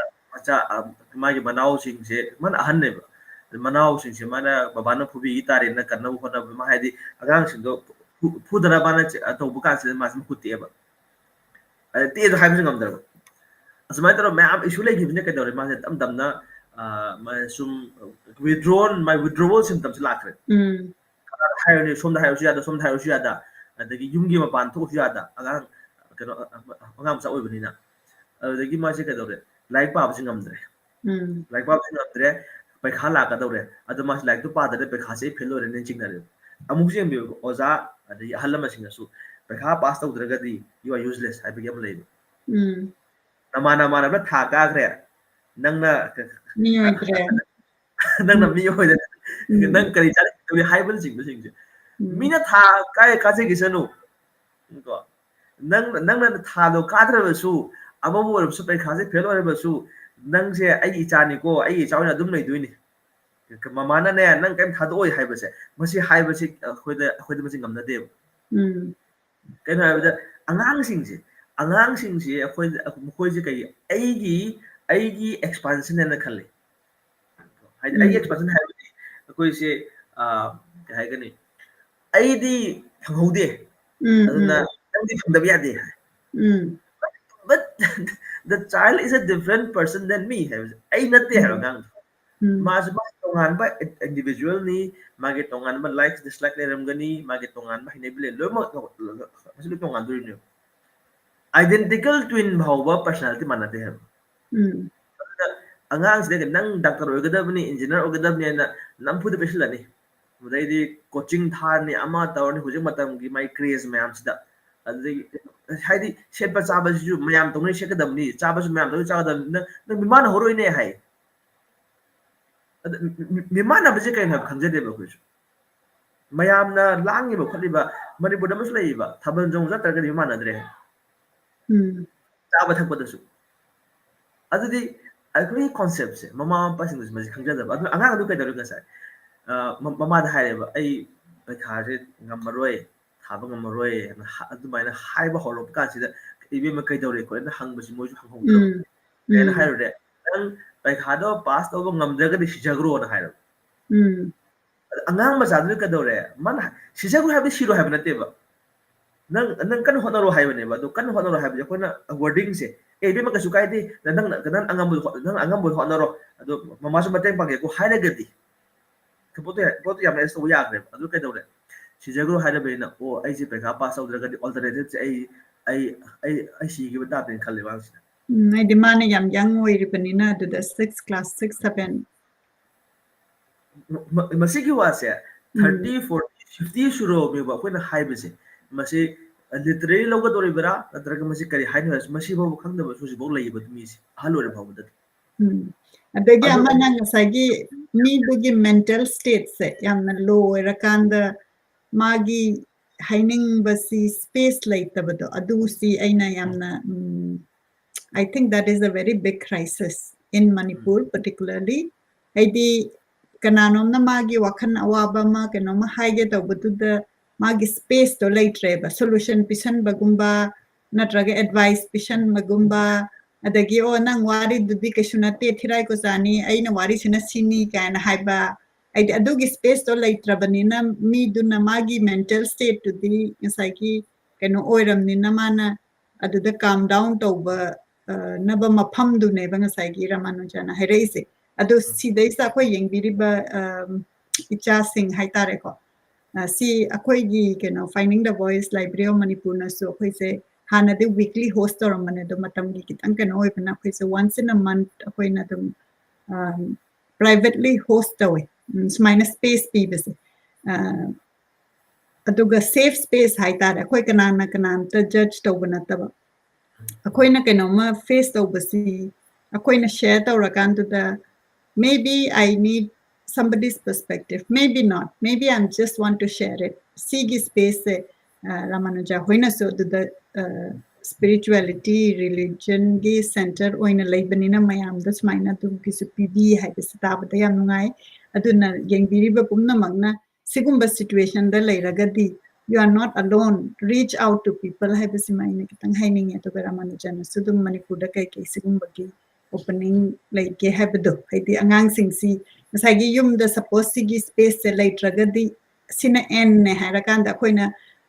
ꯃꯥꯒꯤ ꯃꯅꯥꯎꯁꯤꯡꯁꯦ ꯃꯥꯅ ꯑꯍꯟꯅꯦꯕ ꯃꯅꯥꯎꯁꯤꯡꯁꯦ ꯃꯥꯅ ꯕꯕꯥꯅ ꯐꯨꯕꯤꯈꯤ ꯇꯥꯔꯦꯅ ꯀꯟꯅꯕ ꯍꯣꯠꯅꯕ ꯃꯥ ꯍꯥꯏꯗꯤ ꯑꯉꯥꯡꯁꯤꯡꯗꯣ ꯐꯨꯗꯅ ꯃꯥꯅ ꯇꯧꯕ ꯀꯥꯟꯁꯤꯗ ꯃꯥꯁꯦ ꯃꯈꯨꯠ ꯇꯦꯛꯑꯦꯕ ꯇꯦꯛꯑꯁꯨ ꯍꯥꯏꯕꯁꯨ ꯉꯝꯗ꯭ꯔꯕ ꯑꯁꯨꯃꯥꯏꯅ ꯇꯧꯔꯒ ꯃꯌꯥꯝ ꯏꯁꯨ ꯂꯩꯈꯤꯕꯁꯤꯅ ꯀꯩꯗꯧꯔꯦ ꯃꯥꯁꯦ ꯇꯞ ꯇꯞꯅ ꯁꯨꯝ withdrawal symptoms ꯂꯥꯛꯈ꯭ꯔꯦ ꯍꯥꯏꯔꯅꯤ ꯁꯣꯝꯗ ꯍꯥꯏꯔꯁꯨ ꯌꯥꯗ ꯁꯣꯝꯗ ꯍꯥꯏꯔꯁꯨ ꯌꯥꯗ ꯑꯗꯒꯤ ꯌꯨꯝꯒꯤ ꯃꯄꯥꯟ ꯊꯣꯛꯑꯁꯨ ꯌꯥꯗ ꯑꯉꯥꯡ ꯃꯆꯥ ꯑꯣꯏꯕꯅꯤꯅ ꯑꯗꯨꯗꯒꯤ ꯃꯥꯁꯦ ꯀꯩꯗꯧꯔꯦ ꯂꯥꯏꯔꯤꯛ ꯄꯥꯕꯁꯤ ꯉꯝꯗ꯭ꯔꯦ ꯂꯥꯏꯔꯤꯛ ꯄꯥꯕꯁꯤ ꯉꯝꯗ꯭ꯔꯦ ꯄꯩꯈꯥ ꯂꯥꯛꯀꯗꯧꯔꯦ ꯑꯗꯣ ꯃꯥꯁꯤ ꯂꯥꯏꯔꯤꯛꯇꯣ ꯄꯥꯗ꯭ꯔꯦ ꯄꯩꯈꯥꯁꯦ ꯐꯦꯜ ꯑꯣꯏꯔꯦꯅ ꯆꯤꯡꯅꯔꯦ ꯑꯃꯨꯛꯁꯨ ꯌꯦꯡꯕꯤꯌꯨ ꯑꯣꯖꯥ ꯑꯗꯒꯤ ꯑꯍꯜ ꯂꯃꯟꯁꯤꯡꯅꯁꯨ ꯄꯩꯈꯥ ꯄꯥꯁ ꯇꯧꯗ꯭ꯔꯒꯗꯤ ꯌꯨ ꯑꯥꯔ ꯌꯨꯁꯂꯦꯁ ꯍꯥꯏꯕꯒꯤ ꯑꯃ ꯂꯩꯕ ꯅꯃꯥꯟꯅꯕ ꯊꯥ ꯀꯥꯈ꯭ꯔꯦ ꯅꯪꯅ ꯃꯤ ꯑꯣꯏꯗꯅ ꯅꯪ ꯀꯔꯤ ꯆꯥꯅꯤꯡ ꯍꯥꯏꯕꯅꯆꯤꯡꯕꯁꯤꯡꯁꯦ ꯃꯤꯅ ꯊꯥ ꯀꯥꯖꯈꯤꯁꯅꯨ ꯀꯣ ꯅꯪꯅ ꯊꯥꯗꯣ ꯀꯥꯗ꯭ꯔꯕꯁꯨ ꯑꯃꯕꯨ ꯑꯣꯏꯔꯕꯁꯨ ꯄꯩꯈꯥꯁꯦ ꯐꯦꯜ ꯑꯣꯏꯔꯕꯁꯨ ꯅꯪꯁꯦ ꯑꯩꯒꯤ ꯏꯆꯥꯅꯤꯀꯣ ꯑꯩꯒꯤ ꯏꯆꯥ ꯑꯣꯏꯅ ꯑꯗꯨꯝ ꯂꯩꯗꯣꯏꯅꯤ ꯃꯃꯥꯅꯅꯦ ꯅꯪ ꯀꯔꯤꯝ ꯊꯥꯗꯣꯛꯑꯣꯏ ꯍꯥꯏꯕꯁꯦ ꯃꯁꯤ ꯍꯥꯏꯕꯁꯤ ꯑꯩꯈꯣꯏꯗ ꯃꯁꯤ ꯉꯝꯅꯗꯦꯕ ꯀꯩꯅꯣ ꯍꯥꯏꯕꯗ ꯑꯉꯥꯡꯁꯤꯡꯁꯦ ꯃꯈꯣꯏꯁꯦ ꯀꯩ ꯑꯩꯒꯤ ꯑꯦꯛꯁꯄꯥꯟꯁꯟ ꯍꯥꯏꯅ ꯈꯜꯂꯤ ꯍꯥꯏꯗꯤ ꯑꯩꯒꯤ ꯑꯦꯛꯁꯄꯥꯟꯁꯟ ꯍꯥꯏꯕꯗꯤ ꯑꯩꯈꯣꯏꯁꯦ ꯀꯩ ꯍꯥꯏꯒꯅꯤ ꯑꯩꯗꯤ ꯐꯪꯍꯧꯗꯦ ꯑꯗꯨꯅ ꯅꯪꯗꯤ ꯐꯪꯗꯕ ꯌꯥꯗꯦ but the child is a different person than me ꯍꯥꯏꯕꯁꯦ ꯑꯩ ꯅꯠꯇꯦ ꯍꯥꯏꯕ ꯑꯉꯥꯡꯗꯣ ꯃꯥꯁꯨ ꯃꯥꯒꯤ ꯇꯣꯉꯥꯟꯕ ꯏꯟꯗꯤꯕꯤꯖꯨꯋꯦꯜꯅꯤ ꯃꯥꯒꯤ ꯇꯣꯉꯥꯟꯕ ꯂꯥꯏꯛ ꯗꯤꯁꯂꯥꯏꯛ ꯂꯩꯔꯝꯒꯅꯤ ꯃꯥꯒꯤ ꯇꯣꯉꯥꯟꯕ ꯍꯩꯅꯕꯤ ꯂꯩ ꯂꯣꯏꯅꯃꯛ ꯃꯁꯤ ꯂꯣꯏ ꯇꯣꯉꯥꯟꯗꯣꯔꯤꯅꯦꯕ identical twin ꯐꯥꯎꯕ personality ꯃꯥꯟꯅꯗꯦ ꯍꯥꯏꯕ ꯑꯉꯥꯡꯁꯤꯗ ꯅꯪ ꯗꯥꯛꯇꯔ ꯑꯣꯏꯒꯗꯕꯅꯤ ꯏꯟꯖꯤꯅꯤꯌꯔ ꯑꯣꯏꯒꯗꯕꯅꯤ ꯍꯥꯏꯅ ꯅꯝꯐꯨꯗ ꯄꯤꯁꯤꯜꯂꯅꯤ ꯃꯗꯩꯗꯤ ꯀꯣꯆꯤꯡ ꯊꯥꯔꯅꯤ ꯑꯃ ꯇꯧꯔꯅꯤ ꯍꯧꯖꯤꯛ ꯃꯇꯝꯒꯤ ꯃꯥꯏ ꯀ꯭ꯔꯦꯖ ꯃꯌꯥꯝꯁꯤꯗ ꯑꯗꯨꯗꯒꯤ ꯍꯥꯏꯗꯤ ꯁꯦꯠꯄ ꯆꯥꯕꯁꯤꯁꯨ ꯃꯌꯥꯝ ꯇꯧꯅꯩ ꯁꯦꯠꯀꯗꯕꯅꯤ ꯆꯥꯕꯁꯨ ꯃꯌꯥꯝ ꯇꯧꯅꯩ ꯆꯥꯒꯗꯕꯅꯤ ꯅꯪ ꯃꯤꯃꯥꯟꯅ ꯍꯧꯔꯣꯏꯅꯦ ꯍꯥꯏ ꯑꯗ ꯃꯤꯃꯥꯟꯅꯕꯁꯦ ꯀꯩꯅꯣ ꯍꯥꯏꯕ ꯈꯪꯖꯗꯦꯕ ꯑꯩꯈꯣꯏꯁꯨ ꯃꯌꯥꯝꯅ ꯂꯥꯡꯉꯤꯕ ꯈꯣꯠꯂꯤꯕ ꯃꯅꯤꯄꯨꯔꯗ ꯑꯃꯁꯨ ꯂꯩꯔꯤꯕ ꯊꯥꯕꯜ ꯆꯣꯡ ꯆꯠꯇ꯭ꯔꯒꯗꯤ ꯃꯤꯃꯥꯟꯅꯗ꯭ꯔꯦ ꯆꯥꯕ ꯊꯛꯄꯗꯁꯨ ꯑꯗꯨꯗꯤ ꯑꯩꯈꯣꯏꯒꯤ ꯀꯣꯟꯁꯦꯞꯁꯦ ꯃꯃꯥ ꯃꯄꯥꯁꯤꯡꯗꯁꯨ ꯃꯁꯤ ꯈꯪꯖꯗꯕ ꯑꯗꯨ ꯑꯉꯥꯡ ꯑꯗꯨ ꯀꯩꯗꯧꯔꯤ ꯉꯁꯥꯏ ꯃꯃꯥꯗ ꯍꯥꯏꯔꯦꯕ ꯑꯩ ꯄꯩꯈꯥꯁꯦ ꯉꯝꯃꯔꯣꯏ ꯊꯥꯕ ꯉꯝꯃꯔꯣꯏ ꯑꯗꯨꯃꯥꯏꯅ ꯍꯥꯏꯕ ꯍꯧꯔꯛꯄ ꯀꯥꯟꯁꯤꯗ ꯏꯕꯦꯝꯃ ꯀꯩꯗꯧꯔꯦ ꯈꯣꯠꯂꯦꯅ ꯍꯪꯕꯁꯤ ꯃꯣꯏꯁꯨ ꯍꯪꯍꯧꯗ꯭ꯔꯕ ꯀꯩꯅ ꯍꯥꯏꯔꯨꯔꯦ ꯅꯪ ꯄꯩꯈꯥꯗꯣ ꯄꯥꯁ ꯇꯧꯕ ꯉꯝꯗ꯭ꯔꯒꯗꯤ ꯁꯤꯖꯈ꯭ꯔꯣꯅ ꯍꯥꯏꯔꯕ ꯑꯉꯥꯡ ꯃꯆꯥꯗꯨꯅ ꯀꯩꯗꯧꯔꯦ ꯃꯥꯅ ꯁꯤꯖꯈ꯭ꯔꯣ ꯍꯥꯏꯕꯗꯤ ꯁꯤꯔꯣ ꯍꯥꯏꯕ ꯅꯠꯇꯦꯕ ꯅꯪ ꯀꯟꯅ ꯍꯣꯠꯅꯔꯣ ꯍꯥꯏꯕꯅꯦꯕ ꯑꯗꯣ ꯀꯟꯅ ꯍꯣꯠꯅꯔꯣ ꯍꯥꯏꯕꯁꯦ ꯑꯩꯈꯣꯏꯅ ꯋꯥꯔꯗꯤꯡꯁꯦ ꯏꯕꯦꯝꯃ ꯀꯩꯁꯨ ꯀꯥꯏꯗꯦ ꯅꯪ ꯑꯉꯝꯕ ꯍꯣꯠꯅꯔꯣ ꯑꯗꯣ ꯃꯃꯥꯁꯨ ꯃꯇꯦꯡ ꯄꯥꯡꯒꯦꯀꯣ ꯍꯥꯏꯔꯒꯗꯤ ꯄꯣꯠꯇꯣ ꯌꯥꯝꯅ ꯑꯦꯁ ꯇꯧꯕ ꯌꯥꯈ꯭ꯔꯦꯕ ꯑꯗꯨ ꯀꯩꯗꯧꯔꯦ ꯁꯤꯖꯈ꯭ꯔꯣ ꯍꯥꯏꯔꯕꯅꯤꯅ ꯑꯣ ꯑꯩꯁꯦ ꯄꯩꯈꯥ ꯄꯥꯁ ꯇꯧꯗ꯭ꯔꯒꯗꯤ ꯑꯣꯜꯇꯔꯅꯦꯇꯤꯞꯁꯦ ꯑꯩ ꯁꯤꯈꯤꯕ ꯇꯥꯕꯅꯤꯅ ꯈꯜꯂꯦꯕ ꯑꯉꯥꯡꯁꯤꯅ ꯍꯥꯏꯗꯤ ꯃꯥꯅ ꯌꯥꯝ ꯌꯪ ꯑꯣꯏꯔꯤꯕꯅꯤꯅ ꯑꯗꯨꯗ ꯀ꯭ꯂꯥꯁ 6, 7 ꯃꯁꯤꯒꯤ ꯋꯥꯁꯦ 30, 40, 50 ꯁꯨꯔꯕꯅꯦꯕ ꯑꯩꯈꯣꯏꯅ ꯍꯥꯏꯕꯁꯦ ꯃꯁꯤ ꯂꯤꯇꯔꯦꯔꯤ ꯂꯧꯒꯗꯧꯔꯤꯕ꯭ꯔꯥ ꯅꯠꯇ꯭ꯔꯒ ꯃꯁꯤ ꯀꯔꯤ ꯍꯥꯏꯅꯣ ꯃꯁꯤ ꯐꯥꯎꯕ ꯈꯪꯗꯕꯁꯨ ꯍꯧꯖꯤꯛꯐꯥꯎ ꯂꯩꯌꯦꯕ ꯃꯤꯁꯦ ꯑꯍꯜ ꯑꯣꯏꯔ ꯐꯥꯎꯕꯗꯗꯤ ꯑꯗꯒꯤ ꯑꯃꯅ ꯉꯁꯥꯏꯒꯤ ꯃꯤꯗꯨꯒꯤ ꯃꯦꯟꯇꯦꯜ ꯁ꯭ꯇꯦꯠꯁꯦ ꯌꯥꯝꯅ ꯂꯣ ꯑꯣꯏꯔꯀꯥꯟꯗ ꯃꯥꯒꯤ ꯍꯥꯏꯅꯤꯡꯕꯁꯤ ꯁ꯭ꯄꯦꯁ ꯂꯩꯇꯕꯗꯣ ꯑꯗꯨꯁꯤ ꯑꯩꯅ ꯌꯥꯝꯅ I think that is a very big crisis in Manipur particularly ꯍꯥꯏꯗꯤ ꯀꯅꯥꯅꯣꯝꯅ ꯃꯥꯒꯤ ꯋꯥꯈꯜ ꯑꯋꯥꯕ ꯑꯃ ꯀꯩꯅꯣꯝꯃ ꯍꯥꯏꯒꯦ ꯇꯧꯕꯗꯨꯗ ꯃꯥꯒꯤ ꯁ꯭ꯄꯦꯁꯇꯣ ꯂꯩꯇ꯭ꯔꯦꯕ ꯁꯣꯂꯨꯁꯟ ꯄꯤꯁꯟꯕꯒꯨꯝꯕ ꯅꯠꯇ꯭ꯔꯒ ꯑꯦꯗꯚꯥꯏꯁ ꯄꯤꯁꯟꯕꯒꯨꯝꯕ ꯑꯗꯒꯤ ꯑꯣ ꯅꯪ ꯋꯥꯔꯤꯗꯨꯗꯤ ꯀꯩꯁꯨ ꯅꯠꯇꯦ ꯊꯤꯔꯥꯏ ꯀꯣꯆꯥꯅꯤ ꯑꯩꯅ ꯋꯥꯔꯤꯁꯤꯅ ꯁꯤꯅꯤ ꯀꯥꯏꯅ ꯍꯥꯏꯕ ꯍꯥꯏꯗꯤ ꯑꯗꯨꯒꯤ ꯁ꯭ꯄꯦꯁꯇꯣ ꯂꯩꯇ꯭ꯔꯕꯅꯤꯅ ꯃꯤꯗꯨꯅ ꯃꯥꯒꯤ ꯃꯦꯟꯇꯦꯜ ꯁ꯭ꯇꯦꯠꯇꯨꯗꯤ ꯉꯁꯥꯏꯒꯤ ꯀꯩꯅꯣ ꯑꯣꯏꯔꯝꯅꯤꯅ ꯃꯥꯅ ꯑꯗꯨꯗ ꯀꯥꯝ ꯗꯥꯎꯟ ꯇꯧꯕ ꯅꯕ ꯃꯐꯝꯗꯨꯅꯦꯕ ꯉꯁꯥꯏꯒꯤ ꯔꯥꯃꯥꯅꯨꯖꯥꯅ ꯍꯥꯏꯔꯛꯏꯁꯦ ꯑꯗꯣ ꯁꯤꯗꯩꯁꯤꯗ ꯑꯩꯈꯣꯏ ꯌꯦꯡꯕꯤꯔꯤꯕ ꯏꯆꯥꯁꯤꯡ ꯍꯥꯏꯇꯥꯔꯦꯀꯣ ꯁꯤ ꯑꯩꯈꯣꯏꯒꯤ ꯀꯩꯅꯣ ꯐꯥꯏꯟꯗꯤꯡ ꯗ ꯚꯣꯏꯁ ꯂꯥꯏꯕ꯭ꯔꯦꯔꯤ ꯑꯣꯐ ꯃꯅꯤꯄꯨꯔꯅꯁꯨ ꯑꯩꯈꯣꯏꯁꯦ ꯍꯥꯟꯅꯗꯤ ꯋꯤꯛꯂꯤ ꯍꯣꯁ ꯇꯧꯔꯝꯕꯅꯦ ꯑꯗꯣ ꯃꯇꯝꯒꯤ ꯈꯤꯇꯪ ꯀꯩꯅꯣ ꯑꯣꯏꯕꯅ ꯑꯩꯈꯣꯏꯁꯦ once in a month ꯑꯩꯈꯣꯏꯅ ꯑꯗꯨꯝ ꯄ꯭ꯔꯥꯏꯚꯦꯠꯂꯤ ꯍꯣꯁ ꯇꯧꯋꯦ ꯁꯨꯃꯥꯏꯅ ꯁ꯭ꯄꯦꯁ ꯄꯤꯕꯁꯦ ꯑꯗꯨꯒ ꯁꯦꯐ ꯁ꯭ꯄꯦꯁ ꯍꯥꯏꯇꯥꯔꯦ ꯑꯩꯈꯣꯏ ꯀꯅꯥꯝꯇ ꯖꯠꯖ ꯇꯧꯕ ꯅꯠꯇꯕ ꯑꯩꯈꯣꯏꯅ ꯀꯩꯅꯣꯝꯃ ꯐꯦꯁ ꯇꯧꯕꯁꯤ ꯑꯩꯈꯣꯏꯅ share ꯇꯧꯔꯀꯥꯟꯗꯨꯗ maybe I need somebody's perspective maybe not maybe I just want to share it sigi space se Ramanuja hoina so the spirituality religion gi center oina leibanina mayam da sumaina dum kisu pb haibis tabada yam nungai aduna yengbiriba pumna magna sigumba situation da leiragadi you are not alone reach out to people haibisi maina kitang haining to Ramanuja na sudum Manipur da kai kai sigumba gi opening like habdo haidi angang singsi masagi yum da suppose sigi space se leitragadi sina en ne harakanda koina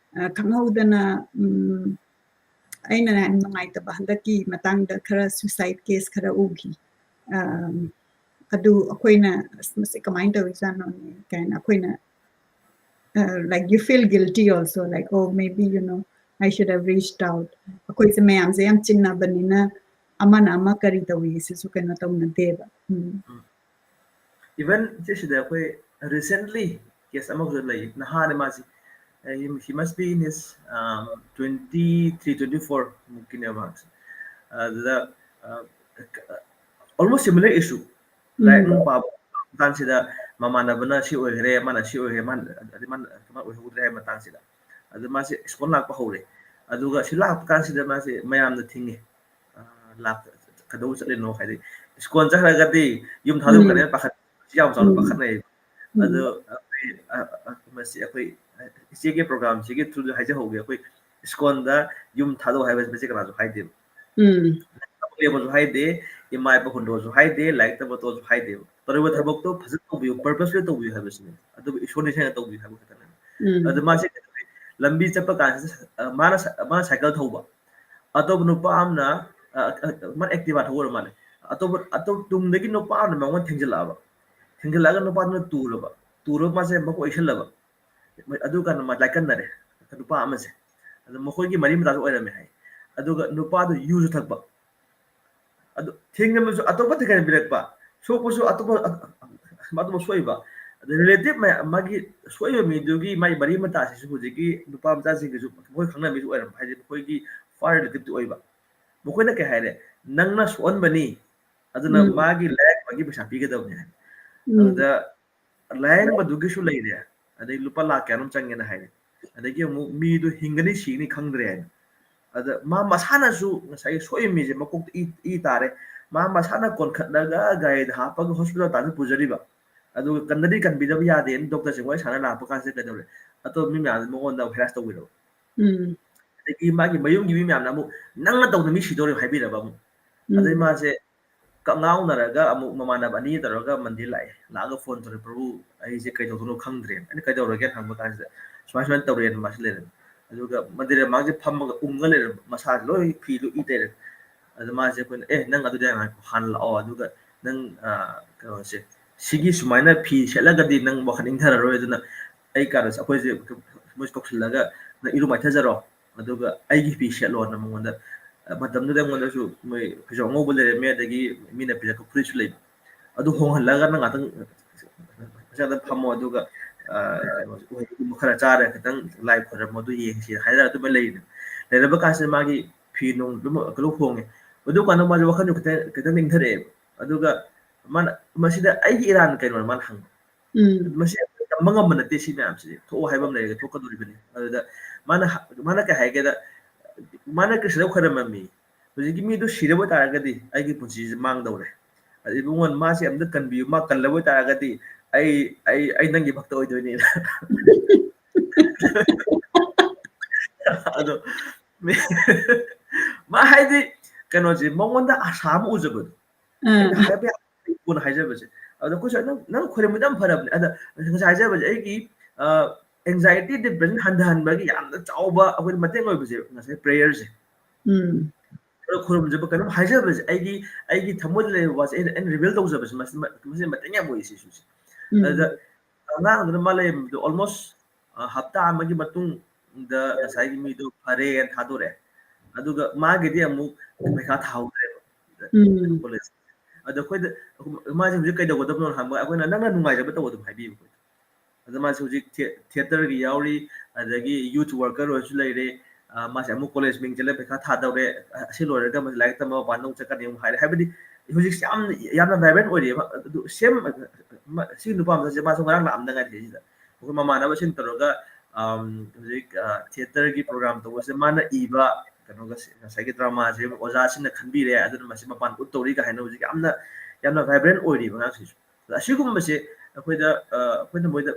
khanghaudana aina nungaitaba handaki matangda khara suicide case khara ugi adu akoina masi kamain tawizano kaina akoina like you feel guilty also like oh maybe you know I should have reached out akoi se mayam se yam chinna banina amana ama kari tawi sisu kaina tawna deba even sida akoi recently case amok lai nahane masi he must be in his 23, 24 mukine marks the almost similar issue like nung pa tan sida mamanabana si oigre mana si oigre man kama oigudre matang sida adu masi skon lak pa hore aduga si lak kan sida masi mayamna thingi lak kadau chatle no khai skon chahragati yum thadu kane pakhat yam chalu pakhat nei adu masi akoi इसी programme से through हाइजे हो गया कोई स्कोन दा yum थादो हाइबस बेसे कना जो हाइदे लेबो जो हाइदे इमाय ब हुंडो जो हाइदे लाइक तब तो जो हाइदे तरिबो थबक तो फजत तो बियो पर्पसली तो बियो हाइबस ने अदु ईश्वर ने से तो बियो हाइबो खतने अदु मासे लंबी चप का माना साइकिल थौबा अतोब नुपा आमना मन एक्टिवा थौर माने अतोब तुमदगी नुपा आमना मंगन थेंजलागा नुपा न तुरबा मासे मको इशलबा अदु का नमा लाइकनरे नुपा अमसे अदु मखोइगी मरी मता ओइरमे हाय अदुगा नुपा दु use थकबा adu thingam su atopa thikan birakpa so ko su atopa matu soiba relative magi soiba mi dugi mai bari mata si su jiki dupa mata si su moi khangna mi su oiram haide koi gi far relative tu oiba mukoi na ke haide nangna son bani aduna magi lek magi pesa pi ga dawne ada lang badugi su leire adai lupa la kanum changena haide adagi mu mi du hingani sini khangdre ada ma masana su ngasai soi mi je makok i tare ma masana kon khatlaga guide ha pag hospital ta pujari ba adu kandari kan bidab ya de doctor se wai sana la pa ka se ka dawle ato mi ma mo on da harass to wido adagi ma gi mayum gi mi ma na mu nang na to mi sidore haibira ba mu adai ma se ka ngau na raga amu mamana bani ta raga mandil lai la ga phone to prabhu ai je kai to no khangdre ani kai dawra ge thang ba ka se smasman tawren ma se le aduga mandira ma je pham ga ungal le masa loi phi lu i te ada ma se kun nang adu da ma han la o aduga nang ka se sigi sumaina phi sela ga di nang wa khan ing thara ro aduna ai ka ro akoi je mus tok laga na iru ma thajaro aduga ai gi phi selo na mo da matam da mo da su mai phi ngo bole me da gi mi na phi ka free su le adu hong han laga na ngatang sa da phamo aduga khara chara katang live khara mo du yeng si haida tu ba lei le ba ka se ma gi phi nong du mo ko hong adu ka no ma wa khan katang ning thare aduga man masida ai iran kai no man hang masi manga man te si nam si to hai bam le to ka duri bani aduda mana ka hai ga da mana ka sida khara mami hoji gi mi du sire ba ta ga di ai gi punsi mang dawre adi bungon ma si am da kan bi ma kan la ba ta ga di ai nangi bakta oi doi ni ado ma haidi kano ji mongonda asam ujabud habi kun haija baje ado ko sa nang khore mudam farab ada haija baje ai ki anxiety depression handan bagi yam da chauba akoi mateng oi baje ngasai prayer je khore mujab kano haija baje ai ki thamod le was and reveal to baje mas mateng ya moi si su ada ngang da malay almost hafta amagi matung da ngasai mi do fare and thadore aduga ma gedi amu pekha thawre college ada khoi da ma je kai da godam non hamba akoina nang nungai jaba to godam haibi ko ada ma suji theater gi yauri adagi youth worker ro su leire ma se amu college ming jele pekha thadore asi lore ga ma like tama banong chaka ne haire haibidi huji yamna vibrant ori same si nupa ma je ma so ngarang na amda ga de da ko mama na ba sin toroga huji theater gi program to was mana iba kano ga sai gi drama je oja sin na khanbi re adu ma se mapan uttori ga haino huji yamna vibrant ori ba si asi gum ba se akoi da moi da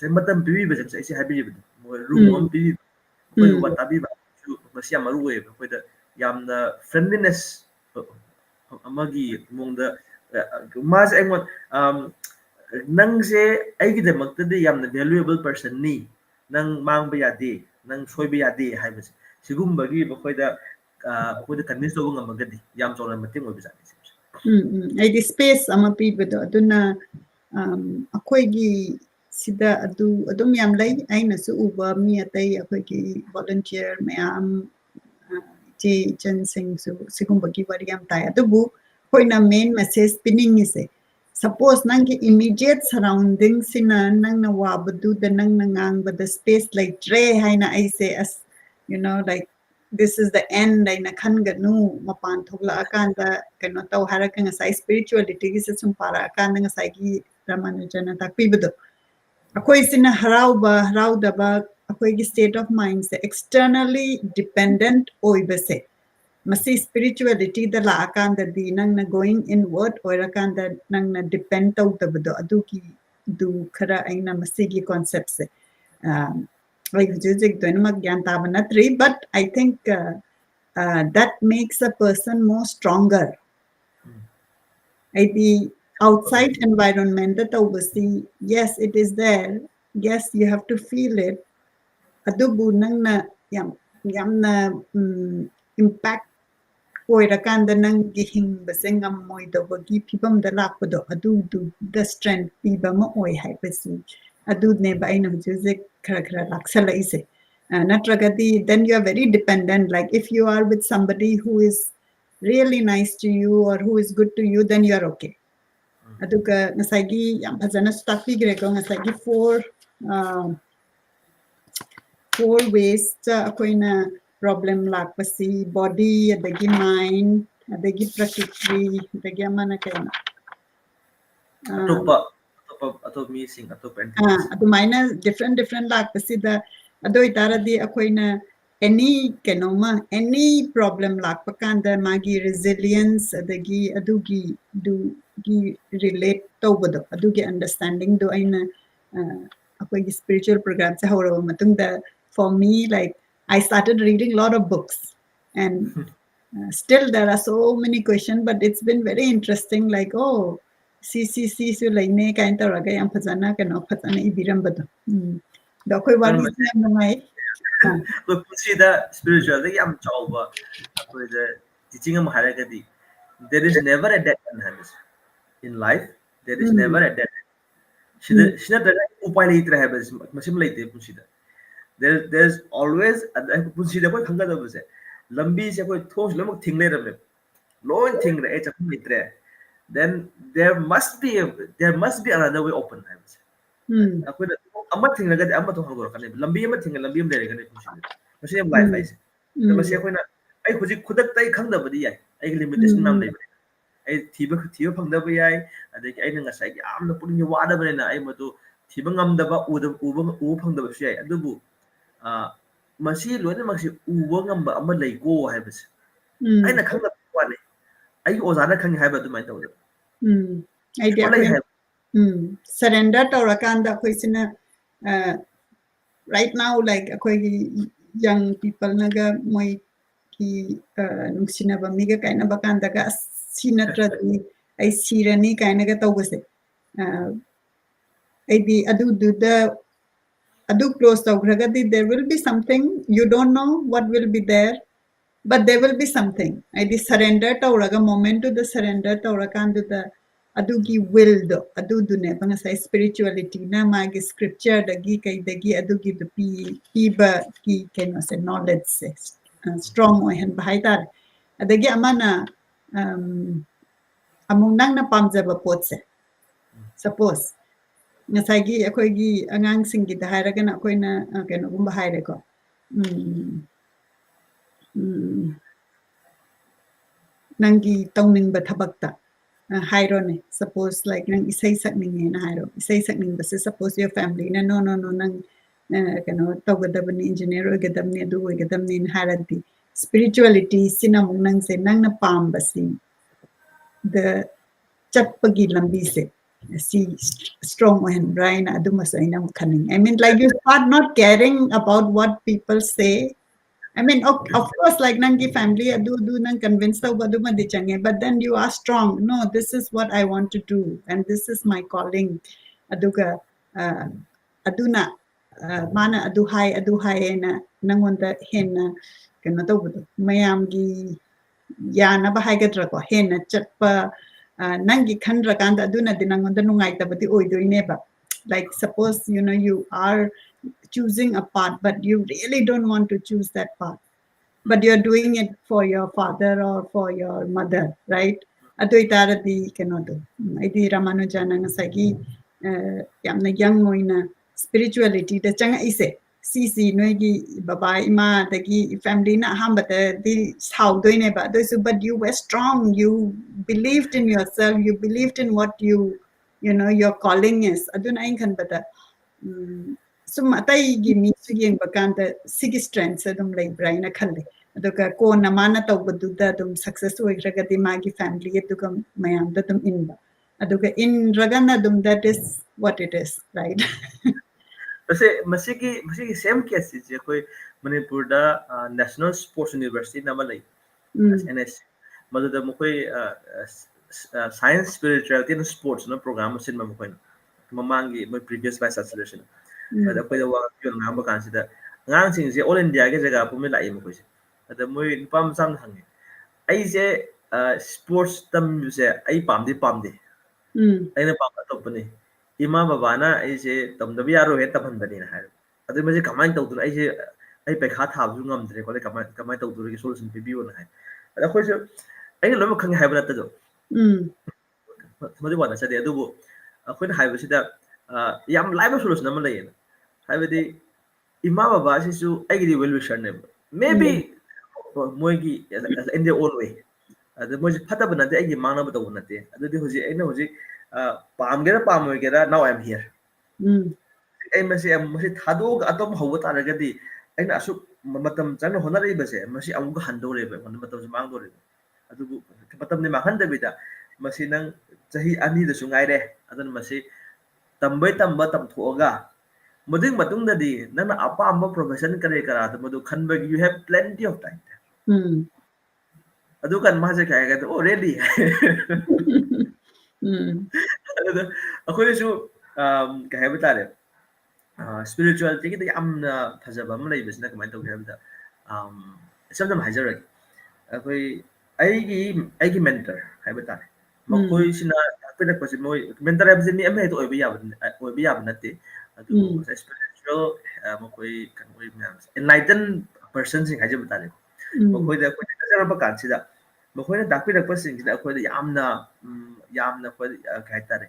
sai matam bi ba je sai habi bi mo room on bi ko wa tabi ba su ba si amaru we akoi da yamna friendliness amagi mongda mas engon nang se aigi de maktadi yamna valuable person ni nang mang ba yade nang soi ba yade haibase sigum bagi bakoida convince to ngamagadi yam chona mating obi jani ai di space ama pi bedo aduna akoi gi sida adum yam lai aina su uba mi atai akoi gi volunteer mayam je chen sing su sigum bagi wari yam tai adubu koina main message pinning is suppose nang immediate surroundings sina nang na wabadu the nang nang but the space like dre haina I say as you know like this is the end aina khan ga nu mapan thogla akanda kano taw haraka nga sai spirituality gi sum para akanda nga sai gi ramanujana takpi bedo akoi sina harauda ba akoi gi state of mind se externally dependent oibase masi spirituality da la akanda di nang na going inward or akanda nang na depend taw tabdo adu ki du khara aina masi gi concept se like jujik do na magyan ta banatri but I think that makes a person more stronger the outside environment that oversee yes it is there yes you have to feel it adubu nang na yam na impact oirakanda nang gihing basengam moi do bagi pibam da lakdo adu the strength piba mo oi haipasi adu ne ba ina juse khara laksala ise natragadi then you are very dependent like if you are with somebody who is really nice to you or who is good to you, then you are okay. Aduga ngasagi yam phajana takpigre ko ngasagi four ways akoina problem lakpasi body adagi mind adagi prakriti adagi amana kaina atop missing atop entities adumina different lakpasi da adoi taradi akoina any kenoma any problem lakpa kanda magi resilience adagi adugi du gi relate tawbado adugi understanding do aina akoigi spiritual program sa hawra matungda for me like I started reading a lot of books and still there are so many questions but it's been very interesting like oh see so like ne kain tawraga yam phajana kano phajana ibirambado do koi wali yam ngai look punsida spiritual da yam chawba akoi the teaching am haragadi there is never a dead end in life there is never a dead end shina da upay leitra hai bas masim leite punsida there's always punsida koi khanga da base lambi se koi thos lamak thingle rame loin thingre e chakam letre then there must be another way open hai bas akoi amma thinga ga amma to hangor kan lambi amma thinga lambi am dere kan punsida masi am life life da masi akoi na ai huji khudak tai khangda badi yai ai limitation nam dai ai thiba phangda ba yai adai ai na ngasai yamna puning wada bane na ai madu thiba ngam da ba u phangda ba yai adubu masi loina masi uwa ngamba amma leiko haibas ai na khangda wale ai ozana khangi haiba du mai tawda idea surrender tawrakanda khoisina right now like akoi young people naga moi ki nungsina ba miga kaina ba kanda ga sinatradi ai sirani kaina ga tawbase ai di adu close tawgragadi there will be something you don't know what will be there but there will be something I di surrender tawraga moment to the surrender tawrakandu the adugi will do adu ne banga sai spirituality na magi scripture dagi kai dagi adugi the piba ki keno se knowledge se strong oi han bahai tar adagi amana among nang na pamjaba potse suppose ngasagi akoigi angang singi da hairaga na akoina keno gumba haire ko nangi tawning ba thabakta hairone suppose like nang isai sakning na hairo isai sakning bas suppose your family na no nang kano tawgadabani engineer ogadamni adu ogadamni haradi spirituality sinamung nang se nang na pam basi the chatpagi lambi se see strong and brain adu masaina khaning I mean like you start not caring about what people say I mean, of course, like Nangi family, do nang convince but then you are strong. No, this is what I want to do, and this is my calling. Aduga, aduna, mana adu hai na nangonda hen kena tahu mayamgi yana bahai gadrako hen chatpa nangi khandra kanda aduna dinangonda nungai tabati oido ineba. Like suppose you are choosing a path but you really don't want to choose that path but you're doing it for your father or for your mother right ado itaradi kenodo idi Ramanuja nang sagi yamna young moina spirituality da changa ise si noigi baba ima dagi family na hambata di how doine ba but you were strong you believed in yourself you believed in what your calling is aduna in kan bata so matai gi mi sugeng bakanta sigi strengths adum like brain a khalle aduka ko na mana tawbadu da dum success oigragadi magi family aduka mayam da dum inba aduka in ragana dum that is what it is right वैसे मसी की same case है कोई मणिपुर दा national sports university नाम लाई NS मदद मुकोई science spirituality and sports ना programme सिन मुकोई ममांगी मैं previous vice chancellor अदा कोई दा वाक यो नाम कांसिदा ngang sing se all india ke jaga pu me lai mo ko se ada moi pam sam hang ai se sports tam se ai pam de ai na pam to pani ima baba na ai se tam da yaro he ta ban bani na ha adu me se kamai to tu ai se ai pe kha tha ju ngam dre ko le kamai to tu ke solution pe bi won ha ada khoi se ꯑꯩꯅ ꯂꯣꯏꯅꯃꯛ ꯈꯪꯉꯦ ꯍꯥꯏꯕ ꯅꯠꯇꯗꯣ ꯃꯗꯨ ꯋꯥ ꯅꯠꯆꯗꯦ ꯑꯗꯨꯕꯨ ꯑꯩꯈꯣꯏꯅ ꯍꯥꯏꯕꯁꯤꯗ ꯌꯥꯝ ꯂꯥꯏꯕ ꯁꯣꯂꯨꯁꯟ ꯑꯃ ꯂꯩꯌꯦꯅ ꯍꯥꯏꯕꯗꯤ ꯏꯃꯥ ꯕꯕꯥ ꯑꯁꯤꯁꯨ ꯑꯩꯒꯤꯗꯤ ꯋꯦꯜ ꯋꯤꯁꯔꯅꯦꯕ ꯃꯦꯕꯤ ꯃꯣꯏꯒꯤ ꯏꯟ ꯗ ꯑꯣꯟ ꯋꯦ ꯑꯗ ꯃꯣꯏꯁꯦ ꯐꯠꯇꯕ ꯅꯠꯇꯦ ꯑꯩꯒꯤ ꯃꯥꯡꯅꯕ ꯇꯧꯕ ꯅꯠꯇꯦ ꯑꯗꯨꯗꯤ ꯍꯧꯖꯤꯛ ꯑꯩꯅ ꯍꯧꯖꯤꯛ ꯄꯥꯝꯒꯦꯔꯥ ꯄꯥꯝꯃꯣꯏꯒꯦꯔꯥ ꯅꯥꯎ ꯑꯥꯏ ꯑꯦꯝ ꯍꯤꯌꯔ ꯑꯩ ꯃꯁꯤ ꯊꯥꯗꯣꯛꯑꯒ ꯑꯇꯣꯞꯄ ꯍꯧꯕ ꯇꯥꯔꯒꯗꯤ ꯑꯩꯅ ꯑꯁꯨꯛ ꯃꯇꯝ ꯆꯪꯅ ꯍꯣꯠꯅꯔꯛꯏꯕꯁꯦ ꯃꯁꯤ ꯑꯃꯨꯛꯀ ꯍꯟꯗꯧꯔꯦꯕ ꯑꯩꯉꯣꯟꯗ ꯃꯇꯝꯁꯨ ꯃꯥꯡꯗꯧꯔꯦꯕ ꯑꯗꯨꯕꯨ ꯃꯇꯝꯗꯤ ꯃꯥꯡꯍꯟꯗꯕꯤꯗ ꯃꯁꯤ ꯅꯪ ꯆꯍꯤ 2ꯗꯁꯨ ꯉꯥꯏꯔꯦ ꯑꯗꯨꯅ ꯃꯁꯤ ꯇꯝꯕꯩ ꯇꯝꯕ ꯇꯝꯊꯣꯛꯑꯒ ꯃꯗꯨꯒꯤ ꯃꯇꯨꯡꯗꯗꯤ ꯅꯪꯅ ꯑꯄꯥꯝꯕ ꯄ꯭ꯔꯣꯐꯦꯁꯟ ꯀꯔꯤ ꯀꯔꯥꯗꯣ ꯃꯗꯨ ꯈꯟꯕꯒꯤ you have plenty of time ꯑꯗꯨ ꯀꯥꯟ ꯃꯥꯁꯦ ꯀꯩ ꯍꯥꯏꯒꯦ ꯑꯣ ꯔꯦꯗꯤ ꯑꯗꯨꯗ ꯑꯩꯈꯣꯏꯅꯁꯨ ꯀꯩ ꯍꯥꯏꯕ ꯇꯥꯔꯦ ꯁ꯭ꯄꯤꯔꯤꯆꯨꯋꯦलिꯇꯤꯒꯤꯗ ꯌꯥꯝꯅ ꯐꯖꯕ ꯑꯃ ꯂꯩꯕꯁꯤꯅ ꯀꯃꯥꯏꯅ ꯇꯧꯒꯦ ꯍꯥꯏꯕꯗ ꯏꯁꯝ ꯁꯝꯅ ꯍꯥꯏꯖꯔꯒꯦ ꯑꯩꯈꯣꯏ ꯑꯩꯒꯤ ꯃꯦꯟꯇꯔ ꯍꯥꯏꯕ ꯇꯥꯔꯦ ꯃꯈꯣꯏꯁꯤꯅ ꯇꯥꯛꯄꯤꯔꯛꯄꯁꯤ ꯃꯣꯏ ꯃꯦꯟꯇꯔ ꯍꯥꯏꯕꯁꯤ ꯃꯤ ꯑꯃ ꯍꯦꯛꯇ ꯑꯣꯏꯕ ꯌꯥꯕ ꯅꯠꯇꯦ ꯑꯗꯨꯕꯨ ꯉꯁꯥꯏ ꯁ꯭ꯄꯤꯔꯤꯆꯨꯋꯦꯜ ꯃꯈꯣꯏ ꯀꯩꯅꯣ ꯃꯌꯥꯝꯁꯦ ꯑꯦꯟꯂꯥꯏꯇꯟ ꯄꯔꯁꯟꯁꯤꯡ ꯍꯥꯏꯖꯕ ꯇꯥꯔꯦ ꯃꯈꯣꯏꯗ ꯑꯩꯈꯣꯏꯅ ꯊꯥꯖꯔꯛꯄ ꯀꯥꯟꯁꯤꯗ ꯃꯈꯣꯏꯅ ꯇꯥꯛꯄꯤꯔꯛꯄꯁꯤꯡꯁꯤꯗ ꯑꯩꯈꯣꯏꯗ ꯌꯥꯝꯅ ꯑꯩꯈꯣꯏ ꯀꯩ ꯍꯥꯏꯇꯥꯔꯦ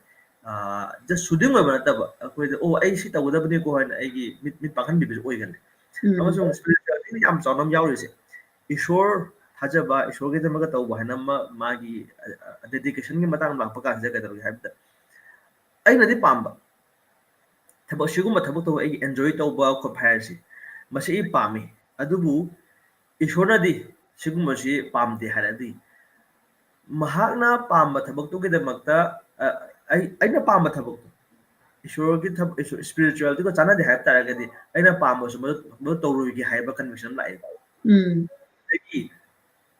ꯖꯁ ꯁꯨꯗꯤꯡ ꯑꯣꯏꯕ ꯅꯠꯇꯕ ꯑꯩꯈꯣꯏꯗ ꯑꯣ ꯑꯩ ꯁꯤ ꯇꯧꯒꯗꯕꯅꯤꯀꯣ ꯍꯥꯏꯅ ꯑꯩꯒꯤ ꯃꯤꯠ ꯄꯥꯡꯍꯟꯕꯤꯕꯁꯨ ꯑꯣꯏꯒꯜꯂꯦ ꯑꯃꯁꯨꯡ ꯁ꯭ꯄꯤꯔꯤꯆꯨꯋꯦꯜꯒꯤ ꯌꯥꯝ ꯆꯥꯎꯅ ꯑꯃ ꯌꯥꯎꯔꯤꯁꯦ ꯏꯁꯣꯔ ꯊꯥꯖꯕ ꯏꯁꯣꯔꯒꯤꯗꯃꯛꯇ ꯇꯧꯕ ꯍꯥꯏꯅ ꯃꯥꯒꯤ ꯗꯦꯗꯤꯀꯦꯁꯟꯒꯤ ꯃꯇꯥꯡ ꯂꯥꯛꯄ ꯀꯥꯟꯁꯤꯗ ꯀꯩꯗꯧꯒꯦ ꯍꯥꯏꯕꯗ ꯑꯩꯅꯗꯤ ꯄꯥꯝꯕ ꯊꯕꯛ ꯁꯤꯒꯨꯝꯕ ꯊꯕꯛ ꯇꯧꯕ ꯑꯩꯒꯤ ꯑꯦꯟꯖꯣꯏ ꯇꯧꯕ ꯈꯣꯠꯄ ꯍꯥꯏꯔꯤꯁꯤ ꯃꯁꯤ ꯑꯩ ꯄꯥꯝꯃꯤ ꯑꯗꯨꯕꯨ ꯏꯁꯣꯔꯅꯗꯤ ꯁꯤꯒꯨꯝꯕꯁꯤ ꯄꯥꯝꯗꯦ ꯍꯥꯏꯔꯗꯤ ꯃꯍꯥꯛꯅ ꯄꯥꯝꯕ ꯊꯕꯛꯇꯨꯒꯤꯗꯃꯛꯇ ꯑꯩꯅ ꯄꯥꯝꯕ ꯊꯕꯛꯇꯣ ꯏꯁꯣꯔꯒꯤ ꯁ꯭ꯄꯤꯔꯤꯆꯨꯋꯦꯜꯇꯤꯒ ꯆꯥꯟꯅꯗꯦ ꯍꯥꯏꯕ ꯇꯥꯔꯒꯗꯤ ꯑꯩꯅ ꯄꯥꯝꯕꯁꯨ ꯃꯗꯨ ꯇꯧꯔꯣꯏꯒꯦ ꯍꯥꯏꯕ ꯀꯟꯕꯤꯛꯁꯟ ꯑꯃ ꯂꯥꯛꯑꯦꯕ ꯑꯗꯒꯤ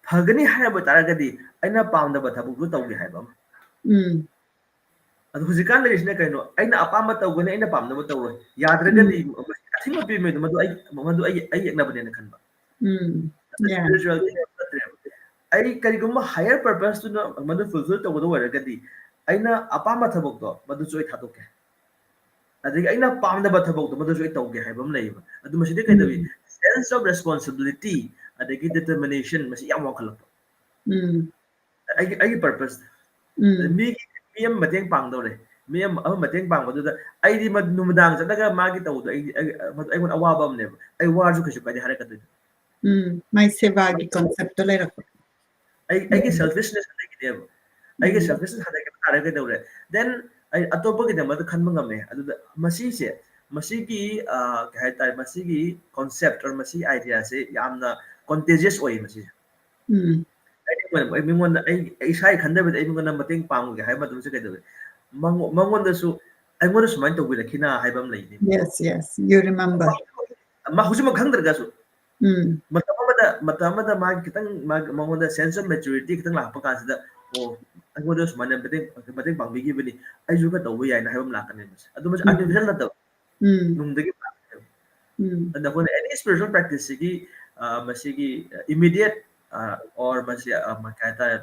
ꯐꯒꯅꯤ ꯍꯥꯏꯔꯕ ꯇꯥꯔꯒꯗꯤ ꯑꯩꯅ ꯄꯥꯝꯗꯕ ꯊꯕꯛꯇꯨ ꯇꯧꯒꯦ ꯍꯥꯏꯕ ꯑꯃ ꯑꯗꯣ ꯍꯧꯖꯤꯛꯀꯥꯟ ꯂꯩꯔꯤꯁꯤꯅ ꯀꯩꯅꯣ ꯑꯩꯅ ꯑꯄꯥꯝꯕ ꯇꯧꯒꯅꯤ ꯑꯩꯅ ꯄꯥꯝꯗꯕ ꯇꯧꯔꯣꯏ ꯌꯥꯗ꯭ꯔꯒꯗꯤ ꯑꯊꯤꯡꯕ ꯄꯤꯔꯤꯉꯩꯗ ꯃꯗꯨ ꯑꯩ ꯌꯦꯛꯅꯕꯅꯦꯅ ꯈꯟꯕ ꯁ꯭ꯄꯤꯔꯤꯆꯨꯋꯦꯜꯇꯤ ꯅꯠꯇ꯭ꯔꯦꯕ ꯑꯩ ꯀꯔꯤꯒꯨꯝꯕ ꯍꯥꯏꯌꯔ ꯄꯔꯄꯁꯇꯨꯅ ꯃꯗꯨ ꯐꯨꯜꯐꯤꯜ ꯇꯧꯒꯗꯕ ꯑꯣꯏꯔꯒꯗꯤ ꯑꯩꯅ ꯑꯄꯥꯝꯕ ꯊꯕꯛꯇꯣ ꯃꯗꯨꯁꯨ ꯑꯩ ꯊꯥꯗꯣꯛꯀꯦ ꯑꯗꯒꯤ ꯑꯩꯅ ꯄꯥꯝꯗꯕ ꯊꯕꯛꯇꯣ ꯃꯗꯨꯁꯨ ꯑꯩ ꯇꯧꯒꯦ ꯍꯥꯏꯕ ꯑꯃ ꯂꯩꯌꯦꯕ ꯑꯗꯨ ꯃꯁꯤꯗꯤ ꯀꯩꯗꯧꯏ ꯁꯦꯟꯁ ꯑꯣꯐ ꯔꯦꯁꯄꯣꯟꯁꯤꯕꯤꯂꯤꯇꯤ ꯑꯗꯒꯤ ꯗꯤꯇꯔꯃꯤꯅꯦꯁꯟ ꯃꯁꯤ ꯌꯥꯝ ꯋꯥꯡꯈꯠꯂꯛꯄ ꯑꯩꯒꯤ ꯄꯔꯄꯁ ꯃꯤ ꯑꯃ ꯃꯇꯦꯡ ꯄꯥꯡꯗꯧꯔꯦ ꯃꯤ ꯑꯃ ꯃꯇꯦꯡ ꯄꯥꯡꯕꯗꯨꯗ ꯑꯩꯗꯤ ꯅꯨꯃꯤꯗꯥꯡ ꯆꯠꯂꯒ ꯃꯥꯒꯤ ꯇꯧꯕꯗꯣ ꯑꯩꯉꯣꯟꯗ ꯑꯋꯥꯕ ꯑꯃꯅꯦꯕ ꯑꯩ ꯋꯥꯔꯁꯨ ꯀꯩꯁꯨ ꯀꯥꯏꯗꯦ ꯍꯥꯏꯔꯛꯀꯗꯣꯏꯅꯤ ꯃꯥꯏ ꯁꯦꯕꯥꯒꯤ ꯀꯟꯁꯦꯞꯇꯣ ꯂꯩꯔꯛꯄ ꯑꯩꯒꯤ ꯁꯦꯜꯐꯤꯁꯅꯦꯁ ꯍꯟꯊꯈꯤꯅꯦꯕ ꯑꯩꯒꯤ ꯁꯦꯜꯐꯤꯁꯅꯦꯁ ꯍꯟꯊꯈꯤꯕ ꯇꯥꯔꯒ ꯀꯩꯗꯧꯔꯦ ꯗꯦꯟ ꯑꯩ ꯑꯇꯣꯞꯄꯒꯤꯗꯃꯛꯇ ꯈꯟꯕ ꯉꯝꯃꯦ ꯑꯗꯨꯗ ꯃꯁꯤꯒꯤ ꯀꯩ ꯍꯥꯏꯇꯥꯔꯦ ꯃꯁꯤꯒꯤ ꯀꯣꯟꯁꯦꯞ ꯃꯁꯤꯒꯤ ꯑꯥꯏꯗꯤꯌꯥꯁꯦ ꯌꯥꯝꯅ ꯀꯣꯟꯇꯦꯖꯤꯌꯁ ꯑꯣꯏꯌꯦ ꯃꯁꯤꯁꯦ ꯑꯩ ꯃꯤꯉꯣꯟꯗ ꯑꯩ ꯏꯁꯥꯒꯤ ꯈꯟꯗꯕꯤꯗ ꯑꯩ ꯃꯤꯉꯣꯟꯗ ꯃꯇꯦꯡ ꯄꯥꯡꯉꯨꯒꯦ ꯍꯥꯏꯕ ꯃꯇꯝꯗ ꯀꯩꯗꯧꯋꯤ ꯃꯉꯣꯟꯗꯁꯨ ꯑꯩꯉꯣꯟꯗ ꯁꯨꯃꯥꯏꯅ ꯇꯧꯕꯤꯔꯛꯈꯤꯅ ꯍꯥꯏꯕ ꯑꯃ ꯂꯩꯅꯤ you remember ꯍꯧꯖꯤꯛꯃꯛ ꯈꯪꯗ꯭ꯔꯒꯁꯨ ꯃꯇꯝ ꯑꯃꯗ ꯃꯥꯒꯤ ꯈꯤꯇꯪ ꯃꯉꯣꯟꯗ ꯁꯦꯟꯁ ꯑꯣꯐ ꯃꯦꯆꯨꯔꯤꯇꯤ ꯈꯤꯇꯪ ꯂꯥꯛꯄ ꯀꯥꯟꯁꯤꯗ ꯑꯣ ꯑꯩꯉꯣꯟꯗ ꯁꯨꯃꯥꯏꯅ ꯃꯇꯦꯡ ꯄꯥꯡꯕꯤꯈꯤꯕꯅꯤ ꯑꯩꯁꯨ ꯈꯔ ꯇꯧꯕ ꯌꯥꯏꯅ ꯍꯥꯏꯕ ꯑꯃ ꯂꯥꯛꯀꯅꯤ ꯑꯗꯨ ꯃꯁꯤ ꯑꯥꯔꯇꯤꯐꯤꯁꯤꯌꯦꯜ ꯅꯠꯇꯕ ꯅꯨꯡꯗꯒꯤ ꯑꯗꯨꯅ ꯑꯩꯈꯣꯏꯅ ꯑꯦꯅꯤ ꯁ꯭ꯄꯤꯔꯤꯆꯨꯋꯦꯜ ꯄ꯭ꯔꯦꯛꯇꯤꯁꯁꯤꯒꯤ ꯃꯁꯤꯒꯤ ꯏꯃꯤꯗꯤꯌꯦꯠ ꯑꯣꯔ ꯃꯁꯤ ꯀꯩ ꯍꯥꯏꯇꯥꯔꯦ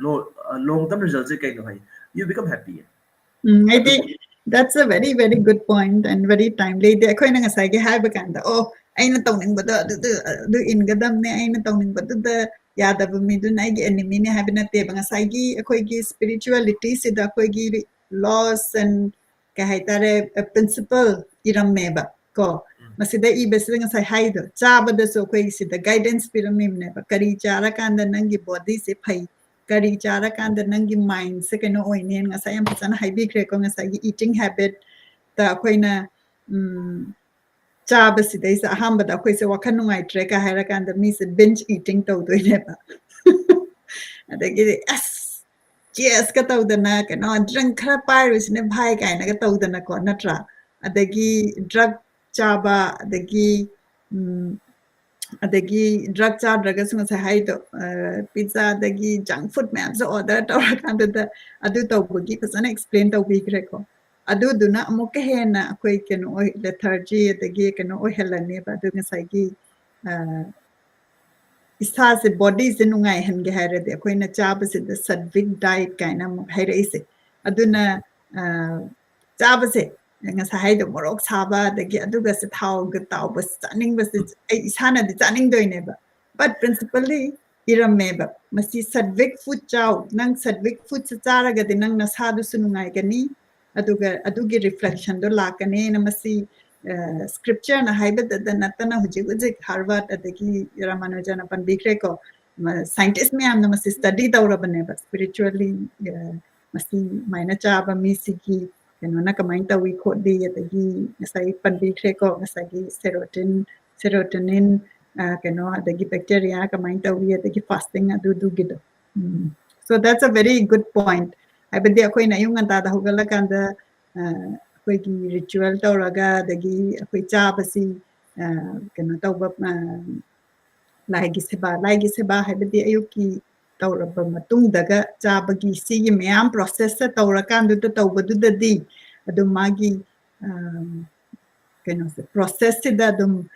ꯂꯣꯡ ꯇꯔꯝ ꯔꯤꯖꯜꯠꯁꯦ ꯀꯩꯅꯣ ꯍꯥꯏ you become happy I think that's a very, very good point and very timely. ꯑꯩꯈꯣꯏꯅ ꯉꯁꯥꯏꯒꯤ ꯍꯥꯏꯕ ꯀꯥꯟꯗ ꯑꯩꯅ ꯇꯧꯅꯤꯡꯕꯗꯣ ꯑꯗꯨ ꯏꯟꯒꯗꯕꯅꯦ ꯑꯩꯅ ꯇꯧꯅꯤꯡꯕꯗꯨꯗ ꯌꯥꯗꯕ ꯃꯤꯗꯨꯅ ꯑꯩꯒꯤ ꯑꯦꯅꯤꯃꯤꯅꯦ ꯍꯥꯏꯕ ꯅꯠꯇꯦꯕ ꯉꯁꯥꯏꯒꯤ ꯑꯩꯈꯣꯏꯒꯤ ꯁ꯭ꯄꯤꯔꯤꯆꯨꯋꯦꯂꯤꯇꯤꯁꯤꯗ ꯑꯩꯈꯣꯏꯒꯤ ꯂꯣꯁ ꯑꯦꯟ ꯀꯩ ꯍꯥꯏꯇꯥꯔꯦ ꯄ꯭ꯔꯤꯟꯁꯤꯄꯜ ꯏꯔꯝꯃꯦꯕ ꯀꯣ ꯃꯁꯤꯗ ꯏꯕꯁꯤꯗ ꯉꯁꯥꯏ ꯍꯥꯏꯗꯣ ꯆꯥꯕꯗꯁꯨ ꯑꯩꯈꯣꯏ ꯁꯤꯗ ꯒꯥꯏꯗꯦꯟꯁ ꯄꯤꯔꯝꯃꯤꯕꯅꯦꯕ ꯀꯔꯤ ꯆꯥꯔꯀꯥꯟꯗ ꯅꯪꯒꯤ ꯕꯣꯗꯤꯁꯦ ꯐꯩ ꯀꯔꯤ ꯆꯥꯔꯀꯥꯟꯗ ꯅꯪꯒꯤ ꯃꯥꯏꯟꯁꯦ ꯀꯩꯅꯣ ꯑꯣꯏꯅꯦꯅ ꯉꯁꯥꯏ ꯌꯥꯝ ꯐꯖꯅ ꯍꯥꯏꯕꯤꯈ꯭ꯔꯦꯀꯣ ꯉꯁꯥꯏꯒꯤ ꯏꯇꯤꯡ ꯍꯦꯕꯤꯠꯇ ꯑꯩꯈꯣꯏꯅ ꯆꯥꯕꯁꯤꯗꯩꯁꯦ ꯑꯍꯥꯟꯕꯗ ꯑꯩꯈꯣꯏꯁꯦ ꯋꯥꯈꯜ ꯅꯨꯡꯉꯥꯏꯇ꯭ꯔꯦ ꯀ ꯍꯥꯏꯔꯀꯥꯟꯗ ꯃꯤꯁꯦ ꯕꯤꯟꯖ ꯏꯇꯤꯡ ꯇꯧꯗꯣꯏꯅꯦꯕ ꯑꯗꯒꯤꯗꯤ ꯆꯦꯁꯀ ꯇꯧꯗꯅ ꯀꯩꯅꯣ ꯗ꯭ꯔꯪ ꯈꯔ ꯄꯥꯏꯔꯨꯁꯤꯅꯦ ꯚꯥꯏ ꯀꯥꯏꯅꯒ ꯇꯧꯗꯅꯀꯣ ꯅꯠꯇ꯭ꯔꯥ ꯑꯗꯒꯤ ꯗ꯭ꯔꯒ ꯆꯥꯕ ꯑꯗꯒꯤ ꯗ꯭ꯔꯒ ꯆꯥꯗ꯭ꯔꯒꯁꯨ ꯉꯁꯥꯏ ꯍꯥꯏꯗꯣ ꯄꯤꯖꯥꯗꯒꯤ ꯖꯪ ꯐꯨꯗ ꯃꯌꯥꯝꯁꯦ ꯑꯣꯔꯗꯔ ꯇꯧꯔꯀꯥꯟꯗꯨꯗ ꯑꯗꯨ ꯇꯧꯕꯒꯤ ꯐꯖꯅ ꯑꯦꯛꯁꯄ꯭ꯂꯦꯟ ꯇꯧꯕꯤꯈ꯭ꯔꯦꯀꯣ ꯑꯗꯨꯗꯨꯅ ꯑꯃꯨꯛꯀ ꯍꯦꯟꯅ ꯑꯩꯈꯣꯏ ꯀꯩꯅꯣ ꯂꯦꯊꯔꯖꯤ ꯑꯗꯒꯤ ꯀꯩꯅꯣ ꯑꯣꯏꯍꯜꯂꯅꯦꯕ ꯑꯗꯨ ꯉꯁꯥꯏꯒꯤ ꯏꯁꯥꯁꯦ ꯕꯣꯗꯤꯁꯦ ꯅꯨꯡꯉꯥꯏꯍꯟꯒꯦ ꯍꯥꯏꯔꯗꯤ ꯑꯩꯈꯣꯏꯅ ꯆꯥꯕꯁꯤꯗ ꯁꯠꯚꯤꯛ ꯗꯥꯏꯠ ꯀꯥꯏꯅ ꯑꯃꯨꯛ ꯍꯥꯏꯔꯛꯏꯁꯦ ꯑꯗꯨꯅ ꯆꯥꯕꯁꯦ ꯉꯁꯥꯏ ꯍꯥꯏꯗꯣ ꯃꯣꯔꯣꯛ ꯁꯥꯕ ꯑꯗꯒꯤ ꯊꯥꯎꯒ ꯇꯥꯎꯕ ꯆꯥꯅꯤꯡꯕꯁꯦ ꯑꯩ ꯏꯁꯥꯅꯗꯤ ꯆꯥꯅꯤꯡꯗꯣꯏꯅꯦꯕ but ꯄ꯭ꯔꯤꯟꯁꯤꯄꯜꯂꯤ irameba masi sadvik food chow nang sadvik food chara ga nang nasadu sunungai gani adugi reflection do lakane na masi scripture na haiba da natana hujik Harvard adagi Ramanuja na pan bikre ko scientist me am na masi study daura bane ba spiritually masi maina cha ba mi siki kano na kamain ta wi ko di adagi nasai pan bikre ko nasagi serotonin kano adagi bacteria kamain ta wi adagi fasting adu gido so that's a very good point I bet akhoi na yung anta da hugala kanda akhoi ki ritual tawraga adagi akhoi chabasi kano tawba laigi seba haibadi ayuki tawraba matung daga chabagi sigi mayam process sa tawrakandu to tawbadu dadi adum magi kano process da adum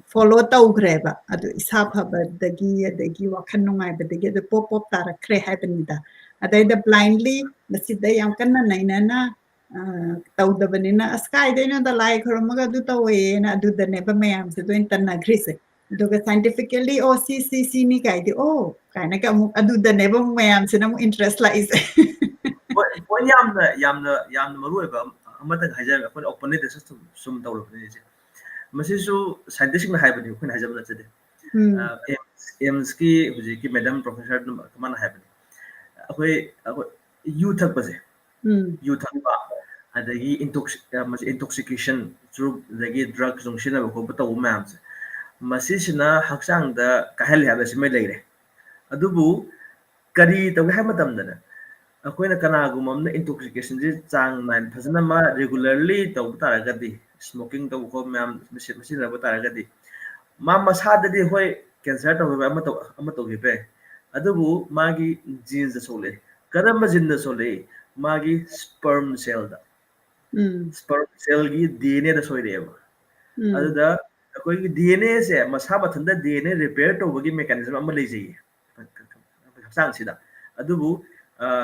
follow tawgreba adu isa phabadagi adagi wakhan nungai badagi adu pop tara kre haibanida adai blindly masida yang kanna nainana tawdabanina askai dena da lai khoromaga du tawe na adu da neba mayam se do interna grise duga scientifically si ni kai di kaina ka mu adu da neba mayam se na mu interest la is point yamna maru ba amata hajar ko openly the system sum tawlo ni je masisu scientific na haibani ko na hajar na chede AIIMS की हुजी की madam professor कमान है अखोई you थक बजे you थक बा अदगी intoxication through दगी drug जोंसिना बको बतो ma'am से मसिसना हक्सांग द कहल है बसे में लेरे अदुबु करी तो है मतमदना अखोइना कनागुममना इंटॉक्सिकेशन जे चांग नाइन फजना मा रेगुलरली तो तारगदी स्मोकिंग तो को मैम मसिना बतारगदी मा मसाददी होय कैंसर तो तो पे अदुबु मागी जीन्स सोले करम जिन सोले मागी स्पर्म सेल दा स्पर्म सेल की डीएनए दा सोइरेबा अदुदा कोई डीएनए से मसा मथंदा डीएनए रिपेयर तो बगी मैकेनिज्म अमा ले जाइए हसांग सिदा अदुबु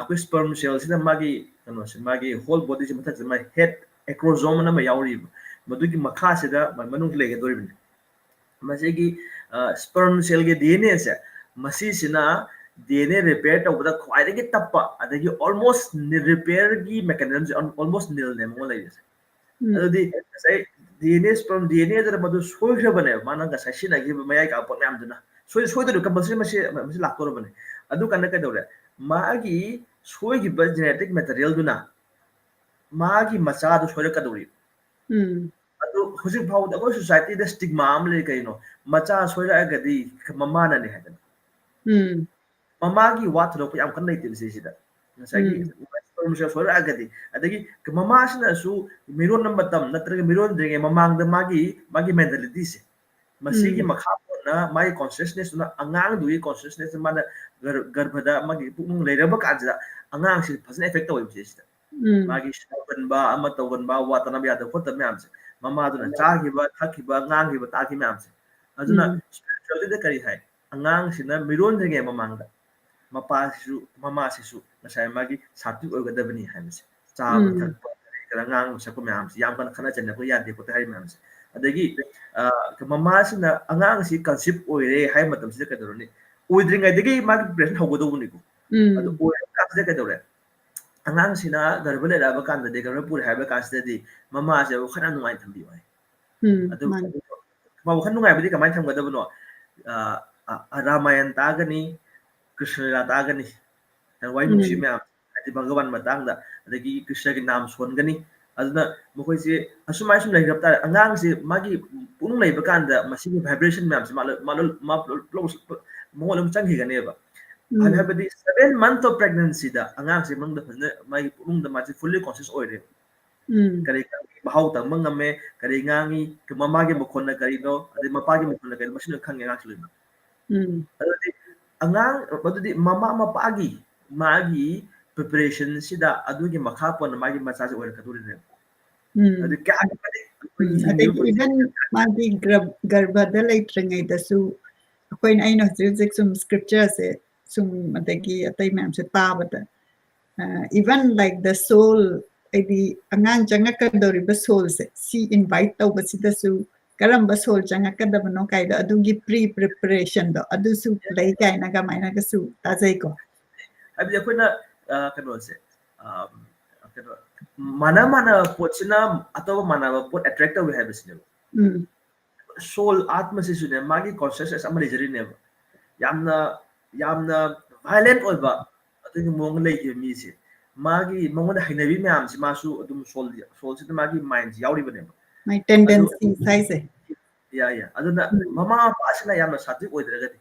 कोई स्पर्म सेल सिदा मागी कनो से मागी होल बॉडी से मथा मा हेड एक्रोसोम ना मा यावरी मदुगी मखा सिदा मनुंग लेगे दोरिबने मसेगी स्पर्म सेल के डीएनए से मसीसिना डीएनए रिपेयर तौबदा ख्वाइदगी तप्पा अदगी ऑलमोस्ट रिपेयर की मैकेनिज्म ऑलमोस्ट निल ने मो लाइसे अदि सै डीएनए स्पर्म डीएनए जरा मदु सोइख्र बने माना गसा सिनागी मयाइ का पन नाम दुना सोइदु कंपल्सरी मसे लाकोर बने अदु कन के दौरे मागी सोइगी ब जेनेटिक मटेरियल दुना मागी मचा दु सोइर कदौरी अदु हुजिक फाउ द कोई सोसाइटी द स्टिग्मा आम ले कइनो मचा सोइरा गदी ममाना ने हदन ममागी वात रो याम कन लेते सिदा नसागी परमिशन सोइरा गदी अदगी ममासना सु मिरोन नंबतम नत्रगे मिरोन द्रेगे ममांग द मागी मेंटालिटी से मसीगी मखा ना माई कॉन्शियसनेस ना अंगांग दुई कॉन्शियसनेस माना गर्भदा मागी पुंग लेरबा काजदा अंगांग से फसन इफेक्ट तव सिदा मागी शबनबा अमा तवनबा वातना बियाद खोत म्याम से ममादुना चागिबा थकिबा ngangiba taki myamse aduna spiritually de kari hai angang sina miron denge mamangda mapa sisu mama sisu nasai magi satu ogadabani haimse chabu thak kara ngang sakko myamse yam kana khana chenna ko yade ko tai myamse adagi mama sina angang si concept oire hai matam sida kadoroni oidringai degi magi brain hogodobuni ko adu oire ka sida kadore angang sina garbale raba kanda de garba pur haiba kasda di mama se khana nungai thambi wai adu ma khana nungai bidi kamai thamgadabno ramayan tagani krishna tagani and why nushi me ati bhagavan matangda adagi krishna ki naam songani aduna mokoi se asumai sum lai rapta angang se magi punung lai bakanda masigi vibration me am se malol molum changi ganeba I have 7 months of pregnancy da angang se mang da mai punung da ma fully conscious oire kare bahau ta mang me kare ngangi ke mama ge mokon na kare no ade mapa ge mokon na kare masin khang ngang sulu adi angang badudi mama mapa gi magi preparation sida adu ge makha pon magi macha se oire kaduri ne adi kya even magi garbada lai trengai da su akwai ai no zik sum scripture se sum adagi atai ma'am se tabata even like the soul adi angang changa ka dori ba soul se si invite tau ba sida su karamba sol changakadabano kaida adugi pre preparation do adusu lay kaina ga maina ga su tajai ko habis akoina kano se kano mana mana pochina atau mana pot attractive we have sine soul atma se sune magi consciousness ama lejari ne yamna yamna violent oiba atu mong lei ke mi se magi mongoda hainabi myam si masu adum soul se magi mind yauri bane my tendency size ya aduna mama pasina yamna sati oidragadi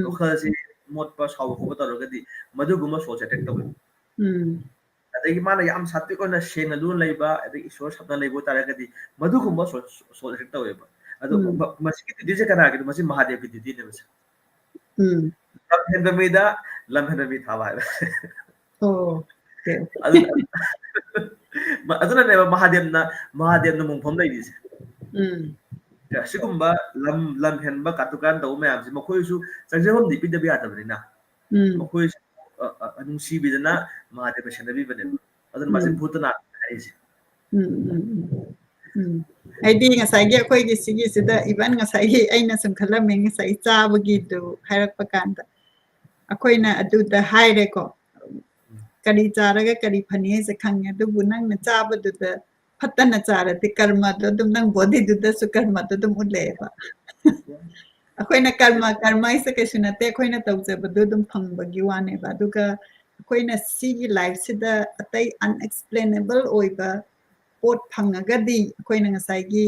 wakhalsi mot pa saw ko bataragadi maduguma soul attack tawi adagi mana yam sati ko na shena du leiba adagi isor sabna leibo taragadi maduguma soul attack tawi ba adu masiki dije kana gi masi mahadev ki didi ne mas lam mida lam mi thawa oh okay aduna ne mahadev na mungphom dai dise sigumba lam henba katukan tau mayam si makhoi su changje hom di pidda biya tabni na makhoi anung si bidana mahadev shanabi bane adun masi bhutana haisi aidi ngasai gi akhoi gi sigi sida iban ngasai gi aina sum khalam ngasai chabagi du hairakpa kanda akhoi na adu da haire ko kari charaga kari phani se khangya du bunang na chabadu da phatana charati karma do dum nang body du da su karma do dum uleba akhoi na karma isa ke sunate akhoi na tawje badu dum phangbagi wane ba duga akhoi na sigi life sida atai unexplainable oiba pot phangagadi akhoi na ngasai gi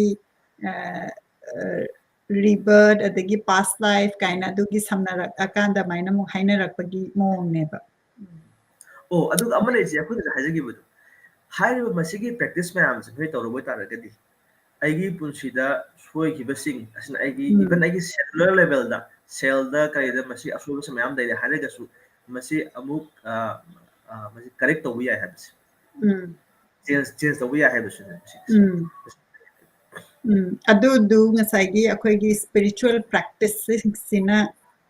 rebirth adagi past life kaina dugi samnarak akanda maina mo hainarakpagi mong neba oh adu amale je akhoi da hajagi budu hairiba masigi practice mayam se noi tawro taragadi aigi punsida soi ki basing asina aigi even aigi cellular level da cell da kaida masi asu se mayam dai haraga su masi amuk masi correct to ya habis change to ya habis adu du ngasai gi akhoi gi spiritual practices sina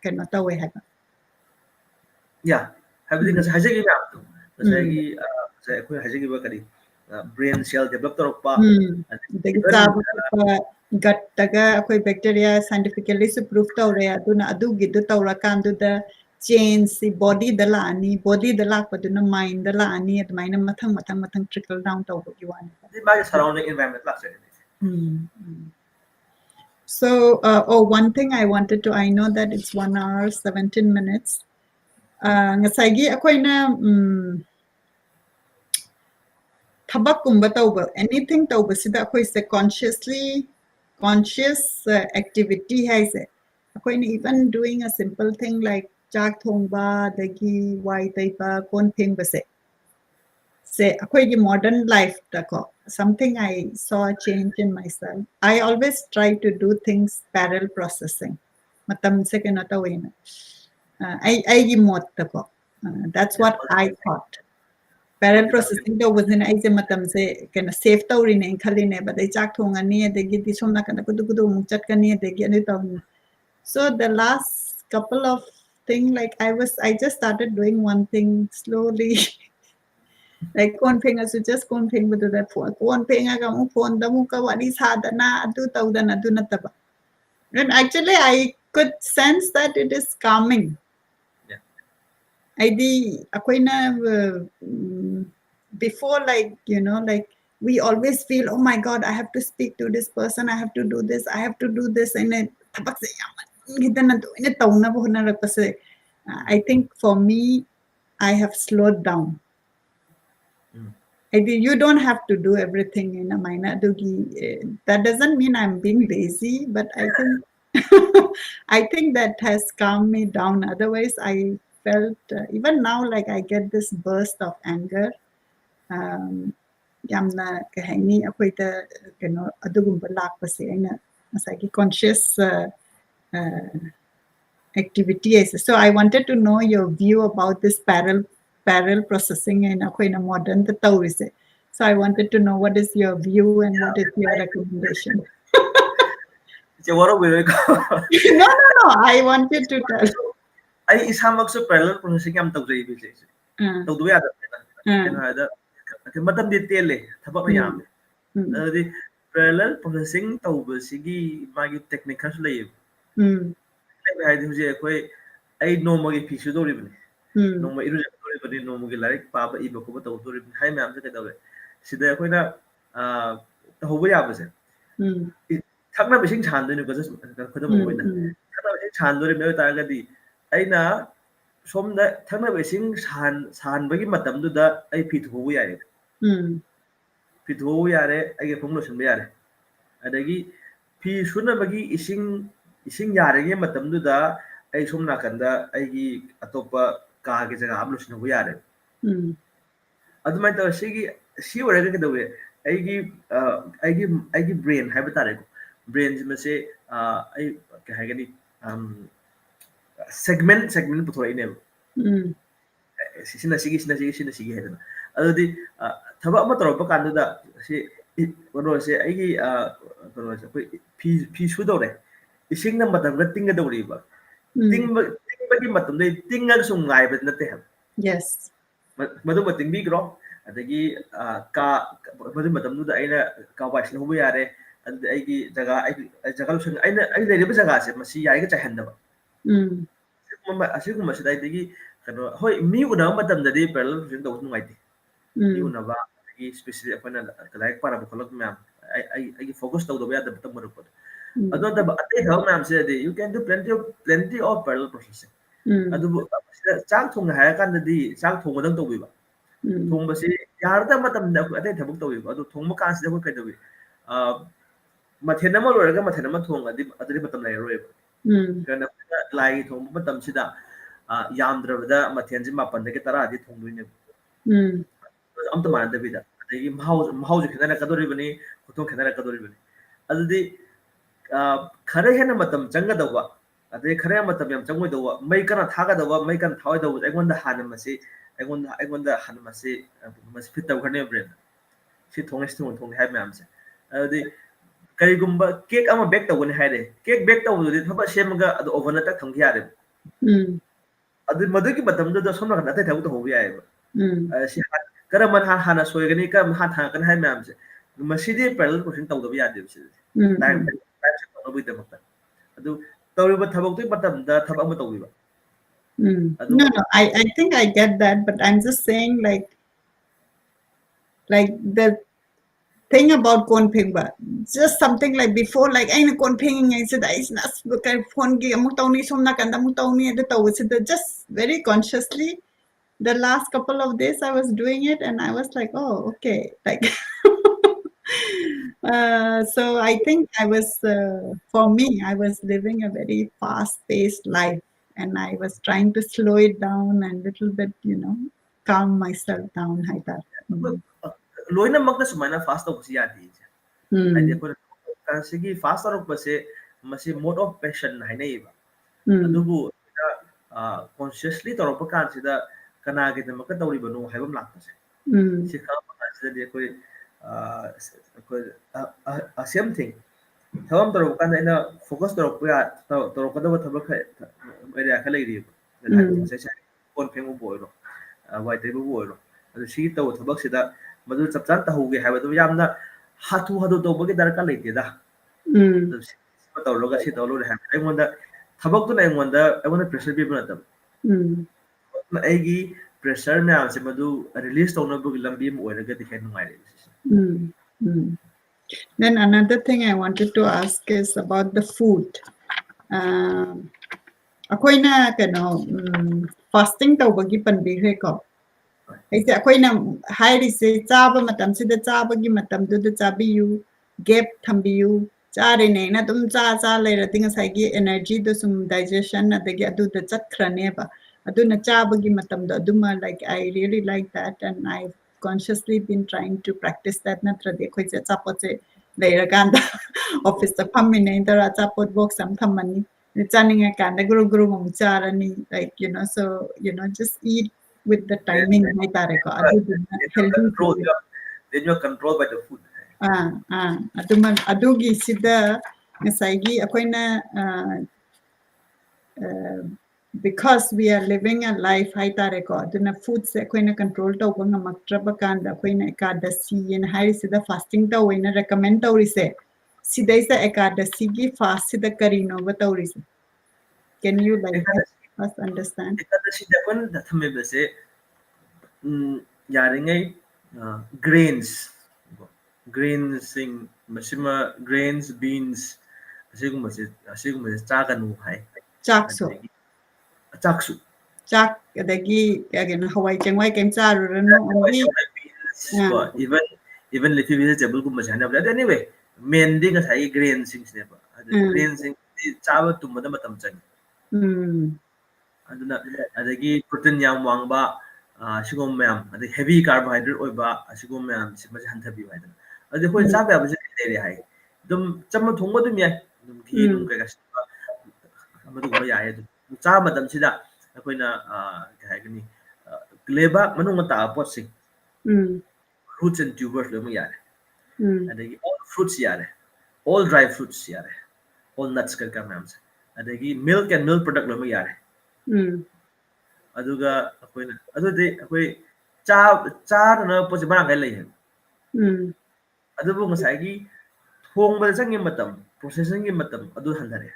kano tawe haba ya habis ngasai hajagi mayam to ngasai gi akhoi hajagi ba kadi brain cell develop torokpa dagi chabu gut daga akhoi bacteria scientifically su proof tawre aduna adu gi du tawra kandu da change si body da la ani body da la paduna mind da la ani admaina mathang trickle down tawbo gi wan the my surrounding environment la so one thing I wanted to I know that it's 1 hour 17 minutes ngasai gi akhoi na thabak kumba tawba anything tawba sida akhoi se conscious activity hai se akhoi na even doing a simple thing like chak thongba dagi wai taiba kon phengba se akhoi gi modern life ta ko something I saw a change in myself I always try to do things parallel processing matam se kana tawena ai gi mot ta ko that's what I thought parallel processing do within ai se matam se kana save tawri ne khali ne ba dai chak thongani adagi ti somna kana kudu mu chat kani adagi ani taw so the last couple of thing like I just started doing one thing slowly like kon phenga su just kon pheng but that phone kon phenga ka mu phone da mu ka wadi sadana adu tawdana adu nataba and actually I could sense that it is calming id akoina before like you know like we always feel oh my god I have to speak to this person I have to do this I have to do this and thabak se gidana do ine tawna bo na rapase I think for me I have slowed down you don't have to do everything in a minor dugi that doesn't mean I'm being lazy but I think I think that has calmed me down otherwise I felt even now like I get this burst of anger yamna kahani akhoi ta kano adugumba lakpase aina masagi conscious activity so I wanted to know your view about this parallel processing in akhoi modern the tawise so I wanted to know what is your view and what is your recommendation no I wanted to tell I isamak so parallel processing am tawjai bi se tawdu ya da kana hada matam di tele thabak yam adi parallel processing ꯇꯧꯕꯁꯤꯒꯤ ꯃꯥꯒꯤ technique ꯈꯔꯁꯨ ꯂꯩꯌꯦꯕ ꯍꯥꯏꯗꯤ ꯍꯧꯖꯤꯛ ꯑꯩꯈꯣꯏ ꯑꯩ ꯅꯣꯡꯃꯒꯤ ꯐꯤ ꯁꯨꯗꯧꯔꯤꯕꯅꯤ ꯅꯣꯡꯃ ꯏꯔꯨꯖꯗꯧꯔꯤꯕꯅꯤ ꯅꯣꯡꯃꯒꯤ ꯂꯥꯏꯔꯤꯛ ꯄꯥꯕ ꯏꯕ ꯈꯣꯠꯄ ꯇꯧꯗꯧꯔꯤꯕꯅꯤ ꯍꯥꯏ ꯃꯌꯥꯝꯁꯦ ꯀꯩꯗꯧꯋꯦ ꯁꯤꯗ ꯑꯩꯈꯣꯏꯅ ꯇꯧꯍꯧꯕ ꯌꯥꯕꯁꯦ ꯊꯛꯅꯕ ꯏꯁꯤꯡ ꯁꯥꯍꯟꯗꯣꯏꯅꯤꯀꯣ ꯈꯨꯗꯝ ꯑꯣꯏꯅ ꯊꯛꯅꯕ ꯏꯁꯤꯡ ꯁꯥꯍꯟꯗꯣꯔꯤꯕ ꯑꯣꯏ ꯇꯥꯔꯒꯗꯤ ꯑꯩꯅ ꯁꯣꯝꯗ ꯊꯛꯅꯕ ꯏꯁꯤꯡ ꯁꯥꯍꯟꯕꯒꯤ ꯃꯇꯝꯗꯨꯗ ꯑꯩ ꯐꯤ ꯊꯨꯍꯧꯕ ꯌꯥꯏꯌꯦꯕ ꯐꯤ ꯊꯨꯍꯧꯕ ꯌꯥꯔꯦ ꯑꯩꯒꯤ ꯐꯃꯨꯡ ꯂꯣꯏꯁꯤꯟꯕ ꯌꯥꯔꯦ ꯑꯗꯒꯤ ꯐꯤ ꯁꯨꯅꯕꯒꯤ ꯏꯁꯤꯡ ꯌꯥꯔꯤꯉꯩ ꯃꯇꯝꯗꯨꯗ ꯑꯩ ꯁꯣꯝ ꯅꯥꯀꯟꯗ ꯑꯩꯒꯤ ꯑꯇꯣꯞꯄ ꯀꯥꯒꯤ ꯖꯒꯥ ꯑꯃ ꯂꯣꯏꯁꯤꯟꯍꯧꯕ ꯌꯥꯔꯦ ꯑꯗꯨꯃꯥꯏꯅ ꯇꯧꯔ ꯁꯤ ꯑꯣꯏꯔꯒ ꯀꯩꯗꯧꯋꯦ ꯑꯩꯒꯤ ꯕ꯭ꯔꯦꯟ ꯍꯥꯏꯕ ꯇꯥꯔꯦꯀꯣ ꯕ꯭ꯔꯦꯟꯁꯤ ꯃꯁꯦ ꯑꯩ ꯀꯩ ꯍꯥꯏꯒꯅꯤ ꯁꯦꯒꯃꯦꯟ ꯄꯨꯊꯣꯔꯛꯏꯅꯦꯕ ꯁꯤꯅ ꯁꯤꯒꯤ ꯍꯥꯏꯗꯅ ꯑꯗꯨꯗꯤ ꯊꯕꯛ ꯑꯃ ꯇꯧꯔꯛꯄ ꯀꯥꯟꯗꯨꯗ ꯁꯤ ꯀꯩꯅꯣꯁꯦ ꯑꯩꯒꯤ ꯀꯩꯅꯣꯁꯦ ꯑꯩꯈꯣꯏ ꯐꯤ ꯁꯨꯗꯧꯔꯦ ꯏꯁꯤꯡꯅ ꯃꯇꯝ ꯈꯔ ꯇꯤꯡꯒꯗꯧꯔꯤꯕ ꯇꯤꯡꯕꯒꯤ ꯃꯇꯝꯗ ꯇꯤꯡꯉꯒ ꯁꯨꯝ ꯉꯥꯏꯕꯗꯤ ꯅꯠꯇꯦ ꯍꯥꯏꯕ ꯃꯗꯨꯃ ꯇꯤꯡꯕꯤꯈ꯭ꯔꯣ ꯑꯗꯒꯤ ꯃꯗꯨ ꯃꯇꯝꯗꯨꯗ ꯑꯩꯅ ꯀꯥ ꯋꯥꯏ ꯁꯤꯟꯍꯧꯕ ꯌꯥꯔꯦ ꯑꯗꯨꯗꯤ ꯑꯩꯒꯤ ꯖꯒꯥ ꯂꯣꯏꯁꯟ ꯑꯩ ꯂꯩꯔꯤꯕ ꯖꯒꯥꯁꯦ ꯃꯁꯤ ꯌꯥꯔꯤꯒꯩ ꯆꯥꯏꯍꯟꯗꯕ ꯑꯁꯤꯒꯨꯝꯕꯁꯤꯗ ꯑꯩꯗꯒꯤ ꯀꯩꯅꯣ ꯍꯣꯏ ꯃꯤ ꯎꯅꯕ ꯃꯇꯝꯗꯗꯤ ꯄꯦꯔꯥꯂꯦꯜ ꯄ꯭ꯔꯣꯁꯦꯁꯤꯡ ꯇꯧꯕꯁꯨ ꯅꯨꯡꯉꯥꯏꯇꯦ ꯃꯤ ꯎꯅꯕ ꯑꯗꯒꯤ ꯏꯁꯄꯦꯁꯤally ꯑꯩꯈꯣꯏꯅ ꯂꯥꯏꯔꯤꯛ ꯄꯥꯔꯛꯄ ꯈꯣꯠꯂꯛꯄ ꯃꯌꯥꯝ ꯑꯩꯒꯤ ꯐꯣꯀꯁ ꯇꯧꯗꯕ ꯌꯥꯗꯕ ꯇꯝꯃꯔꯛꯄꯗꯣ ꯑꯗꯨ ꯅꯠꯇꯕ ꯑꯇꯩ ꯊꯕꯛ ꯃꯌꯥꯝꯁꯤꯗꯗꯤ you can do plenty of parallel processing ꯑꯗꯨꯕꯨ ꯁꯤꯗ ꯆꯥꯛ ꯊꯣꯡꯉꯦ ꯍꯥꯏꯔ ꯀꯥꯟꯗꯗꯤ ꯆꯥꯛ ꯊꯣꯡꯕꯗꯪ ꯇꯧꯕꯤꯕ ꯊꯣꯡꯕꯁꯤ ꯌꯥꯔꯗꯕ ꯃꯇꯝꯗ ꯑꯩꯈꯣꯏ ꯑꯇꯩ ꯊꯕꯛ ꯇꯧꯋꯦꯕ ꯑꯗꯨ ꯊꯣꯡꯕ ꯀꯥꯟꯁꯤꯗ ꯑꯩꯈꯣꯏ ꯀꯩꯗꯧꯋꯤ ꯃꯊꯦꯜ ꯑꯃ ꯂꯣꯏꯔꯒ ꯃꯊꯦꯜ ꯑꯃ ꯊꯣꯡꯉꯗꯤ ꯑꯗꯨꯗꯤ ꯃꯇꯝ ꯂꯩꯔꯔꯣꯏꯕ ꯀꯩꯅꯣ ꯂꯥꯏꯒꯤ ꯊꯣꯡꯕ ꯃꯇꯝꯁꯤꯗ ꯌꯥꯝꯗ꯭ꯔꯕꯗ ꯃꯊꯦꯜꯁꯦ 7ꯗꯒꯤ 10ꯗꯤ ꯊꯣꯡꯗꯣꯏꯅꯦꯕ ꯑꯝꯇ ꯃꯥꯟꯅꯗꯕꯤꯗ ꯑꯗꯒꯤ ꯃꯍꯥꯎꯁꯨ ꯈꯦꯠꯅꯔꯛꯀꯗꯣꯔꯤꯕꯅꯤ ꯈꯨꯊꯣꯡ ꯈꯦꯠꯅꯔꯛꯀꯗꯣꯔꯤꯕꯅꯤ ꯑꯗꯨꯗꯤ ꯈꯔ ꯍꯦꯟꯅ ꯃꯇꯝ ꯆꯪꯒꯗꯧꯕ ꯑꯗꯩ ꯈꯔ ꯍꯦꯟꯅ ꯃꯇꯝ ꯌꯥꯝ ꯆꯪꯉꯣꯏꯗꯧꯕ ꯃꯩ ꯀꯟꯅ ꯊꯥꯒꯗꯧꯕ ꯃꯩ ꯀꯟꯅ ꯊꯥꯑꯣꯏꯗꯧꯕ ꯑꯩꯉꯣꯟꯗ ꯍꯥꯟꯅ ꯃꯁꯤ ꯐꯤꯠ ꯇꯧꯈ꯭ꯔꯅꯦꯕ ꯕ꯭ꯔꯦꯟ ꯁꯤ ꯊꯣꯡꯉꯦ ꯁꯤ ꯊꯣꯡꯉꯦ ꯍꯥꯏꯕ ꯃꯌꯥꯝꯁꯦ ꯑꯗꯨꯗꯤ ꯀꯔꯤꯒꯨꯝꯕ ꯀꯦꯛ ꯑꯃ ꯕꯦꯛ ꯇꯧꯒꯅꯤ ꯍꯥꯏꯔꯦ ꯀꯦꯛ ꯕꯦꯛ ꯇꯧꯕꯗꯨꯗꯤ ꯊꯕꯛ ꯁꯦꯝꯃꯒ ꯑꯗꯨ ꯑꯣꯚꯟꯗ ꯇꯛ ꯊꯝꯈꯤ ꯌꯥꯔꯦꯕ ꯑꯗꯨ ꯃꯗꯨꯒꯤ ꯃꯇꯝꯗꯨꯗ ꯁꯣꯝ ꯅꯥꯀꯟꯗ ꯑꯇꯩ ꯊꯕꯛ ꯇꯧꯍꯧꯕ ꯌꯥꯏꯑꯕ ꯁꯤ ꯀꯔꯝꯕ ꯍꯥꯟꯅ ꯁꯣꯏꯒꯅꯤ ꯀꯔꯝꯕ ꯍꯥꯟꯅ ꯊꯥꯡꯉꯛꯀꯅꯤ ꯍꯥꯏꯕ ꯃꯌꯥꯝꯁꯦ ꯃꯁꯤꯗꯤ ꯄꯦꯔꯥꯂꯦꯜ ꯄ꯭ꯔꯣꯁꯦꯁꯤꯡ ꯇꯧꯗꯕ ꯌꯥꯗꯦꯕ ꯁꯤꯗꯗꯤ ꯇꯥꯏꯝ ꯇꯧꯅꯕꯒꯤꯗꯃꯛꯇ ꯑꯗꯨ ꯇꯧꯔꯤꯕ ꯊꯕꯛꯇꯨꯒꯤ ꯃꯇꯝꯗ ꯊꯕꯛ ꯑꯃ ꯇꯧꯕꯤꯕ No, I think I get that, but I'm just saying like the thing about konpingba, just something like before, like I konping, I said I not phone gi amutoni somna kanda mutoni the just very consciously. The last couple of days I was doing it, and I was like, oh, okay, like. So I think for me, I was living a very fast-paced life, and I was trying to slow it down and little bit, calm myself down. ꯂꯣꯏꯅꯃꯛꯇ ꯁꯨꯃꯥꯏꯅ ꯐꯥꯁ ꯇꯧꯕꯁꯤ ꯌꯥꯗꯦ ꯍꯥꯏꯗꯤ ꯑꯩꯈꯣꯏꯅ ꯁꯤꯒꯤ ꯐꯥꯁ ꯇꯧꯔꯛꯄꯁꯦ ꯃꯁꯤ mode of passion ꯍꯥꯏꯅꯩꯌꯦꯕ ꯑꯗꯨꯕꯨ ꯀꯣꯟꯁꯤꯌꯁꯂꯤ ꯇꯧꯔꯛꯄ ꯀꯥꯟꯁꯤꯗ ꯀꯅꯥꯒꯤꯗꯃꯛꯇ ꯇꯧꯔꯤꯕꯅꯣ ꯍꯥꯏꯕ ꯑꯃ ꯂꯥꯛꯄꯁꯦ ꯁꯤ ꯈꯪꯕ ꯀꯥꯟꯁꯤꯗꯗꯤ ꯑꯩꯈꯣꯏ ꯁꯦꯝ ꯊꯤꯡ ꯊꯕꯛ ꯑꯃ ꯇꯧꯔꯛꯄ ꯀꯥꯟꯗ ꯑꯩꯅ ꯐꯣꯀꯁ ꯇꯧꯔꯛꯀꯗꯕ ꯊꯕꯛ ꯑꯦꯔꯤꯌꯥ ꯈꯔ ꯂꯩꯔꯤꯑꯕ ꯉꯁꯥꯏ ꯀꯣꯟ ꯐꯦꯡꯕꯕꯨ ꯑꯣꯏꯔꯣ ꯋꯥꯏ ꯇꯩꯕꯕꯨ ꯑꯣꯏꯔꯣ ꯑꯗꯨ ꯁꯤꯒꯤ ꯇꯧꯕ ꯊꯕꯛꯁꯤꯗ ꯃꯗꯨ ꯆꯞ ꯆꯥꯅ ꯇꯧꯍꯧꯒꯦ ꯍꯥꯏꯕꯗꯨ ꯌꯥꯝꯅ ꯍꯥꯊꯨ ꯇꯧꯕꯒꯤ ꯗꯔꯀꯥꯔ ꯂꯩꯇꯦꯗ ꯇꯧꯔꯒ ꯁꯤ ꯇꯧꯔ ꯂꯣꯏꯔꯦ ꯍꯥꯏꯕ ꯑꯩꯉꯣꯟꯗ ꯄ꯭ꯔꯦꯁꯔ ꯄꯤꯕ ꯅꯠꯇꯕ ꯑꯩꯒꯤ ꯄ꯭ꯔꯦꯁꯔ ꯃꯌꯥꯝꯁꯦ ꯃꯗꯨ ꯔꯤꯂꯤꯁ ꯇꯧꯅꯕꯒꯤ ꯂꯝꯕꯤ ꯑꯃ ꯑꯣꯏꯔꯒꯗꯤ ꯍꯦꯟꯅ ꯅꯨꯡꯉꯥꯏꯔꯦ Then another thing I wanted to ask is about the food. Akoina fasting tawbagi panbigre ko. Aise akoina hairise chaba matamsida chabagi matamduda chabiyu gap thambiyu chare ne na dum cha leirati ngasai energy do sum digestion adagi aduda chatkraneba aduna chabagi matamda aduma like I really like that, and I've consciously been trying to practice that. Natradi akhoi che chapoche leiraganda office ta phammine intera chapot box am thammani chaninga kanda guru charani, like so just eat with the timing haitareko healthy. Then you're controlled by the food. Adugi sida ngasai gi akoina because we are living a life high tareko duna food se koina control to banga maktraba kanda koina ekadasi and high sida fasting to wina recommend to rise sida is the ekadasi gi fast sida karino batauris can you like help us understand ekadashi da kon da thame base yaringai grains grains sing masima grains beans asigum se chaganu hai chakso adegi chaksu chak adagi again hawai chengwai kem charu ranu only beans ko even leafy vegetable gum masana but anyway main ding sai grain sings ne ba grain sing chaba tumada matam chang aduna adagi protein yam wangba sigom ma'am adagi heavy carbohydrate oiba asigom ma'am simase hanthabi haidana adi hoi chaba yabase lere hai dum chamma thongba dum yai dum ghi num kai gas amadu ma yai dum cha madam sida akoina kai gani leba manung ta pot sing roots and tubers lo ma yare adagi all fruits yare all dry fruits yare all nuts kar ka ma'am adagi milk and milk product lo ma yare aduga akoina adudi akoi cha na posi barang kai lei adubu ngasai gi thongba changi matam processing gi matam adu handare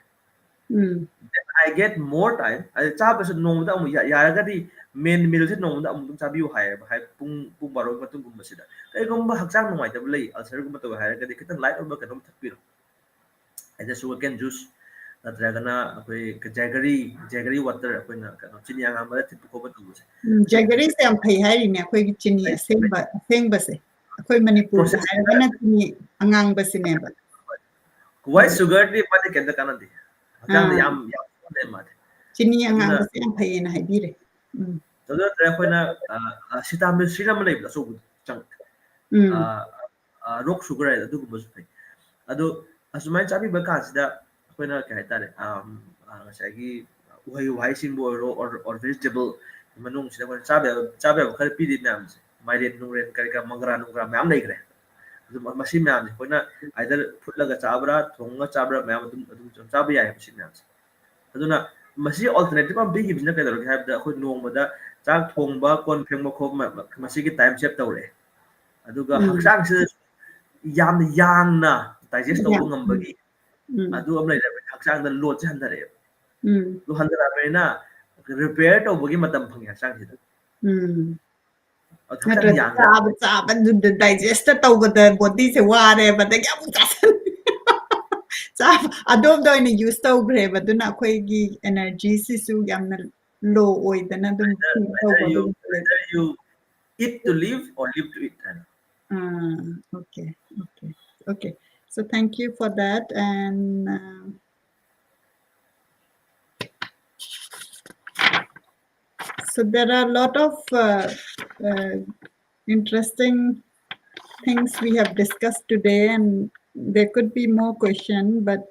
then I get more time I cha ba su nong da mu ya ga di main meal se nong da mu cha biu hai hai pung baro matung gum masida kai gum ba hakchang nong mai da lei ulcer gum to hai ga di kitan light over ka dom thapiro I just can juice natragana akoi jaggery water akoina kano chini anga ma thip ko ba tu se jaggery se am phai hai ne akoi gi chini aseng ba se akoi manipur da hai ga na chini angang ba se ne ba white sugar ni pa de kenda kana di hakang da yam ne ma de chini angang ba se am phai na hai bi re to da akoina sitamil siram nei ba so chang rock sugar ai adu ko ba su phai adu asumai chabi ba ka sida akoina ka haitare ngasagi uhai sing bo or vegetable manung sida ko chabe khar pi di nam se maiden nungren kar ka mangra nungra mam nei gre masi mam ko na either phutlaga chabra thonga chabra mam adum chabi ya masi mam aduna masi alternative am bigi bizna ka daro ha da ko nong da chak thongba kon phengba khop masi gi time save tawre aduga haksang se yamna digest tawba ngambagi adu am lai haksang da load se handare lu handara bena repair tawbagi matam phangi haksang sida chaba digest tawbada body se ware ba da yamu chasan chaba adom do ina use tawgre ba duna khoi gi energy si su yamna low oidana dum you eat to live or live to eat okay so thank you for that and so there are a lot of interesting things we have discussed today and there could be more questions but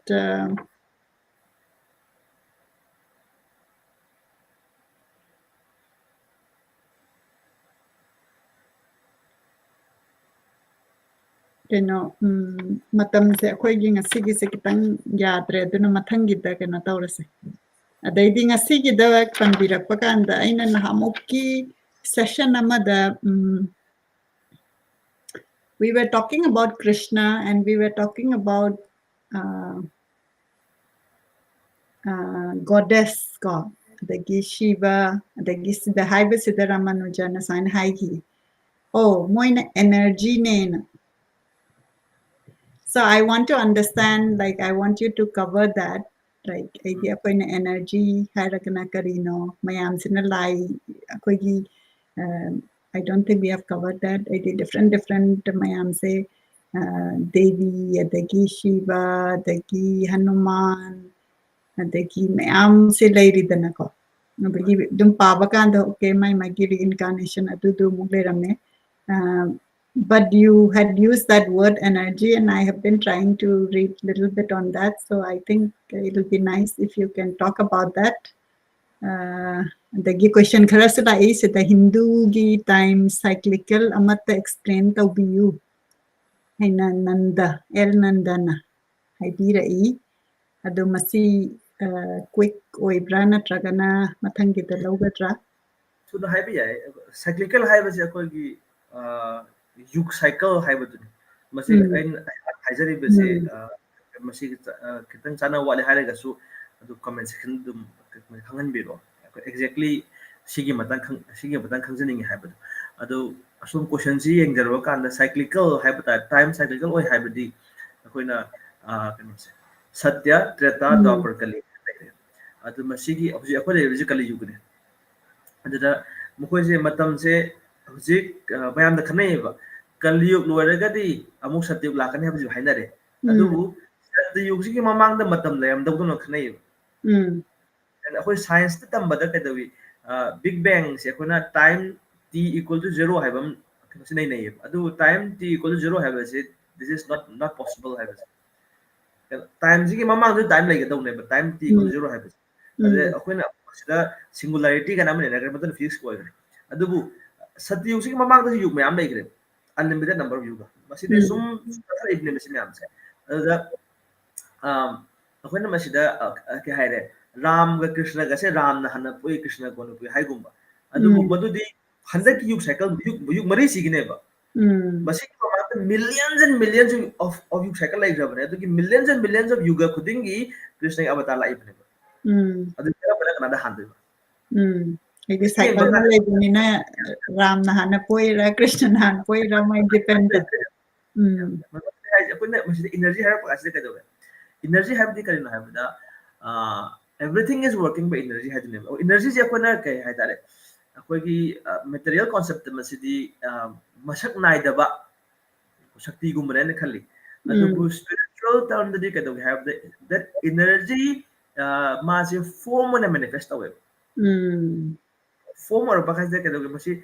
matam se akhoi gi ngasi gi se kitang yadre duna mathang gi da kena tawrase adaidi ngasi gi da panbirakpa kanda aina nahamokki session amada we were talking about Krishna and we were talking about goddess god adagi Shiva adagi sida haiba sida Ramanuja na sign haigi oh moina energy ne na so I want to understand like I want you to cover that like idea koina energy haragana karino mayam sina lai akoigi I don't think we have covered that idea different mayam say Devi adagi Shiva adagi Hanuman adagi mayam se leiridana ko adagi dum paba kanda okay my reincarnation adu du mugleramne but you had used that word energy and I have been trying to read a little bit on that so I think it'll be nice if you can talk about that the question kharasula is the Hindu gi time cyclical amata explain to you haina nanda el nandana haidira adu masi quick oibra natragana mathangida lawgadra thuna haiba yai cyclical haiba se akogi yug cycle haiba duni masi ain haijari be se masi kitang chana wale haraga su adu comment section dum khangan biro exactly sigi matang khangjaning haiba adu asum question si yengjarwa kan cyclical haiba ta time cyclical oi haiba di akoina kanu se satya treta dwapar kali adu masigi abji akole riji kali yugne adada mukhoi matam se hujik mayam da khanai ba kaliyuk loiragadi amuk satyuk lakani habji hainare adubu satyuk sigi mamang da matam layam dawdun khanai and akhoi science ta tambada kadawi big bang se akhona time t equal to 0 haibam sinai nei adu time t equal to 0 haiba se this is not possible haiba time sigi mamang da time lai gadawne ba time t equal to 0 haiba ade akhona sida singularity kana mane na madan physics ko adubu satyug sigi mamang da yug mayam lai gre unlimited number of yuga maside sum ibne mesi mayam se ada akhona masida ke haire ram ga krishna ga se ram na hana pui krishna ko no pui hai gumba adubu madudi handak yug cycle yug mari sigine ba masi millions and millions of yug cycle like jabane adu millions and millions of yuga khudingi krishna avatar la ibne ba adu kara bana kana da handu igi cycle ma lebunina ram na hana poira krishna na hana poira mai depend apuna masida energy har pa asida kado energy have di kalina have da everything is working by energy had name energy je apuna kai hai tare akogi material concept masidi masak nai da ba shakti gumre ne khali adu spiritual term da di kado have that energy ma se form na manifest awe form or ba khaise kado masi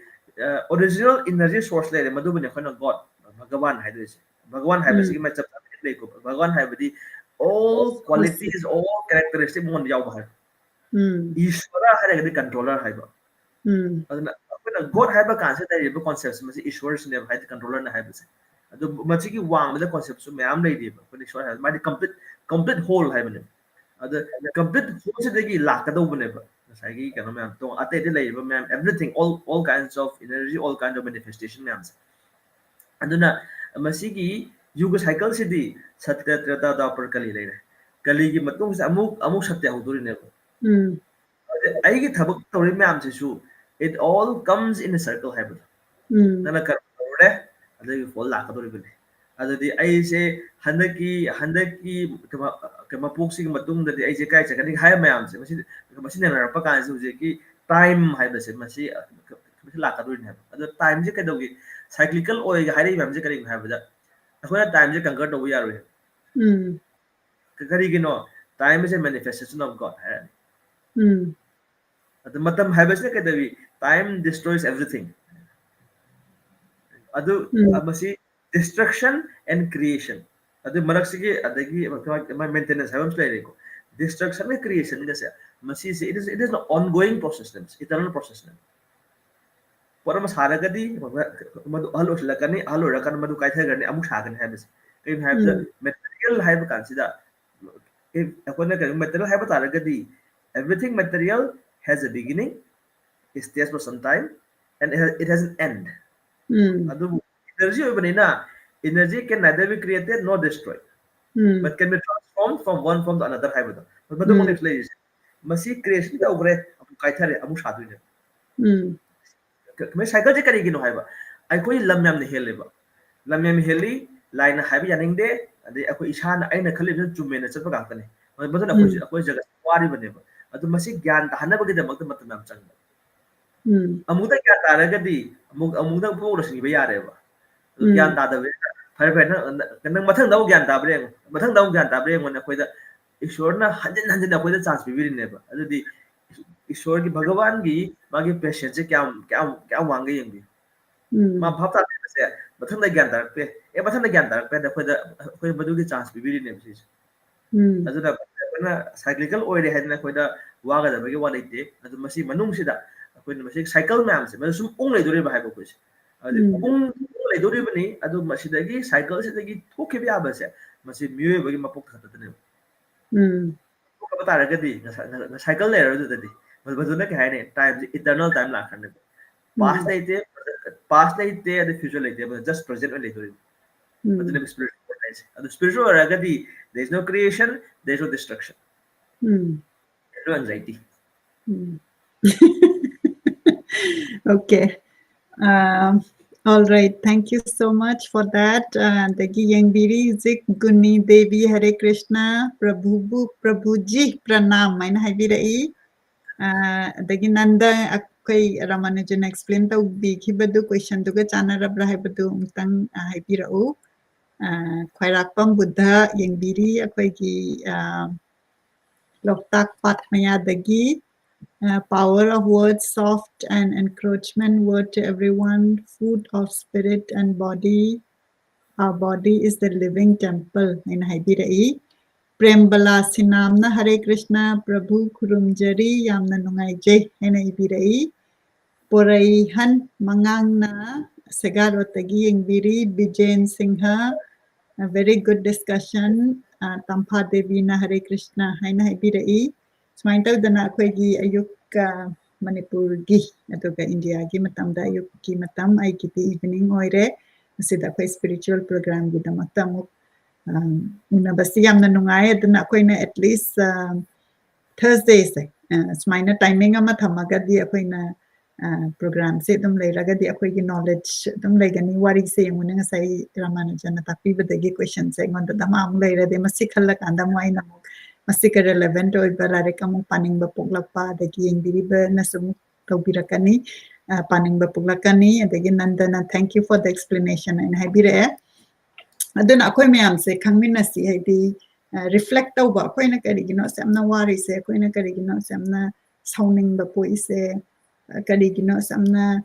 original energy source le madu bune khona god bhagavan hai dise bhagavan hai basi ma chap le ko bhagavan hai badi all qualities all characteristics mon yaw ba ishwara hai ga controller hai ba aduna apuna god hai ba kan se dai ba concepts masi ishwar ne hai controller na hai basi adu masi ki wang da concept su mayam lai di ba apuna ishwar hai ma complete whole hai bane adu complete whole se dagi la ka do bane ba sai gi kana mayam to ate de lai ba mayam everything all kinds of energy all kinds of manifestation mayam aduna masigi yuga cycle sidi satya treta dwapar kali leire kali gi matung se amuk satya hoduri ne ai gi thabak tori mayam se su it all comes in a circle habit nana kar ore adagi fall la ka dori bane adadi ai se handaki kama poksi gi matung da ai se kai se kani hai mayam se masi ne na pa kan se ki time hai ba se masi la ka dori ne adu time je kadogi cyclical oil ga hari mayam je kari hai ba akhona time je conquer to ya ro kari gi no time is a manifestation of god hai adu matam hai ba se kadawi time destroys everything adu masi destruction and creation adu marak sigi adagi maintenance have play ko destruction and creation ga se masi se it is an ongoing process eternal process pora mas haragadi madu halo lakani halo rakan madu kai thagani amu sagan have kai have the material have consider if akona ka material have taragadi everything material has a beginning it stays for some time and it has an end adu energy obanina energy can neither be created nor destroyed but can be transformed from one form to another hai bada madu mon explanation masi creation da ogre amu kai thare amu sadu ne me cycle je kari gino hai ba ai koi lam yam ne hele ba lam yam heli line hai ba yaning de ade akoi isana aina khali ne chume na chapa ga tane madu na akoi jaga wari bane ba adu masi gyan ta hana ba ge damak matam yam chang amuda kya taragadi amuda po rasni ba yare ba gyan ta da phare phare na mathang daw gyan ta breng mon akoi da ishwar na hanjin akoi da chance bi ne ba adu ईश्वर की भगवान की मागी patience से क्या वांगे यंगी मा भाव ता से मथन दा ज्ञान तारक पे ए मथन दा ज्ञान तारक पे दा कोई बदु की चांस बिबिरी ने बिस अजु दा ना साइक्लिकल ओइ रे हैदना कोइ दा वागा दा बगे वाले ते अजु मसी मनुंग सिदा कोइ मसी साइकिल मैम से मसु उंग ले दोरे बाहाय कोइ अजु उंग ले दोरे बनी अजु मसी दगी साइकिल से दगी थोके बि आबसे मसी म्युए बगे मपोक खत तने cycle layer maduna kay haine time eternal time lakhane past laite the future laite but just present laite maduna spiritual guys the spiritual ragadi there is no creation, there is no destruction, no anxiety. Okay. All right. Thank you so much for that. Dagi yang biri zik Guni Devi Hare Krishna Prabhuji Pranam. Main hai birai. Dagi nanda akai Ramanujan explain tau bi kibadu question tu ke chana rabra hai badu mutang hai birau. Khairakpam Buddha yang biri akai ki Loktak Pat Maya Dagi. Power of words, soft and encroachment word to everyone, food of spirit and body. Our body is the living temple in Haibirai. Prembala Sinamna Hare Krishna Prabhu Kurumjari Yamna Nungai Jai Hena Ibirai. Poraihan Mangangna Segarotagi Ingbiri Bijain Singha. A very good discussion. Tampa Devina Hare Krishna Hena Ibirai. Sumaintaw dana ako'y ayuk Manipur gi aduga India gi matam da ayuk gi matam ay kiti evening oire masida ako'y spiritual program gi da matamuk una basi yamna nungay dana ako'y na at least Thursdays sumaina timing ama thamaga di ako'y na program se dum layraga di ako'y gi knowledge dum laygani wari se muna nga say Ramanuja na takpibadagi questions ay ngonda dama ang layra di masikhalak andam ay namuk masika relevant oiba larik among paningba puglakpa adagi yang biriba na sumuk tawbirakani paningba puglakani adagi nandana thank you for the explanation and haibire aduna akoy mayam se khangmina si haidi reflect tawba akoy na karigino samna wari se akoy na karigino samna sauningba poi se karigino samna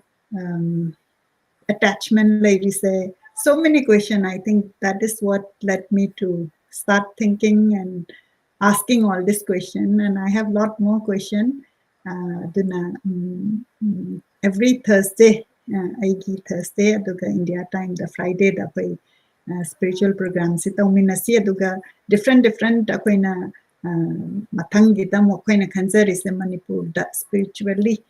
attachment lady say so many questions. I think that is what led me to start thinking and asking all this question, and I have a lot more question. Every Thursday, Thursday, aduga India time, the Friday, da koi spiritual programs. Ito minasi aduga different akoy na matang kita mo akoy na kanzari sa Manipur da spiritually.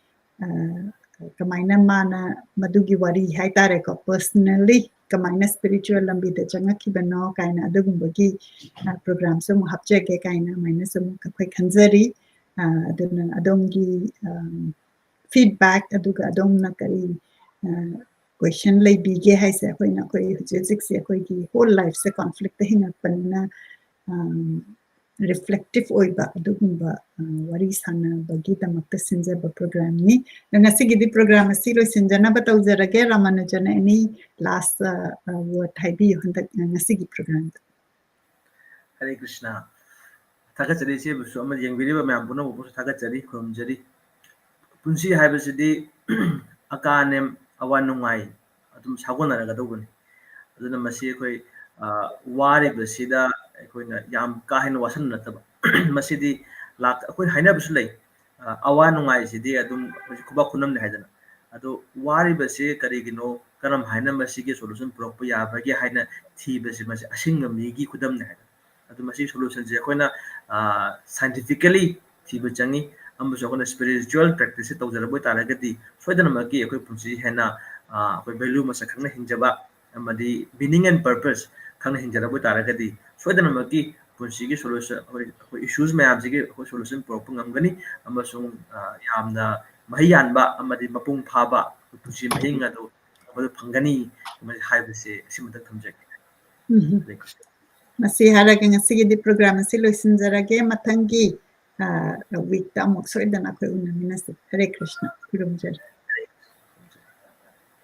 Kamaina mana madugi wari hai tare ko personally kamaina spiritual lambi da janga ki bano kaina adugumbagi program so mo hapje ke kaina maina so mo kai khanzari aduna adongi feedback aduga adong na kari question lay bige hai se koi na koi physics se koi ki whole life se conflict hinga panina reflective oiba adugumba wari sana bagi tamakta sinjaba program ni ngasi gidi program silo sinjana batau jarage Ramanujana any last word haibi honda ngasi gi program Hare Krishna thagachari se busu ama yengbiriba mayam puna busu thagachari khurumjari punsi haibasidi akanem awanungai adum sagonaraga doguni aduna masi khoi wari basida akoina yam kahin wasan nataba masidi lak akoi haina busu lei awanungai sidi adum kuba kunam ne haidana ado wari basi karigino karam haina masigi solution prokpa yabagi haina thi basi masi asinga migi kudam ne haidana ado masi solution je akoina scientifically thi bachangi ambaso akoina spiritual practice tawjarabo taragadi soidana maki akoi punsi hena akoi value masa khangna hinjaba amadi meaning and purpose khangna hinjarabo taragadi soidana maki punsi solution issues mayam sigi solution prokpa ngamgani amasung yamna mahiyanba amadi mapung phaba punsi mahinga do amadu phangani amadi haibase simata thamjak masi haraga ngasi gi program silo sinjarage matangi week ta amok soidana koi unamina Hare Krishna Kurumjar